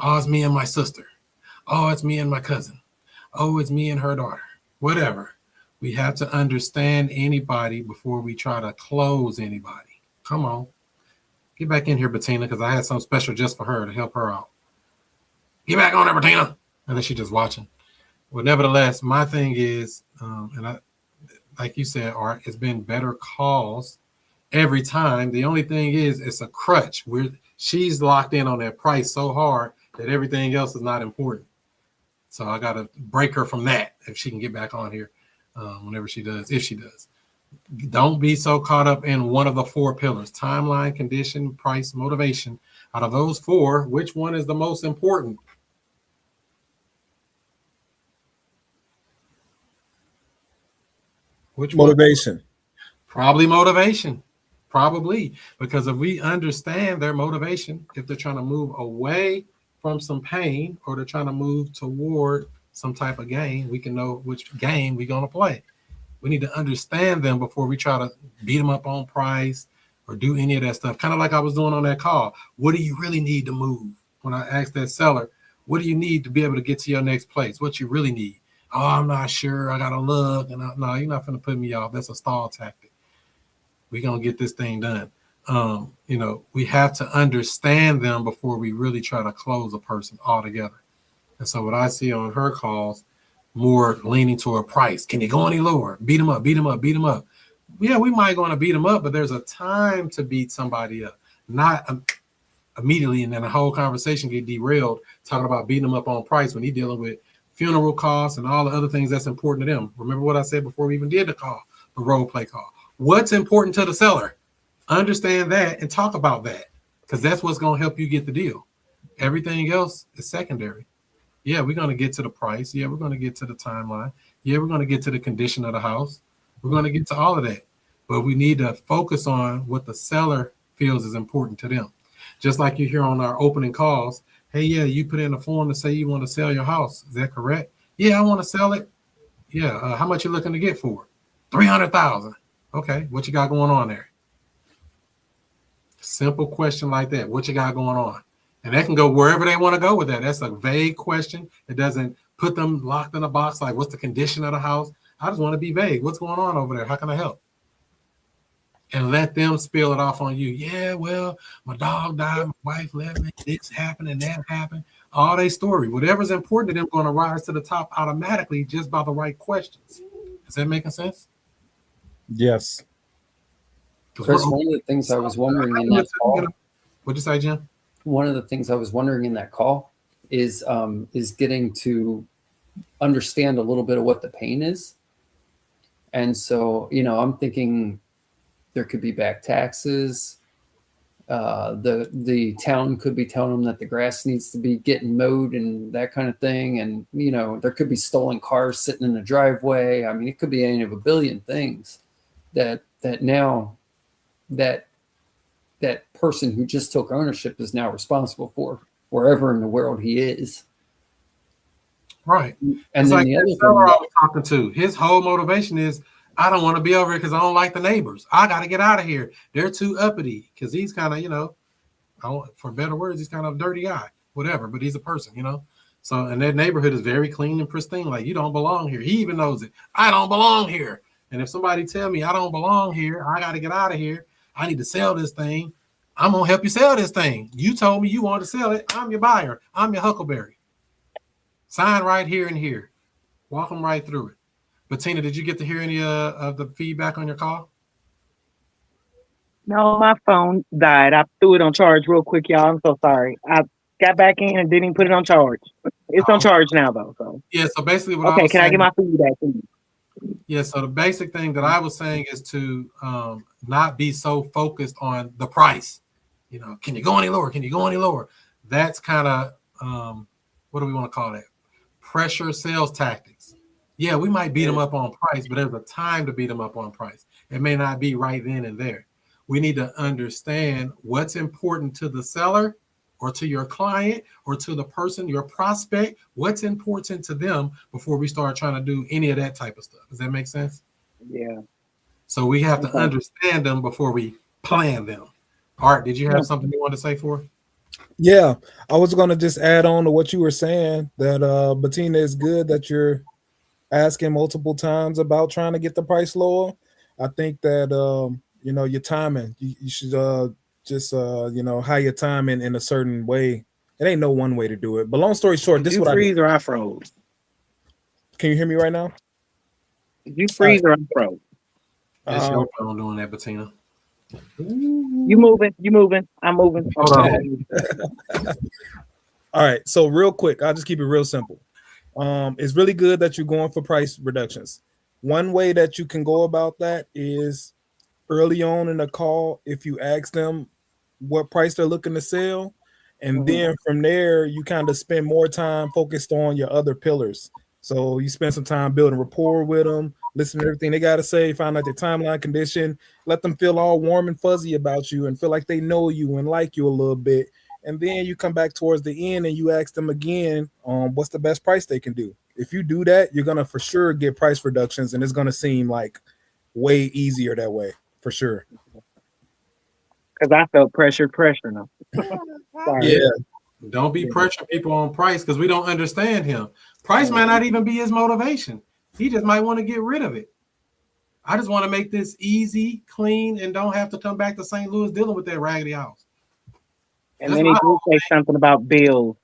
Speaker 1: Oh, it's me and my sister. Oh, it's me and my cousin. Oh, it's me and her daughter. Whatever. We have to understand anybody before we try to close anybody. Come on. Get back in here, Bettina, because I had something special just for her to help her out. Get back on there, Bettina. Unless she's just watching. Well, nevertheless, my thing is, and I, like you said, Art, it's been better calls every time. The only thing is, it's a crutch. She's locked in on that price so hard that everything else is not important. So I got to break her from that if she can get back on here whenever she does, if she does. Don't be so caught up in one of the four pillars: timeline, condition, price, motivation. Out of those four, which one is the most important? Which
Speaker 6: Motivation.
Speaker 1: One? Probably motivation. Probably. Because if we understand their motivation, if they're trying to move away from some pain or they're trying to move toward some type of gain, we can know which game we're going to play. We need to understand them before we try to beat them up on price or do any of that stuff. Kind of like I was doing on that call. What do you really need to move? When I asked that seller, what do you need to be able to get to your next place? What you really need? Oh, I'm not sure. I got to look. And no, you're not going to put me off. That's a stall tactic. We're going to get this thing done. You know, we have to understand them before we really try to close a person altogether. And so what I see on her calls, more leaning toward price. Can you go any lower? Beat them up, beat them up, beat them up. Yeah, we might want to beat them up, but there's a time to beat somebody up, not immediately. And then the whole conversation get derailed talking about beating them up on price when he's dealing with funeral costs and all the other things that's important to them. Remember what I said before we even did the call, the role play call. What's important to the seller? Understand that and talk about that, because that's what's going to help you get the deal. Everything else is secondary. Yeah, we're going to get to the price. Yeah, we're going to get to the timeline. Yeah, we're going to get to the condition of the house. We're going to get to all of that. But we need to focus on what the seller feels is important to them. Just like you hear on our opening calls, hey, yeah, you put in a form to say you want to sell your house. Is that correct? Yeah, I want to sell it. Yeah, how much you looking to get for it? $300,000. Okay, what you got going on there? Simple question like that. What you got going on? And they can go wherever they want to go with that. That's a vague question. It doesn't put them locked in a box like, what's the condition of the house? I just want to be vague. What's going on over there? How can I help? And let them spill it off on you. Yeah, well, my dog died. My wife left me. This happened and that happened. All their story. Whatever's important to them going to rise to the top automatically just by the right questions. Is that making sense?
Speaker 6: Yes.
Speaker 3: Chris, one of the things I was wondering in that call.
Speaker 1: What'd you say, Jim?
Speaker 3: One of the things I was wondering in that call is getting to understand a little bit of what the pain is. And so, you know, I'm thinking there could be back taxes. The town could be telling them that the grass needs to be getting mowed and that kind of thing. And, you know, there could be stolen cars sitting in the driveway. I mean, it could be any of a billion things that now that person who just took ownership is now responsible for, wherever in the world he is.
Speaker 1: Right.
Speaker 3: And
Speaker 1: it's
Speaker 3: then
Speaker 1: like
Speaker 3: the
Speaker 1: that
Speaker 3: other
Speaker 1: seller I
Speaker 3: thing,
Speaker 1: was talking to, his whole motivation is, I don't want to be over here because I don't like the neighbors. I got to get out of here. They're too uppity, because he's kind of, you know, for better words, he's kind of a dirty guy, whatever, but he's a person, you know. So, and that neighborhood is very clean and pristine. Like, you don't belong here. He even knows it. I don't belong here. And if somebody tell me I don't belong here, I got to get out of here, I need to sell this thing, I'm going to help you sell this thing. You told me you wanted to sell it. I'm your buyer. I'm your Huckleberry. Sign right here and here. Walk them right through it. Bettina, did you get to hear any of the feedback on your call?
Speaker 7: No, my phone died. I threw it on charge real quick, y'all. I'm so sorry. I got back in and didn't even put it on charge. It's on charge now, though. So
Speaker 1: Yeah, so basically what I
Speaker 7: okay,
Speaker 1: was
Speaker 7: can I
Speaker 1: saying,
Speaker 7: get my feedback, please?
Speaker 1: yeah, so the basic thing that I was saying is to not be so focused on the price. You know, can you go any lower? Can you go any lower? That's kind of, what do we want to call that? Pressure sales tactics. Yeah, we might beat them up on price, but there's a time to beat them up on price. It may not be right then and there. We need to understand what's important to the seller or to your client or to the person, your prospect, what's important to them before we start trying to do any of that type of stuff. Does that make sense?
Speaker 7: Yeah.
Speaker 1: So we have to
Speaker 7: Okay.
Speaker 1: understand them before we plan them. Art, did you have something you wanted to say for?
Speaker 6: Yeah, I was gonna just add on to what you were saying that Bettina, is good that you're asking multiple times about trying to get the price lower. I think that you know, your timing, you should just you know, how your timing in a certain way. It ain't no one way to do it. But long story short, this is
Speaker 7: Did you
Speaker 6: what I
Speaker 7: freeze or I froze?
Speaker 6: can you hear me right now?
Speaker 7: Did you freeze or I froze?
Speaker 1: That's your phone doing that, Bettina.
Speaker 7: You moving. I'm moving.
Speaker 1: Hold on.
Speaker 6: All right, so real quick, I'll just keep it real simple. It's really good that you're going for price reductions. One way that you can go about that is early on in the call, if you ask them what price they're looking to sell, and then from there, you kind of spend more time focused on your other pillars. So you spend some time building rapport with them, listen to everything they got to say, find out their timeline condition, let them feel all warm and fuzzy about you and feel like they know you and like you a little bit. And then you come back towards the end and you ask them again, what's the best price they can do. If you do that, you're going to for sure get price reductions, and it's going to seem like way easier that way, for sure.
Speaker 7: Because I felt pressure now.
Speaker 6: Yeah.
Speaker 1: Don't be pressuring people on price because we don't understand him. Price might not even be his motivation. He just might want to get rid of it. I just want to make this easy, clean, and don't have to come back to St. Louis dealing with that raggedy house.
Speaker 7: And then he did say something about bills,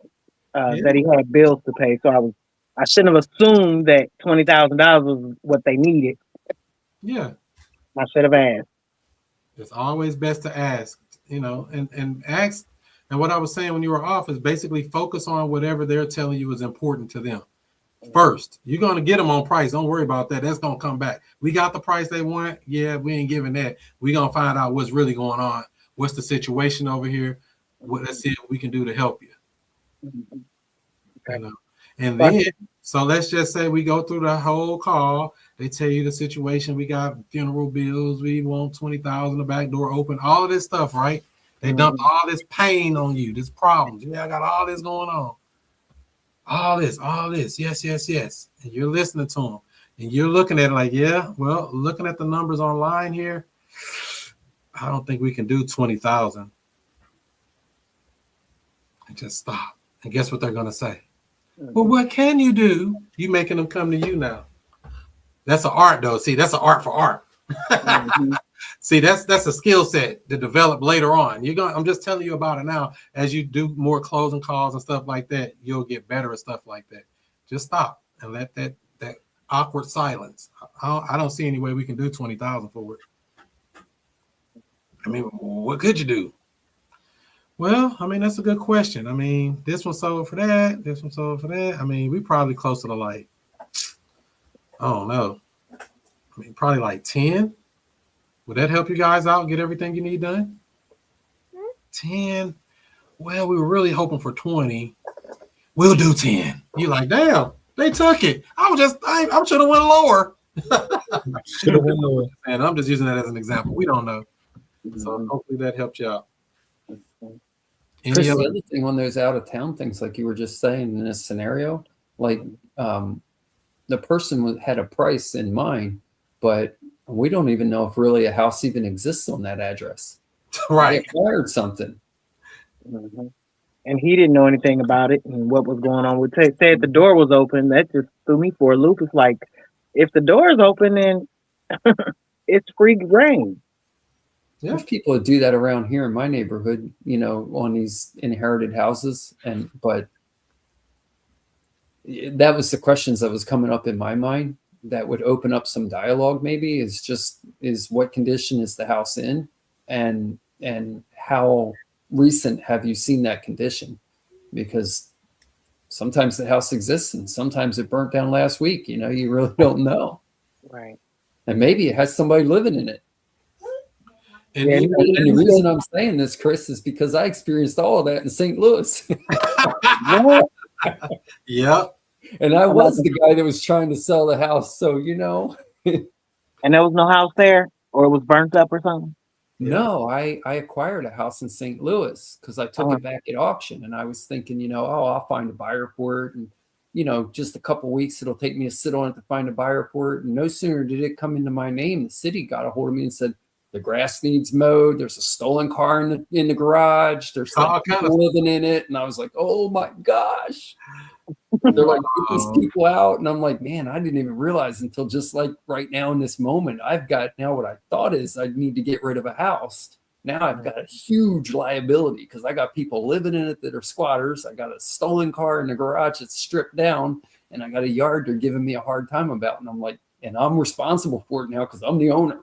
Speaker 7: that he had bills to pay. So I shouldn't have assumed that $20,000 was what they needed.
Speaker 1: Yeah.
Speaker 7: I should have asked.
Speaker 1: It's always best to ask, you know, and ask. And what I was saying when you were off is basically focus on whatever they're telling you is important to them. First, you're going to get them on price. Don't worry about that. That's going to come back. We got the price they want. Yeah, we ain't giving that. We're going to find out what's really going on. What's the situation over here? Let's see what we can do to help you. You know? And then, so let's just say we go through the whole call. They tell you the situation. We got funeral bills. We want 20,000, the back door open, all of this stuff, right? They dumped all this pain on you, this problems. Yeah, I got all this going on. All this. Yes. And you're listening to them. And you're looking at it like, yeah, well, looking at the numbers online here, I don't think we can do 20,000. And just stop. And guess what they're going to say? Well, what can you do? You making them come to you now. That's an art, though. See, that's an art for art. See, that's a skill set to develop later on. I'm just telling you about it now. As you do more closing calls and stuff like that, you'll get better at stuff like that. Just stop and let that awkward silence. I don't see any way we can do 20,000 for it. I mean, what could you do? Well, I mean, that's a good question. I mean, this one sold for that. This one sold for that. I mean, we probably closer to like, I don't know. I mean, probably like 10. Would that help you guys out and get everything you need done? 10. Well, we were really hoping for 20. We'll do 10. You're like, damn, they took it. I should have went lower.
Speaker 6: Should have went lower.
Speaker 1: And I'm just using that as an example. We don't know. So hopefully that helped you out.
Speaker 3: Chris, the other thing on those out of town things, like you were just saying in this scenario, like the person had a price in mind, but we don't even know if really a house even exists on that address.
Speaker 1: Right.
Speaker 3: They acquired something.
Speaker 7: And he didn't know anything about it and what was going on. Said the door was open. That just threw me for a loop. It's like, if the door is open, then it's free grain.
Speaker 3: Yeah. There's people that do that around here in my neighborhood, you know, on these inherited houses. But that was the questions that was coming up in my mind that would open up some dialogue. Maybe is what condition is the house in, and how recent have you seen that condition? Because sometimes the house exists and sometimes it burnt down last week. You know, you really don't know.
Speaker 7: Right.
Speaker 3: And maybe it has somebody living in it.
Speaker 1: And
Speaker 7: Yeah,
Speaker 1: even-
Speaker 3: And the reason I'm saying this, Chris, is because I experienced all of that in St. Louis.
Speaker 1: Yep.
Speaker 3: And I was the guy that was trying to sell the house. So, you know.
Speaker 7: And there was no house there, or it was burnt up or something.
Speaker 3: No, I acquired a house in St. Louis because I took it back at auction, and I was thinking, you know, oh, I'll find a buyer for it, and you know, just a couple weeks it'll take me to sit on it to find a buyer for it. And no sooner did it come into my name, the city got a hold of me and said the grass needs mowed. There's a stolen car in the garage. There's like people living in it, and I was like, oh my gosh. They're like, get these people out. And I'm like, man, I didn't even realize until just like right now in this moment, I've got now what I thought is I need to get rid of a house. Now I've got a huge liability because I got people living in it that are squatters. I got a stolen car in the garage that's stripped down, and I got a yard they're giving me a hard time about. And I'm like, and I'm responsible for it now because I'm the owner.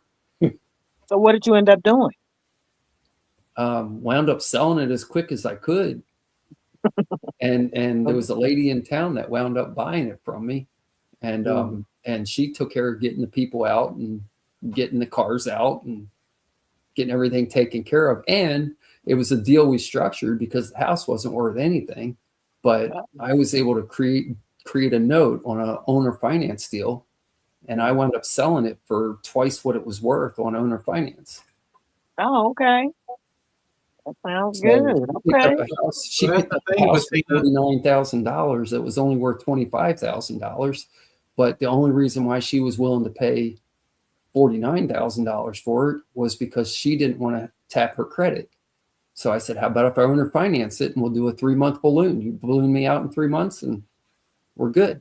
Speaker 7: So what did you end up doing?
Speaker 3: Wound up selling it as quick as I could. And there was a lady in town that wound up buying it from me, and she took care of getting the people out and getting the cars out and getting everything taken care of. And it was a deal we structured because the house wasn't worth anything, but I was able to create a note on an owner finance deal, and I wound up selling it for twice what it was worth on owner finance.
Speaker 7: Oh, okay. That sounds good. Okay.
Speaker 3: She picked up a house for $49,000 that was only worth $25,000. But the only reason why she was willing to pay $49,000 for it was because she didn't want to tap her credit. So I said, how about if I owner finance it and we'll do a 3-month balloon? You balloon me out in 3 months and we're good.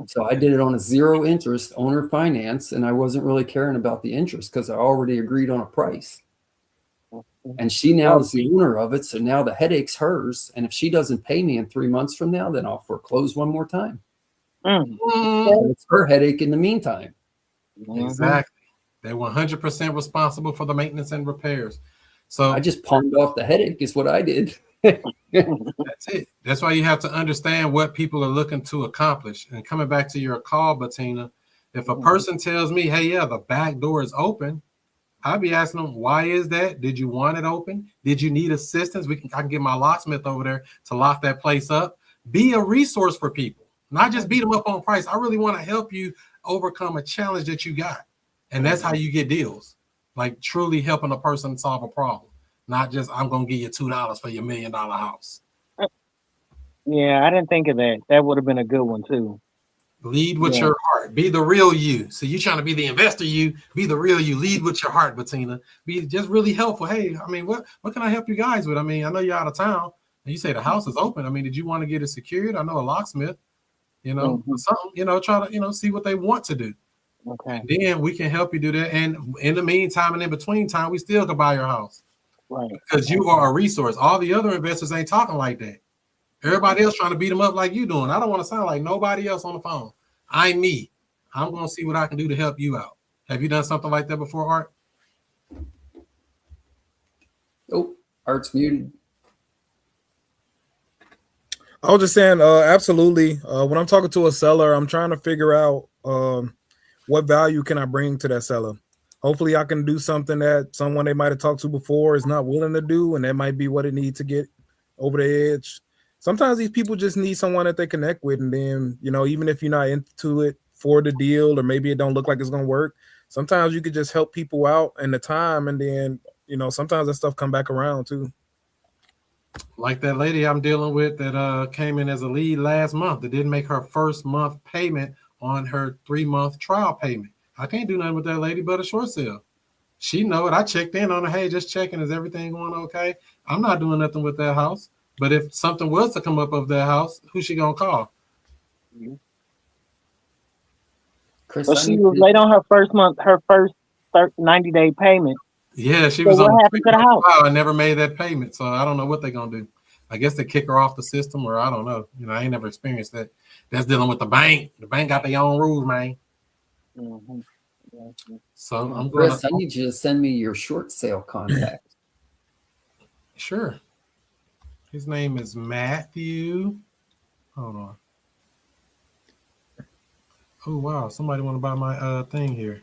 Speaker 3: So I did it on a 0 interest owner finance, and I wasn't really caring about the interest because I already agreed on a price. And she now is the owner of it. So now the headache's hers. And if she doesn't pay me in 3 months from now, then I'll foreclose one more time. And it's her headache in the meantime.
Speaker 1: Exactly. They're 100% responsible for the maintenance and repairs. So
Speaker 3: I just pawned off the headache is what I did.
Speaker 1: That's it. That's why you have to understand what people are looking to accomplish. And coming back to your call, Bettina, if a person tells me, hey, yeah, the back door is open, I'll be asking them, why is that? Did you want it open? Did you need assistance? I can get my locksmith over there to lock that place up. Be a resource for people, not just beat them up on price. I really want to help you overcome a challenge that you got. And that's how you get deals, like truly helping a person solve a problem, not just I'm going to give you $2 for your $1 million house.
Speaker 7: Yeah, I didn't think of that. That would have been a good one too.
Speaker 1: Lead with your heart. Be the real you. So you're trying to be the investor you. Be the real you. Lead with your heart, Bettina. Be just really helpful. Hey, I mean, what can I help you guys with? I mean, I know you're out of town. And you say the house is open. I mean, did you want to get it secured? I know a locksmith. You know, something. You know, try to see what they want to do.
Speaker 7: Okay.
Speaker 1: And then we can help you do that. And in the meantime and in between time, we still can buy your house.
Speaker 7: Right.
Speaker 1: Because you are a resource. All the other investors ain't talking like that. Everybody else trying to beat them up like you doing. I don't want to sound like nobody else on the phone. I'm me. I'm going to see what I can do to help you out. Have you done something like that before, Art?
Speaker 3: Oh, Art's muted.
Speaker 6: I was just saying, absolutely. When I'm talking to a seller, I'm trying to figure out what value can I bring to that seller. Hopefully I can do something that someone they might have talked to before is not willing to do, and that might be what it needs to get over the edge. Sometimes these people just need someone that they connect with, and then, you know, even if you're not into it for the deal, or maybe it don't look like it's going to work, sometimes you could just help people out in the time, and then, you know, sometimes that stuff come back around too.
Speaker 1: Like that lady I'm dealing with that came in as a lead last month that didn't make her first month payment on her 3-month trial payment. I can't do nothing with that lady but a short sale. She know it. I checked in on her. Hey, just checking. Is everything going okay? I'm not doing nothing with that house. But if something was to come up of that house, who's she gonna call?
Speaker 3: Chris,
Speaker 7: So she was late on her first 90-day payment.
Speaker 1: Yeah, she
Speaker 7: So
Speaker 1: was
Speaker 7: what
Speaker 1: on
Speaker 7: happened to the house?
Speaker 1: I never made that payment, so I don't know what they're gonna do. I guess they kick her off the system, or I don't know. You know, I ain't never experienced that. That's dealing with the bank. The bank got their own rules, man.
Speaker 7: Mhm.
Speaker 1: So I'm
Speaker 3: Chris,
Speaker 1: gonna
Speaker 3: I need you to send me your short sale contact.
Speaker 1: sure. His name is Matthew. Hold on. Oh wow, somebody want to buy my thing here.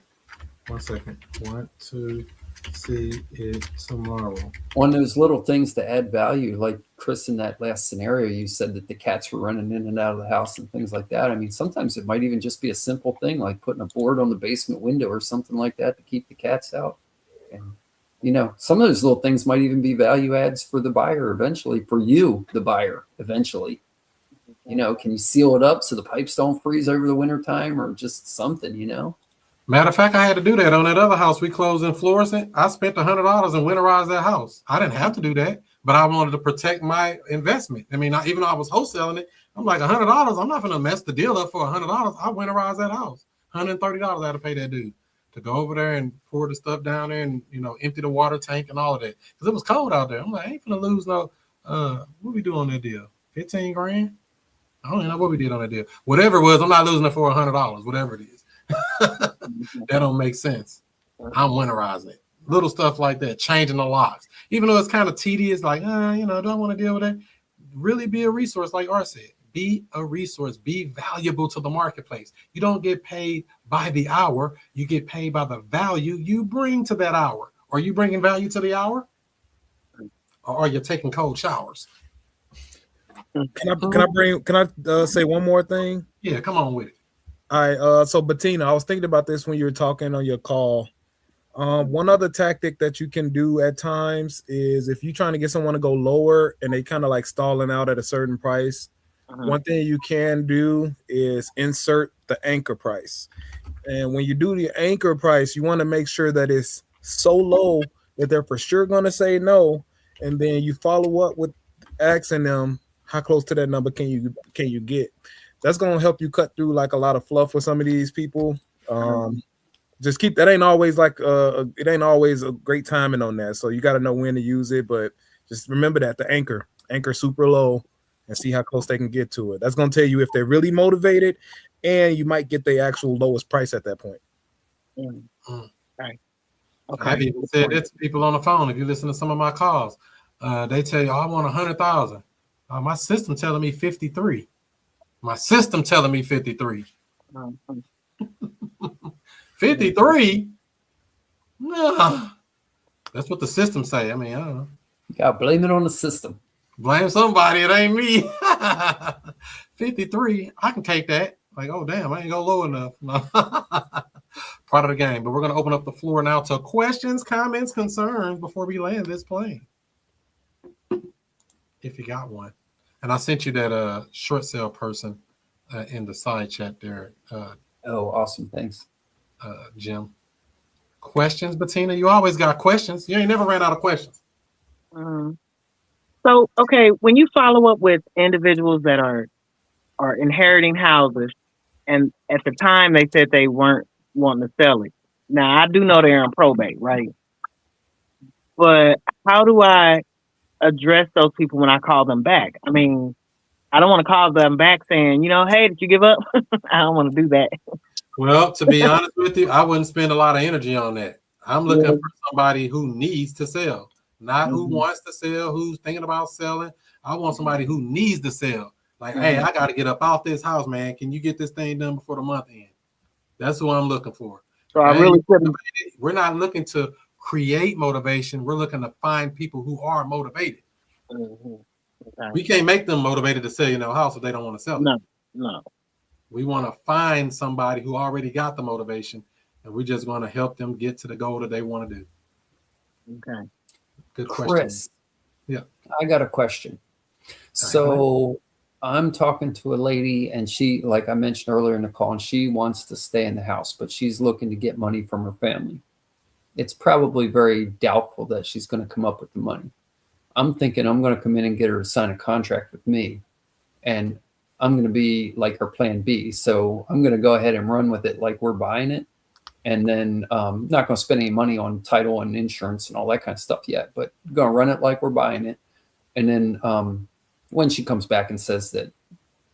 Speaker 1: 1 second. Want to see it tomorrow.
Speaker 3: One of those little things to add value, like Chris, in that last scenario, you said that the cats were running in and out of the house and things like that. I mean, sometimes it might even just be a simple thing like putting a board on the basement window or something like that to keep the cats out. And, you know, some of those little things might even be value adds for the buyer eventually, for you, the buyer, eventually. You know, can you seal it up so the pipes don't freeze over the winter time, or just something, you know?
Speaker 1: Matter of fact, I had to do that on that other house we closed in Florissant. I spent $100 and winterized that house. I didn't have to do that, but I wanted to protect my investment. I mean, even though I was wholesaling it, I'm like, $100. I'm not going to mess the deal up for $100. I winterized that house. $130 I had to pay that dude to go over there and pour the stuff down there and, you know, empty the water tank and all of that, because it was cold out there. I'm like, I ain't gonna lose no. What we do on that deal? 15 grand? I don't even know what we did on that deal. Whatever it was, I'm not losing it for $100. Whatever it is. That don't make sense. I'm winterizing it. Little stuff like that, changing the locks. Even though it's kind of tedious, like, you know, do I want to deal with that? Really be a resource, like Art said. Be a resource. Be valuable to the marketplace. You don't get paid by the hour. You get paid by the value you bring to that hour. Are you bringing value to the hour? Or are you taking cold showers?
Speaker 6: Can I say one more thing?
Speaker 1: Yeah, come on with it.
Speaker 6: All right. So Bettina, I was thinking about this when you were talking on your call. One other tactic that you can do at times is if you're trying to get someone to go lower and they kind of like stalling out at a certain price, one thing you can do is insert the anchor price. And when you do the anchor price, you want to make sure that it's so low that they're for sure going to say no. And then you follow up with asking them, how close to that number can you get? That's going to help you cut through like a lot of fluff with some of these people. Just keep that ain't always like it ain't always a great timing on that. So you got to know when to use it, but just remember that the anchor super low and see how close they can get to it. That's going to tell you if they're really motivated, and you might get the actual lowest price at that point.
Speaker 7: Right.
Speaker 1: Okay. I've even said that to people on the phone. If you listen to some of my calls, they tell you, oh, I want 100,000. My system telling me 53. My system telling me 53. 53? No. That's what the system say. I mean, I don't know.
Speaker 3: You gotta blame it on the system.
Speaker 1: Blame somebody. It ain't me. 53. I can take that. Like, oh, damn, I ain't go low enough. No. Part of the game. But we're going to open up the floor now to questions, comments, concerns before we land this plane. If you got one. And I sent you that short sale person in the side chat there.
Speaker 3: Oh, awesome. Thanks.
Speaker 1: Jim. Questions, Bettina? You always got questions. You ain't never ran out of questions.
Speaker 7: So, okay, when you follow up with individuals that are inheriting houses, and at the time they said they weren't wanting to sell it. Now, I do know they're in probate, right? But how do I address those people when I call them back? I mean, I don't want to call them back saying, you know, hey, did you give up? I don't want to do that.
Speaker 1: Well, to be honest with you, I wouldn't spend a lot of energy on that. I'm looking for somebody who needs to sell, not who wants to sell, who's thinking about selling. I want somebody who needs to sell. Like, hey, I got to get up out this house, man. Can you get this thing done before the month ends? That's who I'm looking for.
Speaker 7: So I really couldn't.
Speaker 1: We're not looking to create motivation. We're looking to find people who are motivated.
Speaker 7: Okay.
Speaker 1: We can't make them motivated to sell you no house if they don't want to sell it.
Speaker 7: No.
Speaker 1: We want to find somebody who already got the motivation, and we're just going to help them get to the goal that they want to do.
Speaker 7: Okay.
Speaker 1: Good question.
Speaker 3: Chris,
Speaker 1: yeah,
Speaker 3: I got a question. So I'm talking to a lady, and she, like I mentioned earlier in the call, and she wants to stay in the house, but she's looking to get money from her family. It's probably very doubtful that she's going to come up with the money. I'm thinking I'm going to come in and get her to sign a contract with me, and I'm going to be like her plan B. So I'm going to go ahead and run with it like we're buying it. And then not going to spend any money on title and insurance and all that kind of stuff yet, but going to run it like we're buying it. And then when she comes back and says that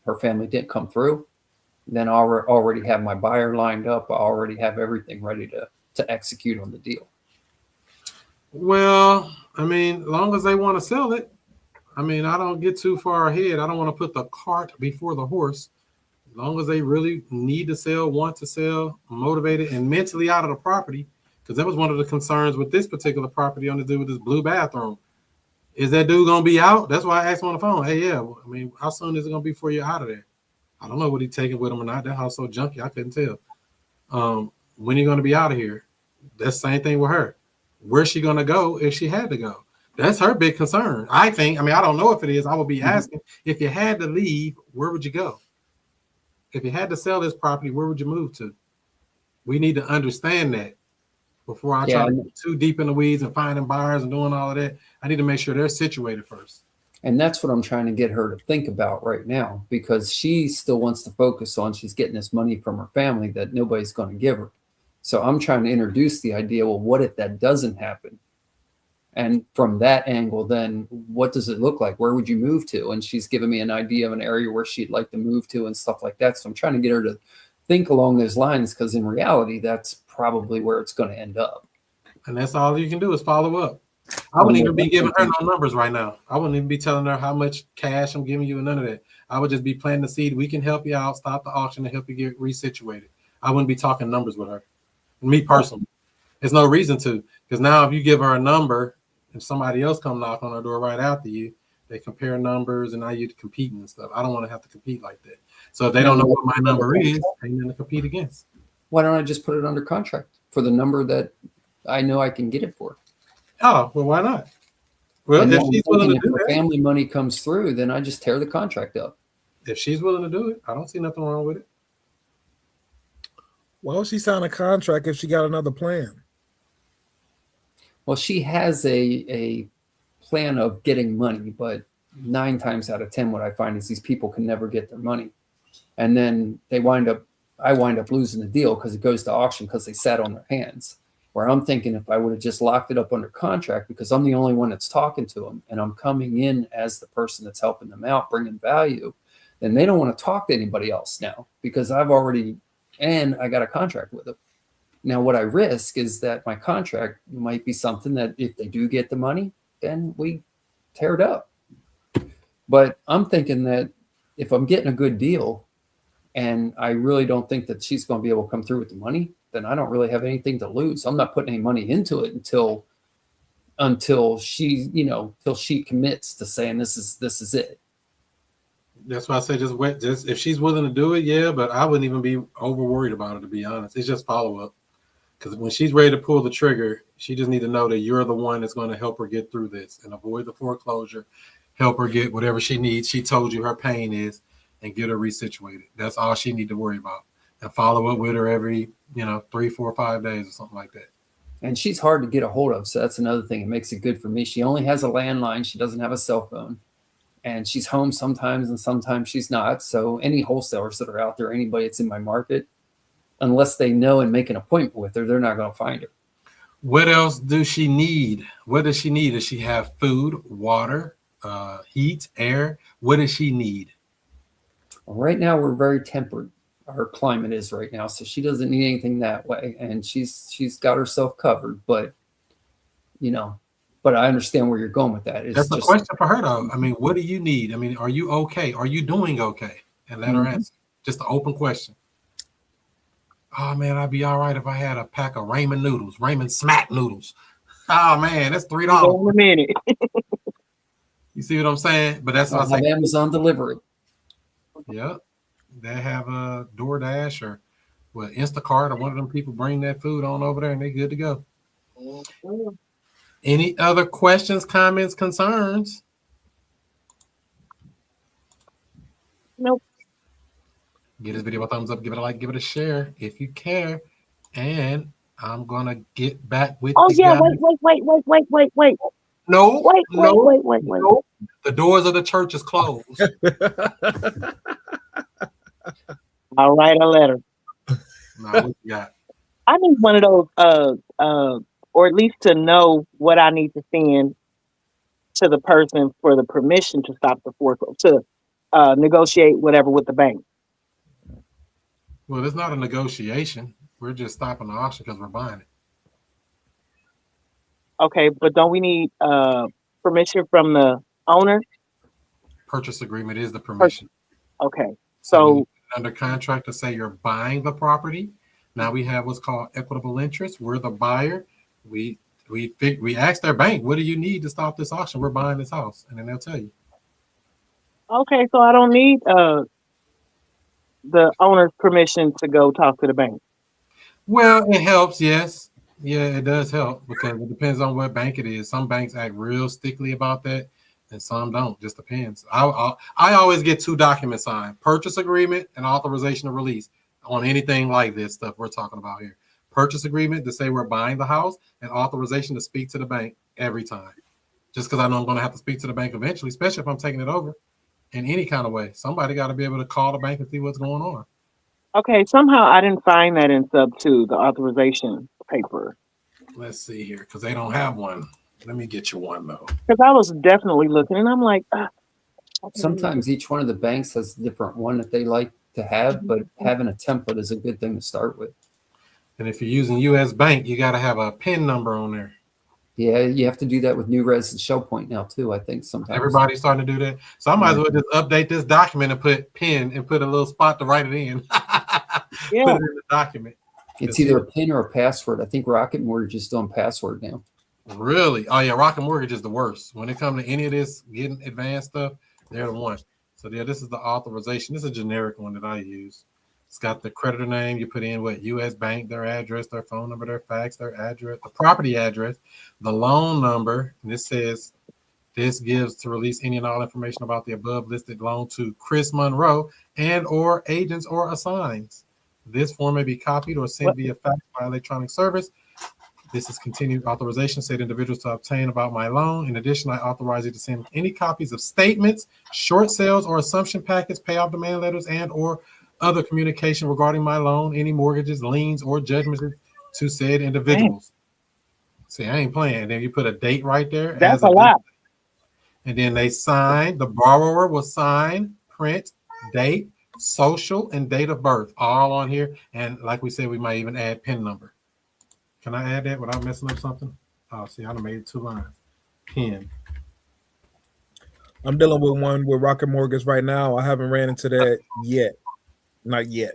Speaker 3: her family didn't come through, then I already have my buyer lined up. I already have everything ready to execute on the deal.
Speaker 1: Well, I mean, as long as they want to sell it, I mean, I don't get too far ahead. I don't want to put the cart before the horse. As long as they really need to sell, want to sell, motivated, and mentally out of the property, because that was one of the concerns with this particular property on the dude with this blue bathroom. Is that dude going to be out? That's why I asked him on the phone. Hey, yeah, I mean, how soon is it going to be before you're out of there? I don't know what he's taking with him or not. That house so junky, I couldn't tell. When are you going to be out of here? That's the same thing with her. Where's she going to go if she had to go? That's her big concern. I think, I mean, I don't know if it is. I would be asking, if you had to leave, where would you go? If you had to sell this property, where would you move to? We need to understand that before I try to get too deep in the weeds and finding buyers and doing all of that. I need to make sure they're situated first.
Speaker 3: And that's what I'm trying to get her to think about right now, because she still wants to focus on she's getting this money from her family that nobody's going to give her. So I'm trying to introduce the idea, well, what if that doesn't happen? And from that angle, then what does it look like? Where would you move to? And she's given me an idea of an area where she'd like to move to and stuff like that. So I'm trying to get her to think along those lines, because in reality, that's probably where it's going to end up.
Speaker 1: And that's all you can do is follow up. I wouldn't even be giving her no numbers right now. I wouldn't even be telling her how much cash I'm giving you and none of that. I would just be planting the seed. We can help you out, stop the auction, and help you get resituated. I wouldn't be talking numbers with her. Me personally. There's no reason to, because now if you give her a number and somebody else come knock on her door right after you, they compare numbers and now you're competing and stuff. I don't want to have to compete like that. So if they don't know what my number is, ain't nothing to compete against.
Speaker 3: Why don't I just put it under contract for the number that I know I can get it for?
Speaker 1: Oh, well, why not? Well,
Speaker 3: And
Speaker 1: if
Speaker 3: then
Speaker 1: she's willing to
Speaker 3: if
Speaker 1: do
Speaker 3: her
Speaker 1: that,
Speaker 3: family money comes through, then I just tear the contract up.
Speaker 1: if she's willing to do it, I don't see nothing wrong with it.
Speaker 6: Why would she sign a contract if she got another plan?
Speaker 3: Well, she has a plan of getting money, but 9 times out of 10, what I find is these people can never get their money. And then I wind up losing the deal because it goes to auction because they sat on their hands. Where I'm thinking if I would have just locked it up under contract, because I'm the only one that's talking to them and I'm coming in as the person that's helping them out, bringing value, then they don't want to talk to anybody else now because I got a contract with them. Now, what I risk is that my contract might be something that if they do get the money, then we tear it up. But I'm thinking that if I'm getting a good deal and I really don't think that she's going to be able to come through with the money, then I don't really have anything to lose. I'm not putting any money into it until she, till she commits to saying this is it.
Speaker 1: That's why I say just wait. Just if she's willing to do it, yeah. But I wouldn't even be over worried about it, to be honest. It's just follow up. Because when she's ready to pull the trigger, she just need to know that you're the one that's going to help her get through this and avoid the foreclosure, help her get whatever she needs. She told you her pain is, and get her resituated. That's all she need to worry about. And follow up with her every, 3, 4, 5 days or something like that.
Speaker 3: And she's hard to get a hold of. So that's another thing. It makes it good for me. She only has a landline. She doesn't have a cell phone. And she's home sometimes and sometimes she's not. So any wholesalers that are out there, anybody that's in my market, unless they know and make an appointment with her, they're not going to find her.
Speaker 1: What else does she need? What does she need? Does she have food, water, heat, air? What does she need?
Speaker 3: Well, right now, we're very tempered. Our climate is right now. So she doesn't need anything that way. And she's got herself covered. But, but I understand where you're going with that.
Speaker 1: That's the question for her, though. I mean, what do you need? I mean, are you okay? Are you doing okay? And let her answer. Just an open question. Oh, man, I'd be all right if I had a pack of Raymond Smack noodles. Oh, man, that's $3.
Speaker 7: In a minute.
Speaker 1: You see what I'm saying? But that's what I say.
Speaker 3: Amazon delivery.
Speaker 1: Yeah. They have a DoorDash or Instacart or one of them people bring that food on over there and they're good to go. Mm-hmm. Any other questions, comments, concerns?
Speaker 7: Nope.
Speaker 1: Give this video a thumbs up, give it a like, give it a share if you care. And I'm gonna get back with
Speaker 7: you.
Speaker 1: Guys.
Speaker 7: Wait.
Speaker 1: No.
Speaker 7: Wait.
Speaker 1: The doors of the church is closed.
Speaker 7: I'll write a letter.
Speaker 1: No, what you got?
Speaker 7: I need one of those or at least to know what I need to send to the person for the permission to stop the foreclosure, to negotiate whatever with the bank.
Speaker 1: Well, it's not a negotiation. We're just stopping the auction because we're buying it.
Speaker 7: Okay, but don't we need permission from the owner?
Speaker 1: Purchase agreement is the permission.
Speaker 7: Okay,
Speaker 1: So
Speaker 7: so
Speaker 1: under contract to say you're buying the property. Now we have what's called equitable interest. We're the buyer. We ask their bank, what do you need to stop this auction? We're buying this house, and then they'll tell you.
Speaker 7: okay, so I don't need the owner's permission to go talk to the bank.
Speaker 1: Well, it helps, yes. Yeah, it does help because it depends on what bank it is. Some banks act real stickly about that, and some don't. Just depends. I always get 2 documents signed: purchase agreement and authorization to release on anything like this stuff we're talking about here. Purchase agreement to say we're buying the house, and authorization to speak to the bank every time. Just because I know I'm going to have to speak to the bank eventually, especially if I'm taking it over in any kind of way. Somebody got to be able to call the bank and see what's going on.
Speaker 7: Okay, somehow I didn't find that in sub 2, the authorization paper.
Speaker 1: Let's see here, because they don't have one. Let me get you one though.
Speaker 7: Because I was definitely looking, and I'm like,
Speaker 3: Sometimes each one of the banks has a different one that they like to have, but having a template is a good thing to start with.
Speaker 1: And if you're using U.S. Bank, you got to have a PIN number on there.
Speaker 3: Yeah, you have to do that with new res and Shell Point now too. I think sometimes
Speaker 1: Everybody's starting to do that. So I might as well just update this document and put PIN and put a little spot to write it in.
Speaker 7: yeah.
Speaker 1: Put it in the document.
Speaker 3: it's either a PIN or a password. I think Rocket Mortgage is doing password now.
Speaker 1: Really? Oh yeah, Rocket Mortgage is the worst. When it comes to any of this getting advanced stuff, they're the one. So yeah, this is the authorization. This is a generic one that I use. It's got the creditor name. You put in what U.S. Bank, their address, their phone number, their fax, their address, the property address, the loan number. And this says this gives to release any and all information about the above listed loan to Chris Monroe and or agents or assigns. This form may be copied or sent via fax by electronic service. This is continued authorization, said individuals to obtain about my loan. In addition, I authorize you to send any copies of statements, short sales or assumption packets, payoff demand letters, and or other communication regarding my loan, any mortgages, liens, or judgments to said individuals. See, I ain't playing. And then you put a date right there.
Speaker 7: That's a lot.
Speaker 1: And then they sign, the borrower will sign, print, date, social, and date of birth, all on here. And like we said, we might even add PIN number. Can I add that without messing up something? Oh, see, I done made 2 lines. PIN.
Speaker 6: I'm dealing with one with Rocket Mortgage right now. I haven't ran into that yet. Not yet.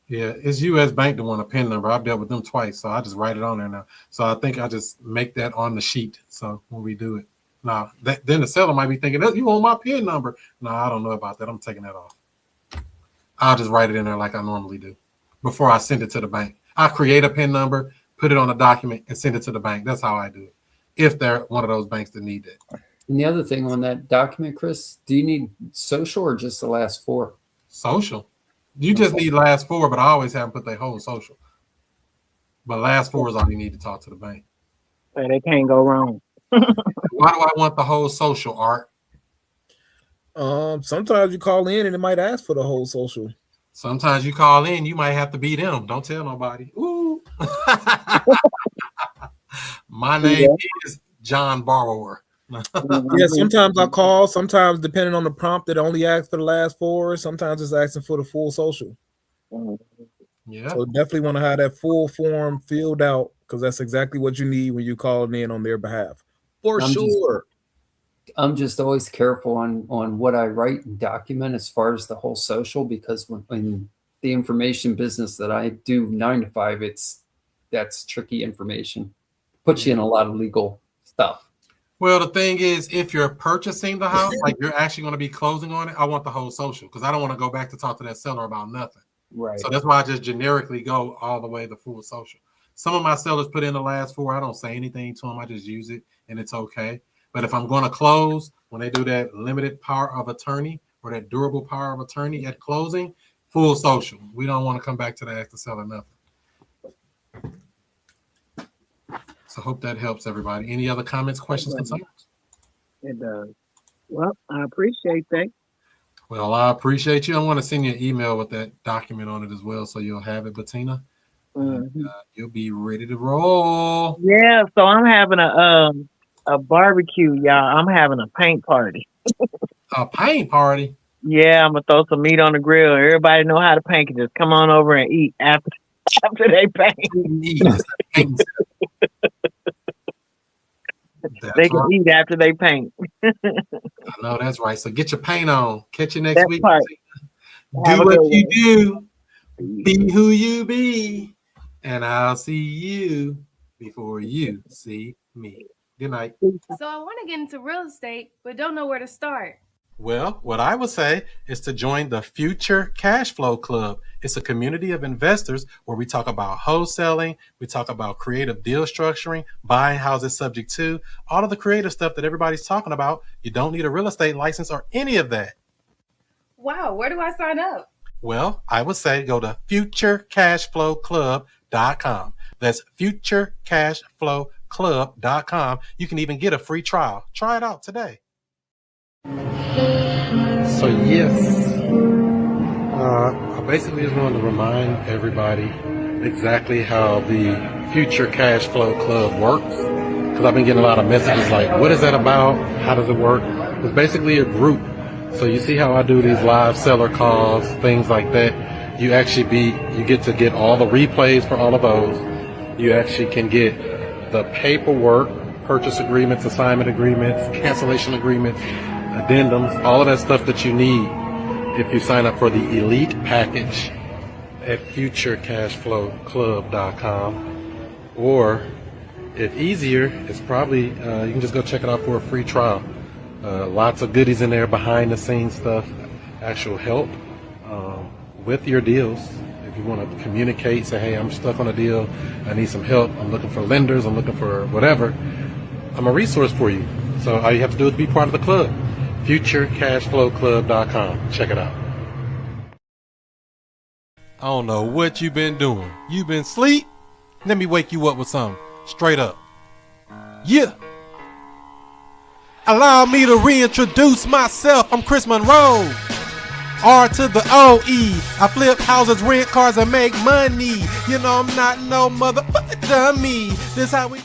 Speaker 1: Yeah, it's U.S. Bank that want a PIN number. I've dealt with them twice, so I just write it on there now. So I think I just make that on the sheet. So when we do it, now then the seller might be thinking, "You want my PIN number?" No, I don't know about that. I'm taking that off. I'll just write it in there like I normally do before I send it to the bank. I create a PIN number, put it on a document, and send it to the bank. That's how I do it. If they're one of those banks that need that.
Speaker 3: And the other thing on that document, Chris, do you need social or just the last 4?
Speaker 1: Social. You just need last 4, but I always have them put their whole social. But last 4 is all you need to talk to the bank.
Speaker 7: So they can't go wrong.
Speaker 1: Why do I want the whole social, Art?
Speaker 6: Sometimes you call in and it might ask for the whole social.
Speaker 1: Sometimes you call in, you might have to be them. Don't tell nobody. Ooh. My name is John Borrower.
Speaker 6: Yeah, sometimes I call. Sometimes, depending on the prompt, it only asks for the last 4. Sometimes it's asking for the full social.
Speaker 1: Yeah.
Speaker 6: So definitely want to have that full form filled out because that's exactly what you need when you call in on their behalf. For sure.
Speaker 3: I'm just always careful on what I write and document as far as the whole social, because when the information business that I do 9 to 5, that's tricky information. Puts you in a lot of legal stuff.
Speaker 1: Well, the thing is, if you're purchasing the house, like you're actually going to be closing on it, I want the whole social because I don't want to go back to talk to that seller about nothing.
Speaker 3: Right.
Speaker 1: So that's why I just generically go all the way the full social. Some of my sellers put in the last 4. I don't say anything to them. I just use it and it's okay. But if I'm going to close, when they do that limited power of attorney or that durable power of attorney at closing, full social. We don't want to come back to the ask the seller nothing. So hope that helps everybody. Any other comments, questions, concerns?
Speaker 7: It does. Well, I appreciate that.
Speaker 1: Well, I appreciate you. I want to send you an email with that document on it as well, so you'll have it, Bettina.
Speaker 7: Mm-hmm.
Speaker 1: You'll be ready to roll.
Speaker 7: Yeah, so I'm having a A barbecue, y'all. I'm having a paint party.
Speaker 1: A paint party.
Speaker 7: Yeah, I'm gonna throw some meat on the grill. Everybody know how to paint. Can just come on over and eat after they paint.
Speaker 1: That's
Speaker 7: They can
Speaker 1: right.
Speaker 7: eat after they paint.
Speaker 1: I know that's right. So get your paint on. Catch you next
Speaker 7: That
Speaker 1: week.
Speaker 7: part. Have
Speaker 1: Do
Speaker 7: a
Speaker 1: what
Speaker 7: good
Speaker 1: you
Speaker 7: one.
Speaker 1: do. Be who you be. And I'll see you before you see me. Good night.
Speaker 10: So I want to get into real estate, but don't know where to start.
Speaker 1: Well, what I would say is to join the Future Cash Flow Club. It's a community of investors where we talk about wholesaling, we talk about creative deal structuring, buying houses subject to, all of the creative stuff that everybody's talking about. You don't need a real estate license or any of that.
Speaker 10: Wow, where do I sign up?
Speaker 1: Well, I would say go to futurecashflowclub.com. That's futurecashflowclub.com. You can even get a free trial. Try it out today. So yes, I basically just wanted to remind everybody exactly how the Future Cash Flow Club works, because I've been getting a lot of messages like, what is that about? How does it work? It's basically a group. So you see how I do these live seller calls, things like that. You get to get all the replays for all of those. You actually can get the paperwork, purchase agreements, assignment agreements, cancellation agreements, addendums, all of that stuff that you need if you sign up for the elite package at futurecashflowclub.com. Or if easier, it's probably you can just go check it out for a free trial. Lots of goodies in there, behind the scenes stuff, actual help with your deals. If you want to communicate, say, hey, I'm stuck on a deal, I need some help, I'm looking for lenders, I'm looking for whatever, I'm a resource for you. So all you have to do is be part of the club. futurecashflowclub.com. Check it out. I don't know what you've been doing. You been asleep? Let me wake you up with something. Straight up. Yeah. Allow me to reintroduce myself. I'm Chris Monroe. R to the O-E. I flip houses, rent cars, and make money. You know I'm not no motherfucker dummy. This how we